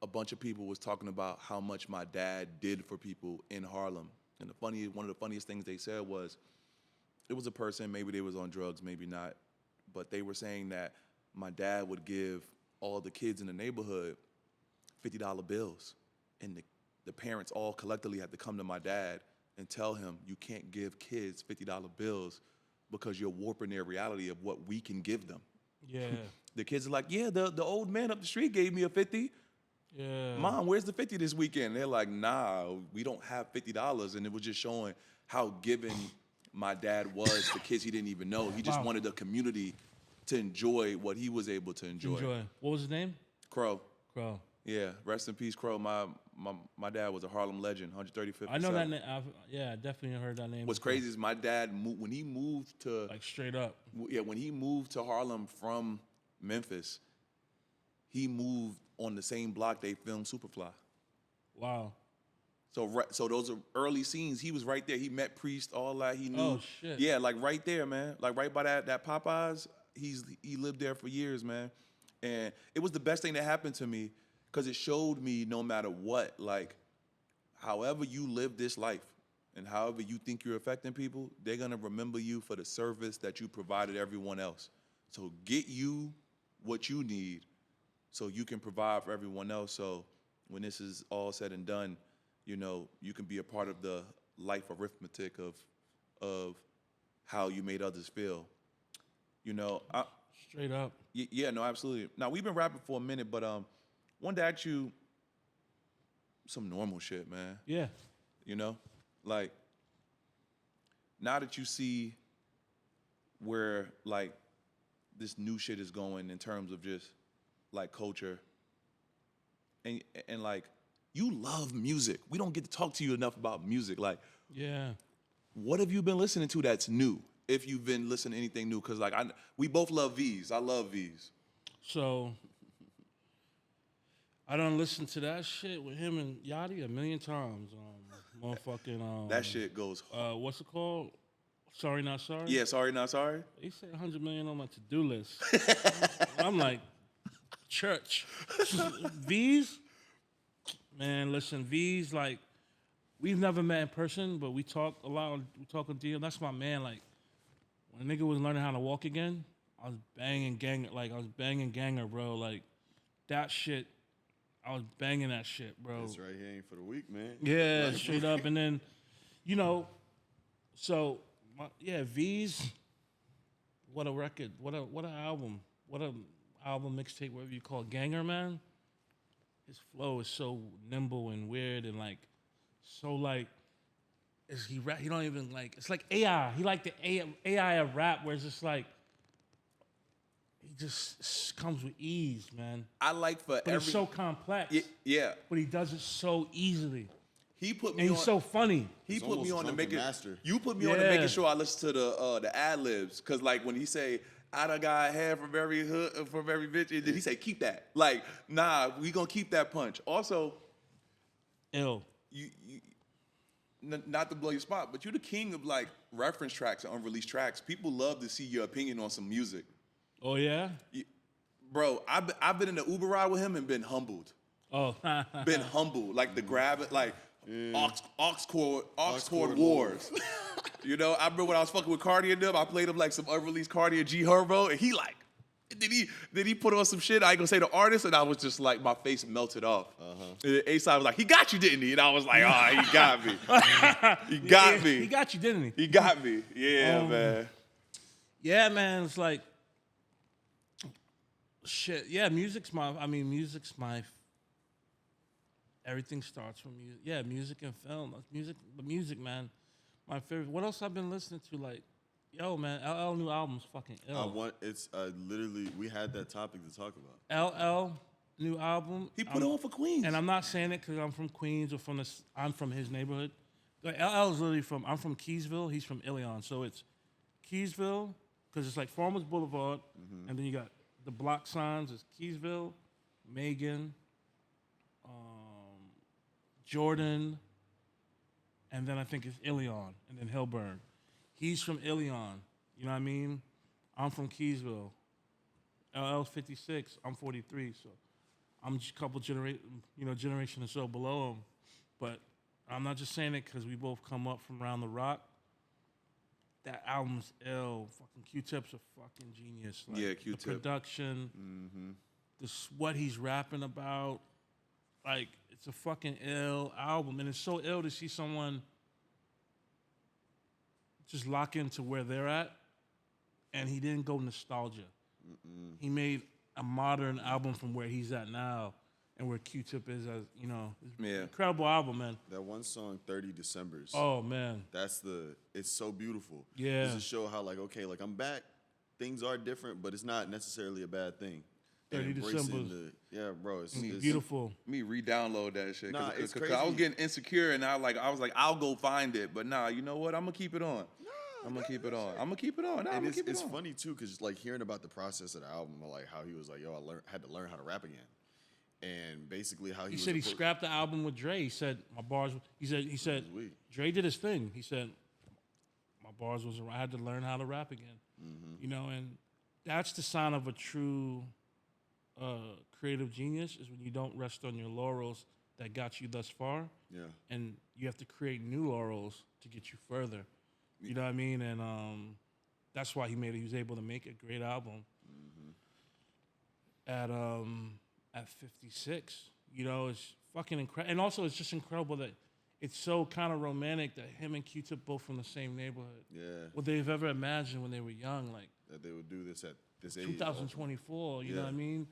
a bunch of people was talking about how much my dad did for people in Harlem. And one of the funniest things they said was, it was a person, maybe they was on drugs, maybe not, but they were saying that my dad would give all the kids in the neighborhood $50 bills. And the parents all collectively had to come to my dad and tell him, you can't give kids $50 bills because you're warping their reality of what we can give them. Yeah. The kids are like, yeah, the old man up the street gave me a 50. Yeah. Mom, where's the 50 this weekend? They're like, nah, we don't have $50. And it was just showing how giving my dad was to kids he didn't even know. He just wanted the community to enjoy what he was able to enjoy. What was his name? Crow. Crow. Yeah, rest in peace, Crow. My dad was a Harlem legend, 135th. I know that name. I definitely heard that name. What's crazy is my dad, when he moved to... Like straight up. Yeah, when he moved to Harlem from Memphis, he moved on the same block they filmed Superfly. Wow. So those are early scenes. He was right there. He met Priest, all that. He knew. Oh shit. Yeah, like right there, man. Like right by that Popeyes. He lived there for years, man. And it was the best thing that happened to me because it showed me no matter what, like, however you live this life and however you think you're affecting people, they're gonna remember you for the service that you provided everyone else. So get you what you need so you can provide for everyone else. So when this is all said and done, you know, you can be a part of the life arithmetic of how you made others feel. You know, straight up. Yeah, no, absolutely. Now we've been rapping for a minute, but wanted to ask you some normal shit, man. Yeah. You know, like now that you see where like this new shit is going in terms of just like culture, and like you love music. We don't get to talk to you enough about music. Like, yeah, what have you been listening to that's new? If you've been listening to anything new, because like we both love V's. I love V's. So I done listened to that shit with him and Yachty a million times. Motherfucking that shit goes. What's it called? Sorry Not Sorry. Yeah, Sorry Not Sorry. They said 100 million on my to-do list. I'm like, church. V's, man. Listen, V's like we've never met in person, but we talk a lot. We talk a deal. That's my man. Like when a nigga was learning how to walk again, I was banging ganger, bro. Like that shit. I was banging that shit, bro. That's right. He ain't for the weak, man. Yeah, straight up. And then, you know, so V's. What a record. What an album. What a album mixtape, whatever you call it. Ganger, man. His flow is so nimble and weird and like so like he don't even like it's like AI. He like the AI of rap where it's just like he just comes with ease, man. I like for but it's so complex. Yeah. But he does it so easily. He put me and on. He's so funny. He put me on to make it. Master. You put me on to making sure I listen to the ad libs, cause like when he say I done got hair from every hood, from every bitch, and then he say keep that. Like nah, we gonna keep that punch. Also, ill. You not to blow your spot, but you're the king of like reference tracks and unreleased tracks. People love to see your opinion on some music. Oh yeah, bro. I've been in the Uber ride with him and been humbled. Oh, been humbled. Like the grab it, like aux chord wars. You know, I remember when I was fucking with Carti and them, I played him like some unreleased Carti and G Herbo, and he like, did he put on some shit? I ain't gonna say the artist, and I was just like, my face melted off. And A-Side was like, he got you, didn't he? And I was like, oh, he got me. He got me. He got you, didn't he? He got me. Yeah, man. Yeah, man. It's like, shit. Yeah, music's my. Everything starts from music. Yeah, music and film. Music, man. My favorite. What else I've been listening to? Like, yo, man, LL new album's fucking ill. Literally, we had that topic to talk about. LL new album. He put on for Queens. And I'm not saying it because I'm from Queens or I'm from his neighborhood. Like, LL is literally I'm from Keysville. He's from Ilion. So it's Keysville, because it's like Farmers Boulevard, and then you got the block signs. It's Keysville, Megan, Jordan, and then I think it's Ilion, and then Hillburn. He's from Ilion, you know what I mean? I'm from Keysville. LL's 56, I'm 43, so I'm just a couple generation or so below him. But I'm not just saying it because we both come up from around the rock. That album's ill. Fucking Q-Tip's a fucking genius. Like, yeah, Q-Tip. The production, what he's rapping about, like, it's a fucking ill album. And it's so ill to see someone just lock into where they're at, and he didn't go nostalgia. He made a modern album from where he's at now and where Q-Tip is, as you know. Incredible album, man. That one song, 30 Decembers. Oh, man. It's so beautiful. Yeah. Just to show how, like, okay, like, I'm back. Things are different, but it's not necessarily a bad thing. 30 December. Yeah, bro. It's beautiful. Me re-download that shit. Nah, it's crazy. I was getting insecure, and I was like, I'll go find it. But nah, you know what? I'm gonna keep it on. I'm gonna keep it on. And it's funny too, cause like hearing about the process of the album, like how he was like, yo, had to learn how to rap again, And basically how he said he scrapped the album with Dre. He said my bars. He said Dre did his thing. He said my bars was. I had to learn how to rap again. Mm-hmm. You know, and that's the sign of a true creative genius is when you don't rest on your laurels that got you thus far. Yeah. And you have to create new laurels to get you further. You know what I mean? And that's why he was able to make a great album at 56. You know, it's fucking incredible. And also, it's just incredible that it's so kind of romantic that him and Q-Tip both from the same neighborhood. Yeah. What they've ever imagined when they were young, like that they would do this at this age. 2024. You know what I mean?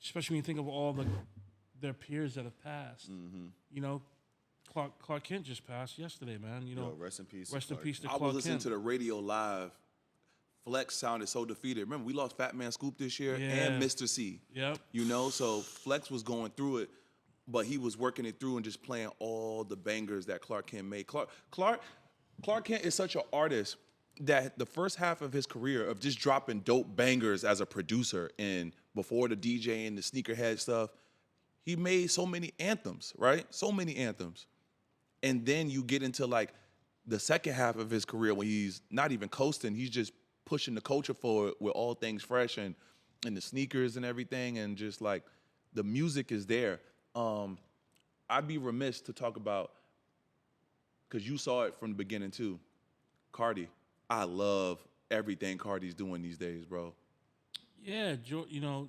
Especially when you think of all their peers that have passed. Mm-hmm. You know, Clark Kent just passed yesterday, man. You know, rest in peace. Rest in peace to Clark Kent. I was listening to the radio live. Flex sounded so defeated. Remember, we lost Fat Man Scoop this year and Mr. C. Yep. You know, so Flex was going through it, but he was working it through and just playing all the bangers that Clark Kent made. Clark Kent is such an artist that the first half of his career of just dropping dope bangers as a producer and before the DJ and the sneakerhead stuff, he made so many anthems, right? So many anthems. And then you get into like the second half of his career when he's not even coasting, he's just pushing the culture forward with all things fresh and the sneakers and everything, and just like the music is there. I'd be remiss to talk about, because you saw it from the beginning too, Carti. I love everything Carti's doing these days, bro. Yeah, you know,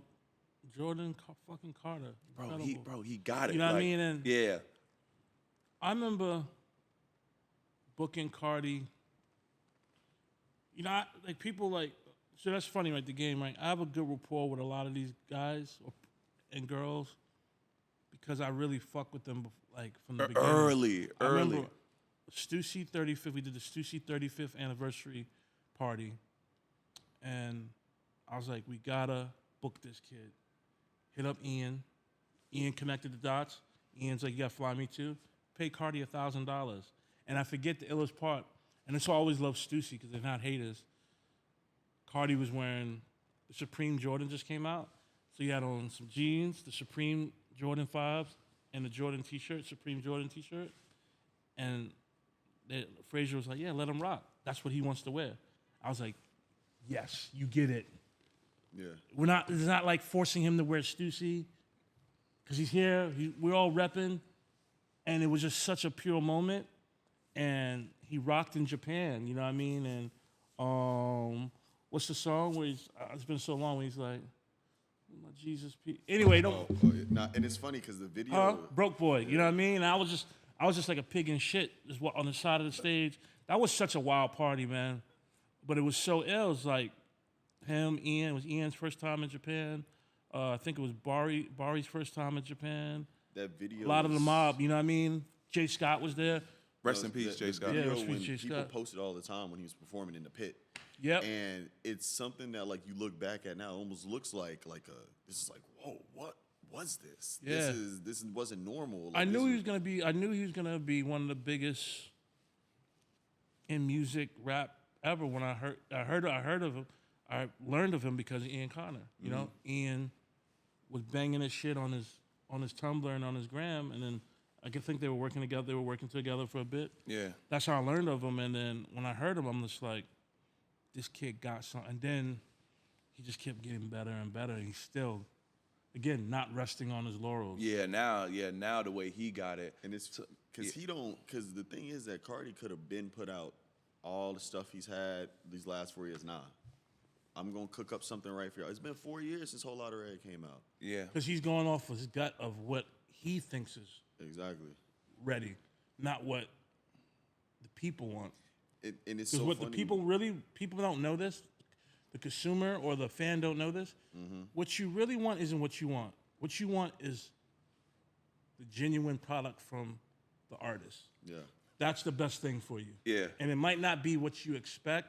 Jordan fucking Carter. Bro, he got it. You know what I mean? And yeah. I remember booking Carti. You know, like people like, so that's funny, right? The game, right? I have a good rapport with a lot of these guys and girls because I really fuck with them, like from the beginning. Early. I remember Stussy 35th. We did the Stussy 35th anniversary party, and I was like, we gotta book this kid. Hit up Ian. Ian connected the dots. Ian's like, you gotta fly me too. Pay Carti $1,000, and I forget the illest part. And that's why I always love Stussy because they're not haters. Carti was wearing the Supreme Jordan just came out. So he had on some jeans, the Supreme Jordan 5s, and the Jordan t-shirt, Supreme Jordan t-shirt. And Frazier was like, yeah, let him rock. That's what he wants to wear. I was like, yes, you get it. Yeah. It's not like forcing him to wear Stussy because he's here. We're all repping. And it was just such a pure moment. And he rocked in Japan, you know what I mean? And what's the song where it's been so long when he's like, my Jesus, anyway, don't. And it's funny because the video. Broke Boy, you know what I mean? And I was just like a pig in shit just on the side of the stage. That was such a wild party, man. But it was so ill. It was like him, Ian. It was Ian's first time in Japan. I think it was Bari's first time in Japan. That video. A lot of the mob, you know what I mean? Jay Scott was there. Rest in peace, Jay Scott. Yeah, rest in peace, Jay people Scott. posted all the time when he was performing in the pit. Yep. And it's something that like you look back at now, it almost looks like this is like, whoa, what was this? Yeah. This wasn't normal. Like, I knew he was gonna be one of the biggest in music rap ever. When I heard of him, I learned of him because of Ian Connor. You know, Ian was banging his shit on his Tumblr and on his gram, and then I could think they were working together. They were working together for a bit. Yeah. That's how I learned of him. And then when I heard him, I'm just like, this kid got something. And then he just kept getting better and better. And he's still, again, not resting on his laurels. Yeah, now the way he got it. And it's because because the thing is that Carti could have been put out all the stuff he's had these last 4 years. Nah, I'm going to cook up something right for y'all. It's been 4 years since Whole Lotta Red came out. Yeah. Because he's going off his gut of what he thinks is exactly ready, not what the people want. And it's so what funny. people don't know this. The consumer or the fan don't know this. Mm-hmm. What you really want isn't what you want. What you want is the genuine product from the artist. Yeah. That's the best thing for you. Yeah. And it might not be what you expect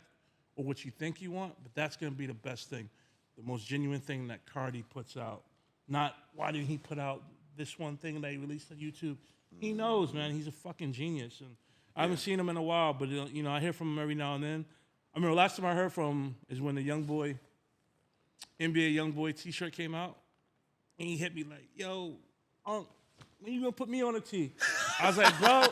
or what you think you want, but that's going to be the best thing. The most genuine thing that Carti puts out. Not, why didn't he put out this one thing that he released on YouTube? He knows, man. He's a fucking genius. And I haven't seen him in a while, but you know, I hear from him every now and then. I remember last time I heard from him is when the NBA YoungBoy t-shirt came out. And he hit me like, yo, Unc, when you gonna put me on a tee? I was like, bro,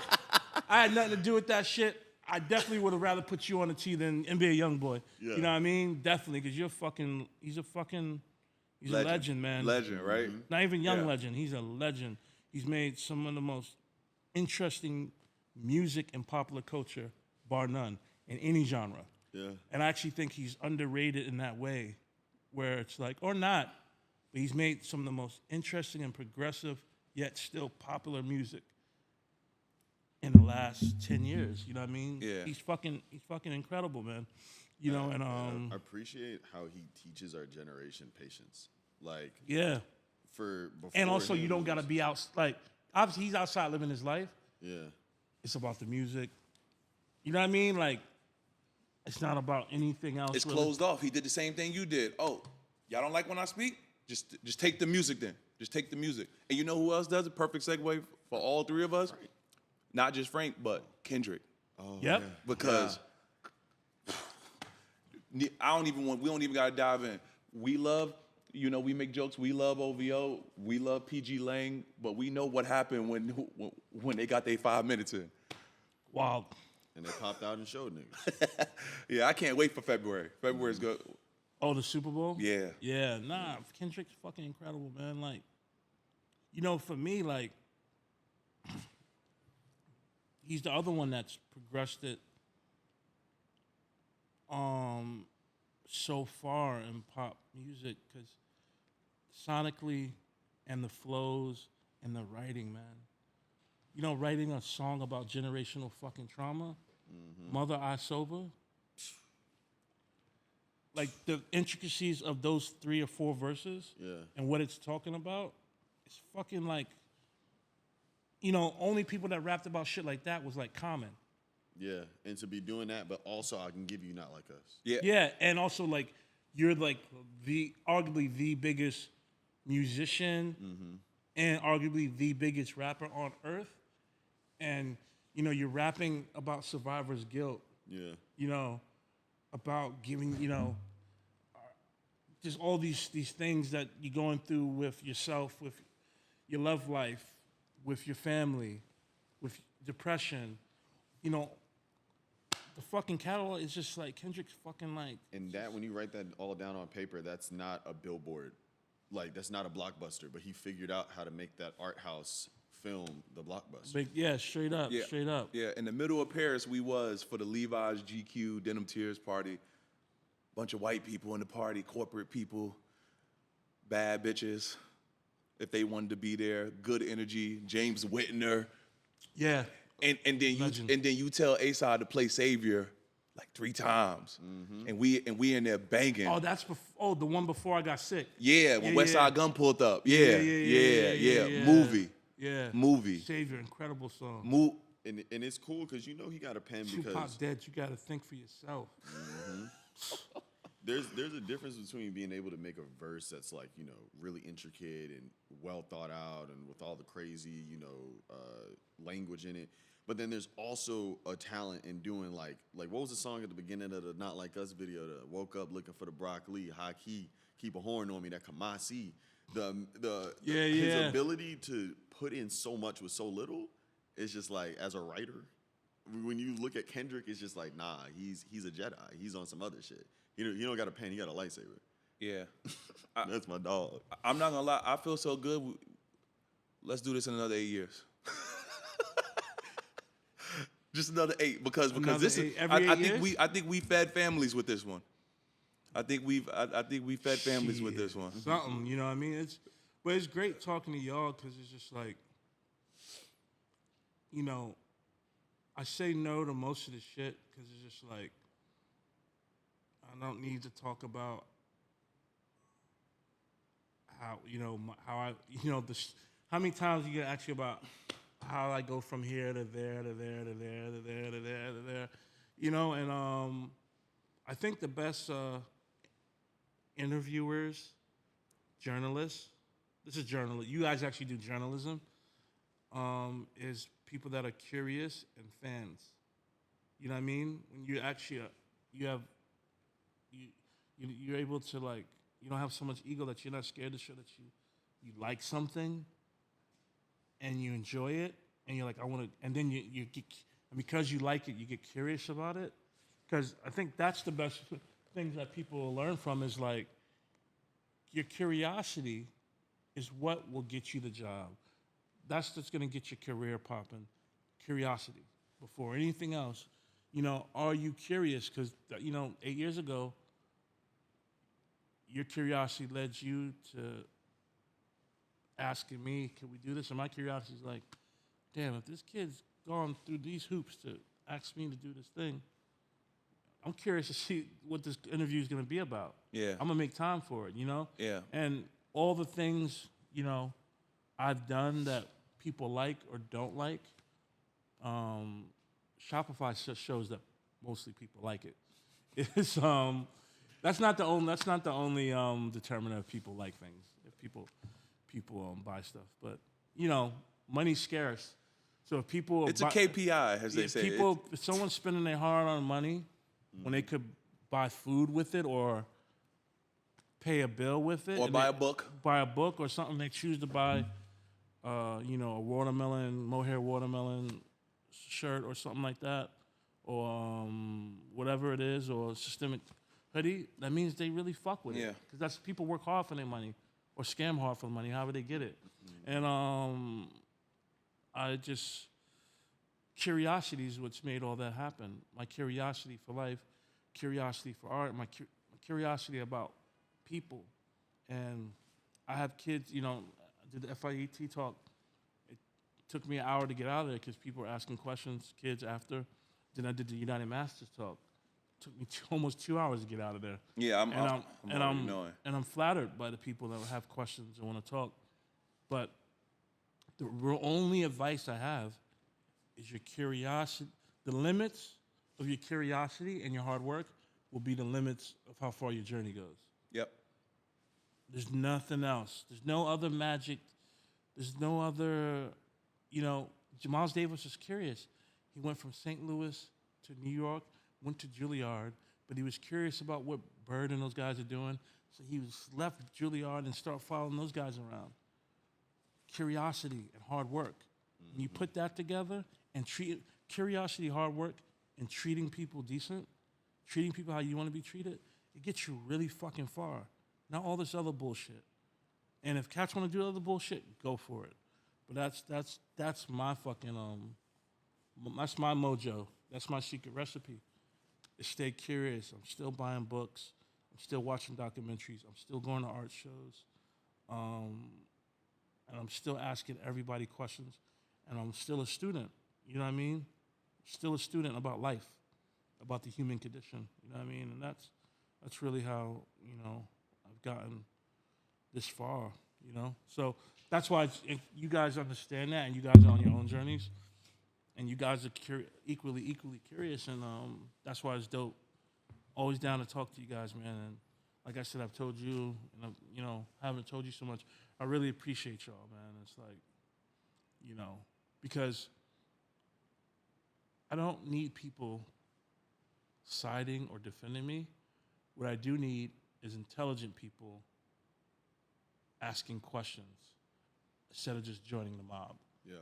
I had nothing to do with that shit. I definitely would have rather put you on a tee than NBA Youngboy. Yeah. You know what I mean? Definitely, because he's a legend, man. Legend, right? Not even young legend. He's a legend. He's made some of the most interesting music in popular culture, bar none, in any genre. Yeah. And I actually think he's underrated in that way, where it's like, or not, but he's made some of the most interesting and progressive, yet still popular music in the last 10 years. You know what I mean? Yeah. He's fucking incredible, man. You know, and I appreciate how he teaches our generation patience. Like, yeah. And also, you don't gotta be out. Like, obviously, he's outside living his life. Yeah. It's about the music. You know what I mean? Like, it's not about anything else. It's closed off. He did the same thing you did. Oh, y'all don't like when I speak? Just take the music then. Just take the music. And you know who else does it? Perfect segue for all three of us. Right. Not just Frank, but Kendrick. Oh, yep. Yeah. Because we don't even gotta dive in. We love, we make jokes. We love OVO. We love PG Lang, but we know what happened when they got their 5 minutes in. Wow. And they popped out and showed niggas. Yeah, I can't wait for February. February's good. Oh, the Super Bowl? Yeah. Yeah, nah, Kendrick's fucking incredible, man. Like, for me, like, he's the other one that's progressed it so far in pop music, because sonically and the flows and the writing, man. Writing a song about generational fucking trauma, Mother I Sober. Like, the intricacies of those 3 or 4 verses and what it's talking about, it's fucking like, only people that rapped about shit like that was like Common. Yeah, and to be doing that, but also I can give you Not Like Us. Yeah. Yeah, and also like you're like arguably the biggest musician and arguably the biggest rapper on earth. And, you're rapping about survivor's guilt. Yeah. About giving, just all these things that you're going through with yourself, with your love life, with your family, with depression. The fucking catalog is just like Kendrick's fucking like. And that, when you write that all down on paper, that's not a billboard. Like, that's not a blockbuster, but he figured out how to make that art house film the blockbuster. Yeah, straight up. Yeah, in the middle of Paris, we was for the Levi's GQ Denim Tears party. Bunch of white people in the party, corporate people, bad bitches, if they wanted to be there, good energy, James Whitner. Yeah. And then you tell A-Side to play Savior like 3 times. And we in there banging. Oh, that's the one before I got sick. Yeah, when West Side Gun pulled up. Yeah. Movie. Yeah. Movie. Savior, incredible song. And it's cool because he got a pen Tupac's because dead. You got to think for yourself. There's a difference between being able to make a verse that's like, really intricate and well thought out and with all the crazy, language in it. But then there's also a talent in doing like what was the song at the beginning of the Not Like Us video? The woke up looking for the broccoli, high key, keep a horn on me, that Kamasi. His ability to put in so much with so little is just like, as a writer, when you look at Kendrick, it's just like, nah, he's a Jedi. He's on some other shit. He don't got a pen, he got a lightsaber. Yeah. That's my dog. I'm not gonna lie, I feel so good. Let's do this in another 8 years. Just another 8, because this is. I think we fed families with this one. I think we fed families with this one. Something, you know what I mean? It's great talking to y'all because it's just like, I say no to most of the shit because it's just like, I don't need to talk about how how many times you get asked about how I go from here to there to there to there to there to there to there, and I think the best interviewers, journalists, this is journalism. You guys actually do journalism. Is people that are curious and fans. You know what I mean? When you actually you're able to, like, you don't have so much ego that you're not scared to show that you like something and you enjoy it, and you're like, I want to, and then you get, and because you like it, you get curious about it. Because I think that's the best things that people will learn from is like, your curiosity is what will get you the job. That's just going to get your career popping. Curiosity before anything else. You know, are you curious? Because, 8 years ago, your curiosity led you to asking me, can we do this? And my curiosity is like, damn, if this kid's gone through these hoops to ask me to do this thing, I'm curious to see what this interview is going to be about. Yeah. I'm going to make time for it, Yeah. And all the things, I've done that people like or don't like, Shopify shows that mostly people like it. It's that's not the only determinant if people like things. If people buy stuff, but money's scarce. So if people it's a KPI, as they say. If someone's spending their hard-earned money when they could buy food with it or pay a bill with it, or buy a book or something, they choose to buy, a mohair watermelon shirt or something like that, or whatever it is, or systemic hoodie, that means they really fuck with it. Because that's people work hard for their money or scam hard for the money, however they get it. And curiosity is what's made all that happen. My curiosity for life, curiosity for art, my curiosity about people. And I have kids, I did the FIET talk. It took me an hour to get out of there because people were asking questions, kids after. Then I did the United Masters talk. It took me almost 2 hours to get out of there. Yeah, I'm flattered by the people that have questions and want to talk. But the only advice I have is your curiosity. The limits of your curiosity and your hard work will be the limits of how far your journey goes. Yep. There's nothing else. There's no other magic. There's no other, Miles Davis was curious. He went from St. Louis to New York, went to Juilliard, but he was curious about what Bird and those guys are doing. So he left Juilliard and started following those guys around. Curiosity and hard work. When you put that together and treat curiosity, hard work, and treating people decent, treating people how you want to be treated, it gets you really fucking far. Not all this other bullshit. And if cats want to do other bullshit, go for it. But that's my fucking that's my mojo. That's my secret recipe. Is stay curious. I'm still buying books. I'm still watching documentaries. I'm still going to art shows. And I'm still asking everybody questions. And I'm still a student. You know what I mean? Still a student about life, about the human condition. You know what I mean? And that's really how, I've gotten this far, So that's why if you guys understand that, and you guys are on your own journeys, and you guys are equally curious, and that's why it's dope. Always down to talk to you guys, man. And like I said, I've told you, and haven't told you so much. I really appreciate y'all, man. It's like, because I don't need people siding or defending me. What I do need is intelligent people asking questions instead of just joining the mob. Yeah.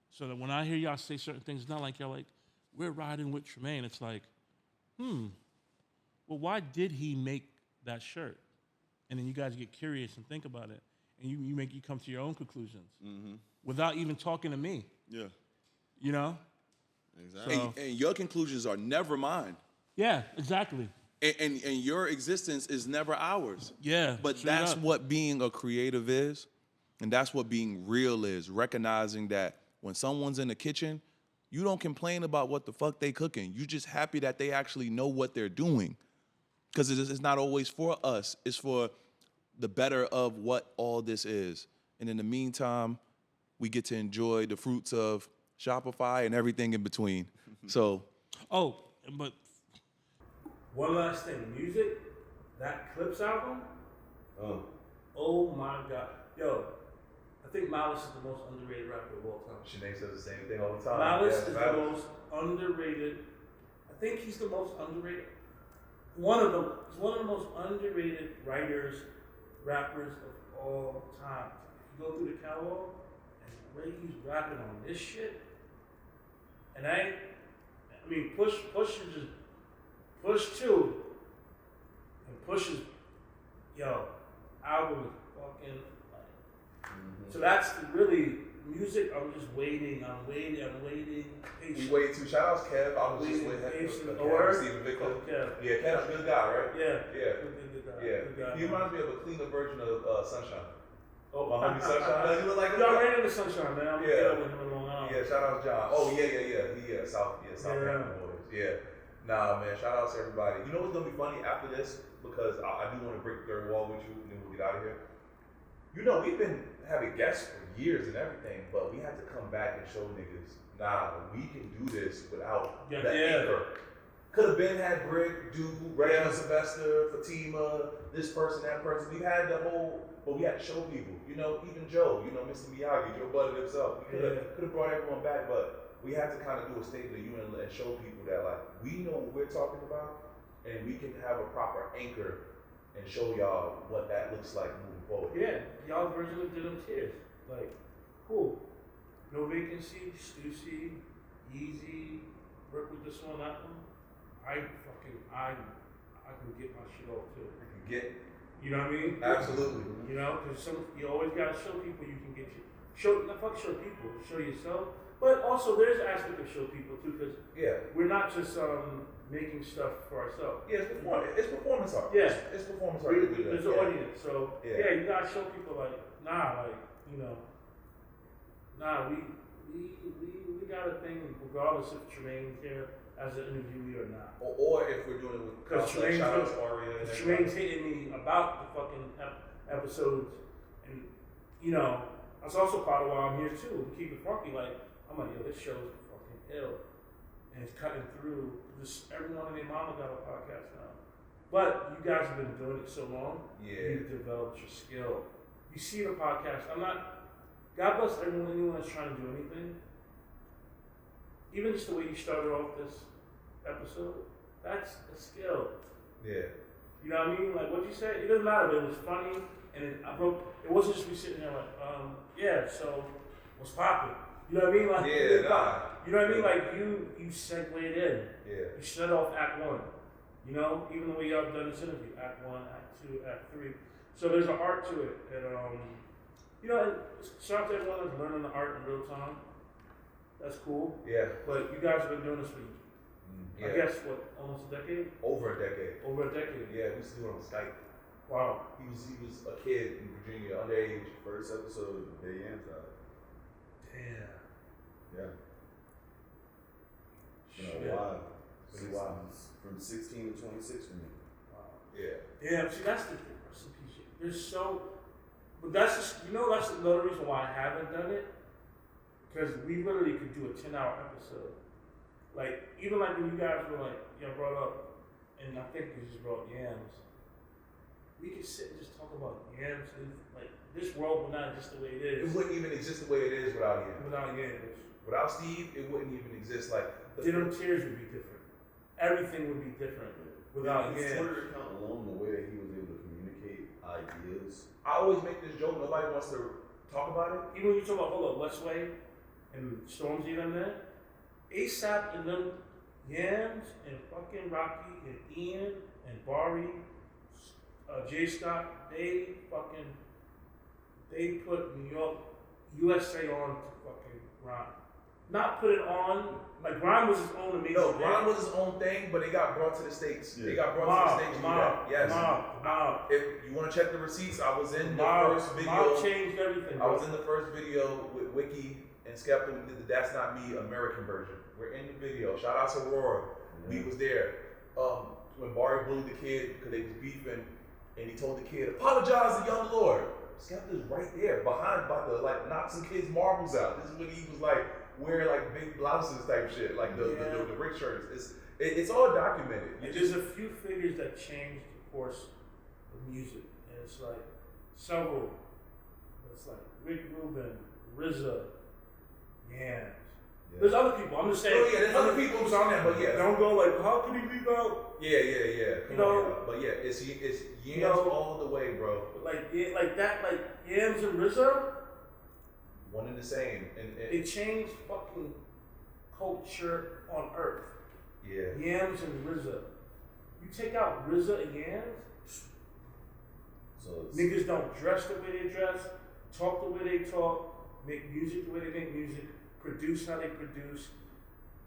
So that when I hear y'all say certain things, it's not like y'all like, we're riding with Tremaine. It's like, well, why did he make that shirt? And then you guys get curious and think about it, and you come to your own conclusions without even talking to me. Yeah. Exactly. And your conclusions are never mine. Yeah, exactly. And your existence is never ours. Yeah. But that's what being a creative is. And that's what being real is. Recognizing that when someone's in the kitchen, you don't complain about what the fuck they cooking. You're just happy that they actually know what they're doing. Because it's not always for us. It's for the better of what all this is. And in the meantime, we get to enjoy the fruits of Shopify and everything in between. So. Oh, but one last thing. Music, that Clips album. Oh my God. Yo, I think Malice is the most underrated rapper of all time. Sinead says the same thing all the time. Malice is the most underrated. I think he's the most underrated. He's one of the most underrated writers, rappers of all time. you go through the catalog and the way he's rapping on this shit, and I mean, Push is just Push 2, and Push's album is fucking like. So that's really music. I'm just waiting. I'm waiting. We waited too. Shout outs Kev. I was just with him. Stephen Victor. Yeah, Kev's a good guy, right? Yeah. Good guy. He reminds me of a cleaner version of Sunshine. Oh, Homie Sunshine. You look like y'all ran into Sunshine, man. I'm with him in Long Island. Yeah, shout out John. Oh yeah. South Hampton boys. Yeah. Nah, man. Shout out to everybody. You know what's gonna be funny after this? Because I do want to break the third wall with you, and then we'll get out of here. You know, we've been having guests for years and everything, but we had to come back and show niggas, nah, we can do this without the anchor. Could have been had Brick, Dude, Ray, Sylvester, Fatima, this person, that person. We had the whole, but we had to show people. You know, even Joe, Mr. Miyagi, Joe Budden himself. We could have brought everyone back, but we had to kind of do a State of the Union and show people that, like, we know what we're talking about, and we can have a proper anchor and show y'all what that looks like moving forward. Yeah, y'all Virgil of Denim Tears. Like, cool. No Vacancy, Stussy, Yeezy, work with this one, that one. I can get my shit off too. You know what I mean? Absolutely. You know, because you always gotta show people you can get show people, show yourself. But also there's an aspect of show people too, because we're not just making stuff for ourselves. Yeah, it's performance art. Yeah, it's performance art. There's an audience, so you gotta show people we got a thing regardless if Tremaine's here as an interviewee or not. Or if we're doing it with because Tremaine's hitting me about the fucking episodes, and that's also part of why I'm here too. We keep it funky, like I'm like, yo, this show's fucking ill, and it's cutting through. Just everyone and their mama got a podcast now. But you guys have been doing it so long, you've developed your skill. You see the podcast. God bless anyone that's trying to do anything. Even just the way you started off this episode, that's a skill. Yeah. You know what I mean? Like, what'd you say? It doesn't matter, but it was funny, and it wasn't just me sitting there like, so what's poppin'? You know what I mean? Like, you know what I mean? Like, you segued in. Yeah. You started off Act 1. Even the way y'all done this interview, Act 1, Act 2, Act 3. So there's an art to it, and and shout out to everyone that's learning the art in real time. That's cool. Yeah. But you guys have been doing this for, I guess, almost a decade? Over a decade. Yeah, we used to do it on Skype. Wow. He was a kid in Virginia, underage. First episode of the Yams out. Damn. Yeah. Shit. Wow. From 16 to 26 for me. Wow. Yeah. Yeah, see, that's the thing. There's but that's just, that's another reason why I haven't done it. Because we literally could do a 10-hour episode. Like, even like when you guys were like, brought up, and I think you just brought Yams. We could sit and just talk about Yams, and like, this world would not exist the way it is. It wouldn't even exist the way it is without Yams. Without Steve, it wouldn't even exist. Like, Denim Tears would be different. Everything would be different without Yams. His Twitter account alone, the way that he was able to communicate ideas. I always make this joke, nobody wants to talk about it. Even when you talk about, Westway and Stormzy them there, ASAP and them, Yams and fucking Rocky and Ian and Bari, J Scott, they put New York, USA on to fucking Grime. Not put it on, like Grime was his own amazing thing. Grime was his own thing, but it got brought to the States. Yeah. It got brought to the States. Yes. Mob. If you want to check the receipts, I was in the first video. Mob changed everything. I was in the first video with Wiki and Skepta. We did the That's Not Me American version. We're in the video. Shout out to Aurora. We was there. When Barry bullied the kid because they was beefing, and he told the kid, apologize to young Lord. Skepta's right there, about to knock some kids' marbles out. This is when he was wearing big blouses type shit, the Rick shirts. It's all documented. And there's a few figures that changed the course of music, and it's several. It's Rick Rubin, RZA, Yams. Yeah. There's other people. I'm just saying. Oh yeah, there's other people who's on that, but yeah. Don't go how can he leave out? Yeah. But yeah, it's Yams all the way, bro. Yams and RZA. one and the same. And it changed fucking culture on earth. Yeah. Yams and RZA. You take out RZA and Yams, So niggas don't dress the way they dress, talk the way they talk, make music the way they make music, produce how they produce.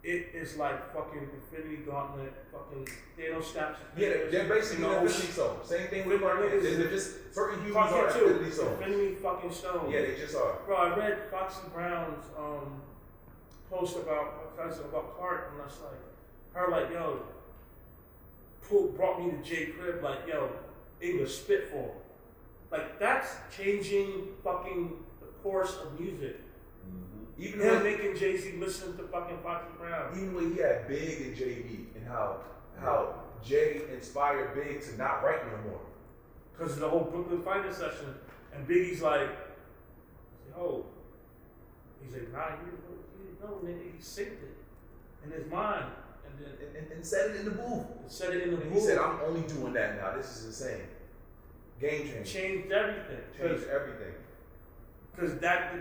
It is like fucking Infinity Gauntlet, fucking Thanos snaps. Yeah, they're basically Infinity Stones. Same thing with our niggas. They're just certain humans are Infinity Stones. Infinity fucking Stones. Yeah, they just are. Bro, I read Foxy Brown's post about Clark, and I was like, her like, yo, brought me to J Crib, like, yo, English spit for him. Like, that's changing fucking the course of music. Mm-hmm. Even him making Jay-Z listen to fucking Foxy Brown. Even when he had Big and JB, and how Jay inspired Big to not write no more. Because of the whole Brooklyn Fighter session, and Biggie's like, yo, he's like, nah, you didn't know, nigga, he synced it in his mind. And said it in the booth. And he said, I'm only doing that now. This is insane. Game changer. Changed everything. Changed everything. Because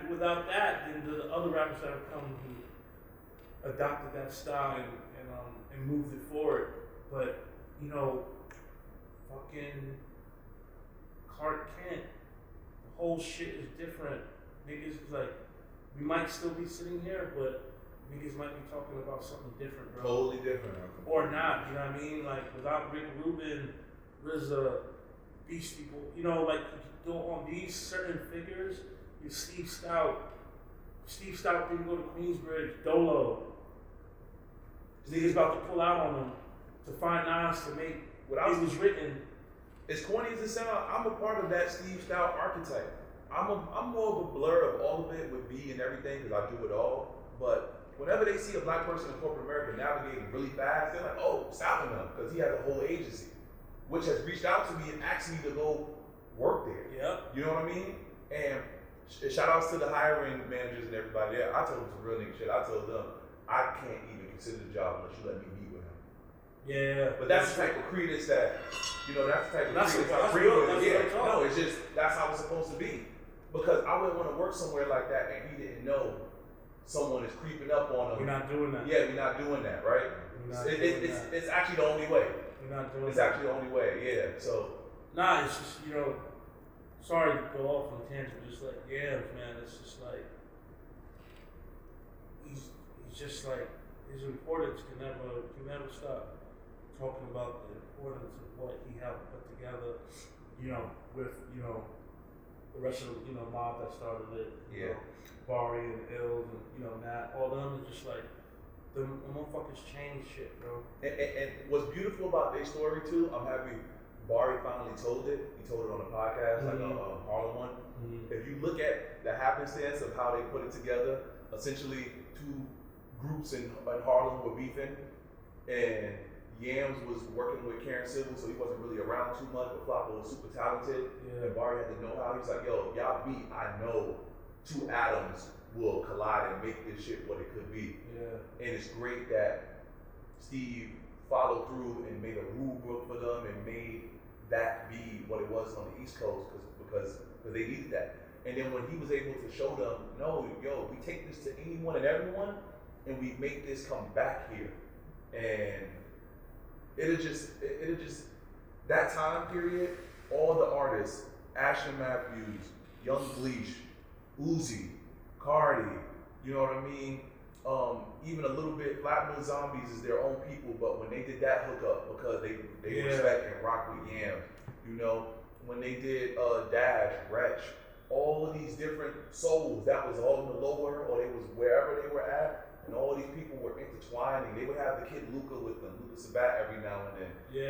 without that, then the other rappers that have come who adopted that style and moved it forward. But, you know, fucking Clark Kent, the whole shit is different. Niggas is like, we might still be sitting here, but niggas might be talking about something different, bro. Totally different. Or not, you know what I mean? Like, without Rick Rubin, RZA, Beastie Boys, you know, like, you go on these certain figures, you Steve Stout didn't go to Queensbridge, Dolo. Niggas about to pull out on them to find Nas to make what it was written. As corny as it sounds, I'm a part of that Steve Stout archetype. I'm more of a blur of all of it with B and everything because I do it all. But whenever they see a black person in corporate America navigating really fast, they're like, oh, stopping him because he has a whole agency, which has reached out to me and asked me to go work there. Yep. You know what I mean? And shout outs to the hiring managers and everybody there. I told them some real nigga shit. I told them, I can't even consider the job unless you let me meet with him. Yeah. But that's the type of credence that, you know, that's the type of credence I bring with it. Yeah, no, it's just, that's how it's supposed to be. Because I wouldn't want to work somewhere like that and he didn't know someone is creeping up on him. We're not doing that. Yeah, we're not doing that, right? It's actually the only way. We're not doing It's that. actually the only way, yeah. So. Nah, it's just, you know, sorry to go off on a tangent, just like, yeah, man, it's just like, he's just like, his importance can never stop talking about the importance of what he helped put together, you know, with, you know, the rest of the, you know, mob that started it. You know, Barry and Ills and, you know, Matt, all of them are just like, the motherfuckers change shit, bro. And what's beautiful about their story too, I'm happy Barry finally told it. He told it on a podcast, like a Harlem one. Mm-hmm. If you look at the happenstance of how they put it together, essentially two groups in Harlem were beefing, and Yams was working with Karen Civil, so he wasn't really around too much, but Flocko was super talented, and Barry had to know how. He was like, yo, y'all beat, I know two atoms will collide and make this shit what it could be. Yeah. And it's great that Steve followed through and made a rule book for them and made that be what it was on the East Coast because they needed that. And then when he was able to show them, no, yo, we take this to anyone and everyone, and we make this come back here. And it'll just that time period, all the artists, Ashton Matthews, Young Bleach, Uzi, Carti, you know what I mean? Even a little bit, Flatwood Zombies is their own people, but when they did that hookup, because they respect and rock with Yams, you know, when they did Dash, Wretch, all of these different souls, that was all in the lower, or they was wherever they were at, and all these people were intertwining. They would have the kid Luca with them, Luca Sabat every now and then. Yeah.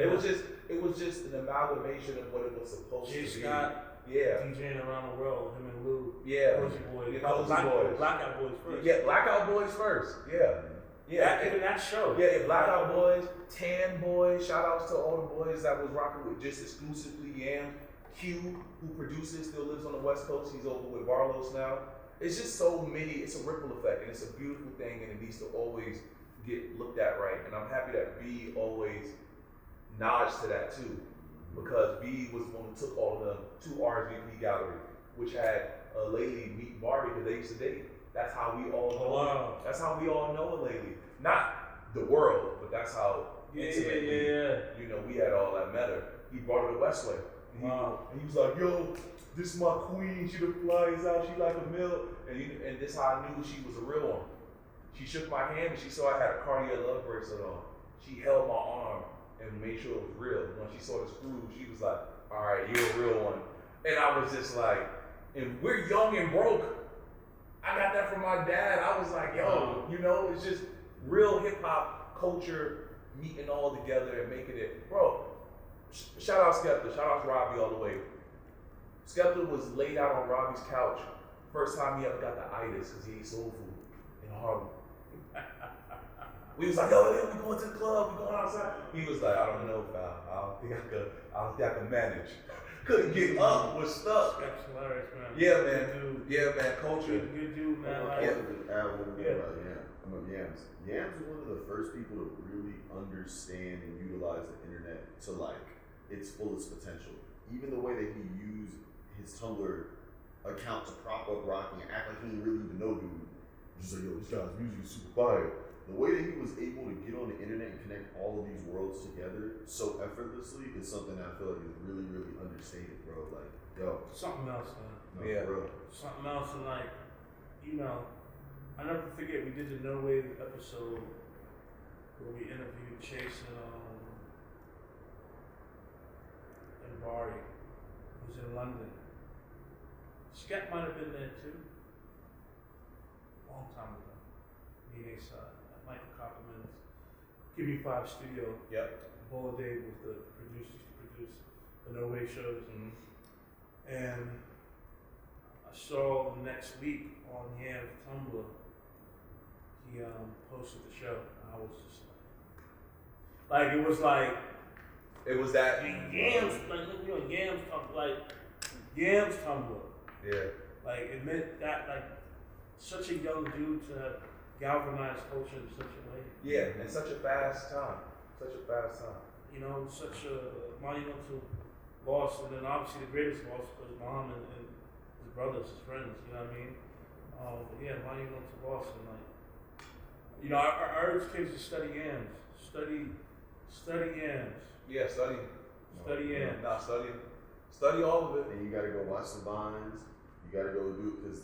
It was just an amalgamation of what it was supposed to be. Scott, DJing around the world, him and Lou. Yeah. Cozy Boys. Blackout Boys first. Yeah, Blackout Boys first. Yeah. Even that show. Yeah, Blackout Boys, Tan Boys, shout outs to all the boys that was rocking with just exclusively Yams. Q, who produces, still lives on the West Coast. He's over with Barlow's now. It's just so many, it's a ripple effect, and it's a beautiful thing, and it needs to always get looked at right. And I'm happy that B always nods to that too, because B was the one who took all of them to RSVP Gallery, which had Laylee meet Barbie because they used to date. That's how we all know. Wow. That's how we all know Laylee. Not the world, but that's how intimately. You know, we had all that matter. He brought her to Westway. And he was like, yo, this is my queen. She the flies out. She like a mill. And this how I knew she was a real one. She shook my hand and she saw I had a Cartier love bracelet on. She held my arm and made sure it was real. When she saw the screws, she was like, all right, you're a real one. And I was just like, and we're young and broke. I got that from my dad. I was like, yo, you know, it's just real hip hop culture meeting all together and making it, bro. Shout out Skepta, shout out to Robbie all the way. Skepta was laid out on Robbie's couch. First time he ever got the itis because he ate soul food in Harlem. We was like, yo, we going to the club, we going outside. He was like, I don't know, pal. I don't think I can manage. Couldn't get up, was stuck. That's hilarious, man. Yeah, man. Good dude. Yeah, man. Culture. Good dude, man. About Yams. Yams was one of the first people to really understand and utilize the internet to like its fullest potential. Even the way that he used his Tumblr account to prop up Rocky and act like he didn't really even know dude. Just like, yo, this guy's music is super fire. The way that he was able to get on the internet and connect all of these worlds together so effortlessly is something that I feel like is really, really understated, bro. Like, yo. Something else, man. No, bro. Something else, and like, you know, I never forget we did the No Wave episode where we interviewed Chaine and Barry, who's in London. Skep might have been there too. Long time ago. Meeting side. Michael Copperman's Give Me Five Studio. Yep. Bola Dave was the producer, used to produce the No Way shows. Mm-hmm. And I saw the next week on Yams Tumblr, he posted the show. And I was just like it was like it was that Yams, like you know, Yams Tumblr, like Yams Tumblr. Yeah. Like it meant that like such a young dude to have galvanized culture in such a way. Yeah, in such a fast time. You know, such a monumental loss, and then obviously the greatest loss was his mom and his brothers, his friends. You know what I mean? But yeah, monumental loss, and like, you know, I urge kids to study Yams. Study Yams. Yeah, study. Study Yams. Not studying. Study all of it. And you gotta go watch the vines. You gotta go do it because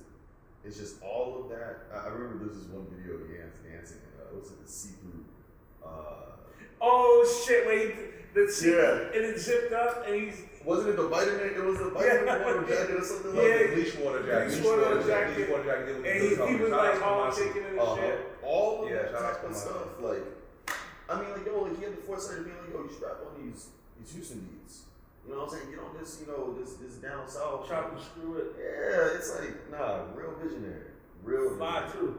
it's just all of that. I remember this is one video of Yams dancing. What's it? The see-through. Oh shit! Wait, and it zipped up, and he's. Wasn't it the vitamin? It was the vitamin water jacket or something like that. Yeah, bleach water jacket. Bleach water jacket. And he was like all shaking in his shit. All of that type of stuff. Like, I mean, like, yo, like he had the foresight to be like, yo, you strap on these Houston beats. You know what I'm saying? Get on this, you know, this down south. Chop and screw it. Yeah, it's like, nah, real visionary. Real visionary.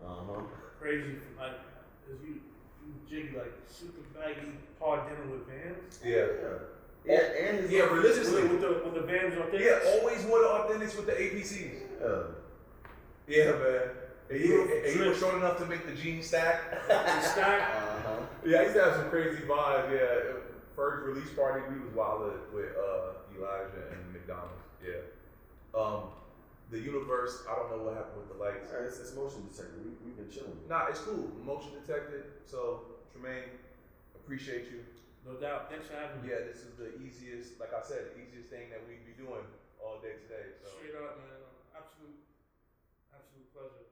5'2". Crazy, like, cause you jiggy like super baggy, hard denim with Vans. Yeah, religiously with the Vans authentic. Yeah, always wore the authentics with the APCs. Yeah, man. And he was short enough to make the jeans stack. Yeah, I used to have some crazy vibes. Yeah, first release party we was wild with Elijah and McDonald's. Yeah. The universe, I don't know what happened with the lights. It's motion detected. We've been chilling. Nah, it's cool. Motion detected. So, Tremaine, appreciate you. No doubt. Thanks for having me. Yeah, this is the easiest, like I said, the easiest thing that we'd be doing all day today. So. Straight up, man. Absolute pleasure.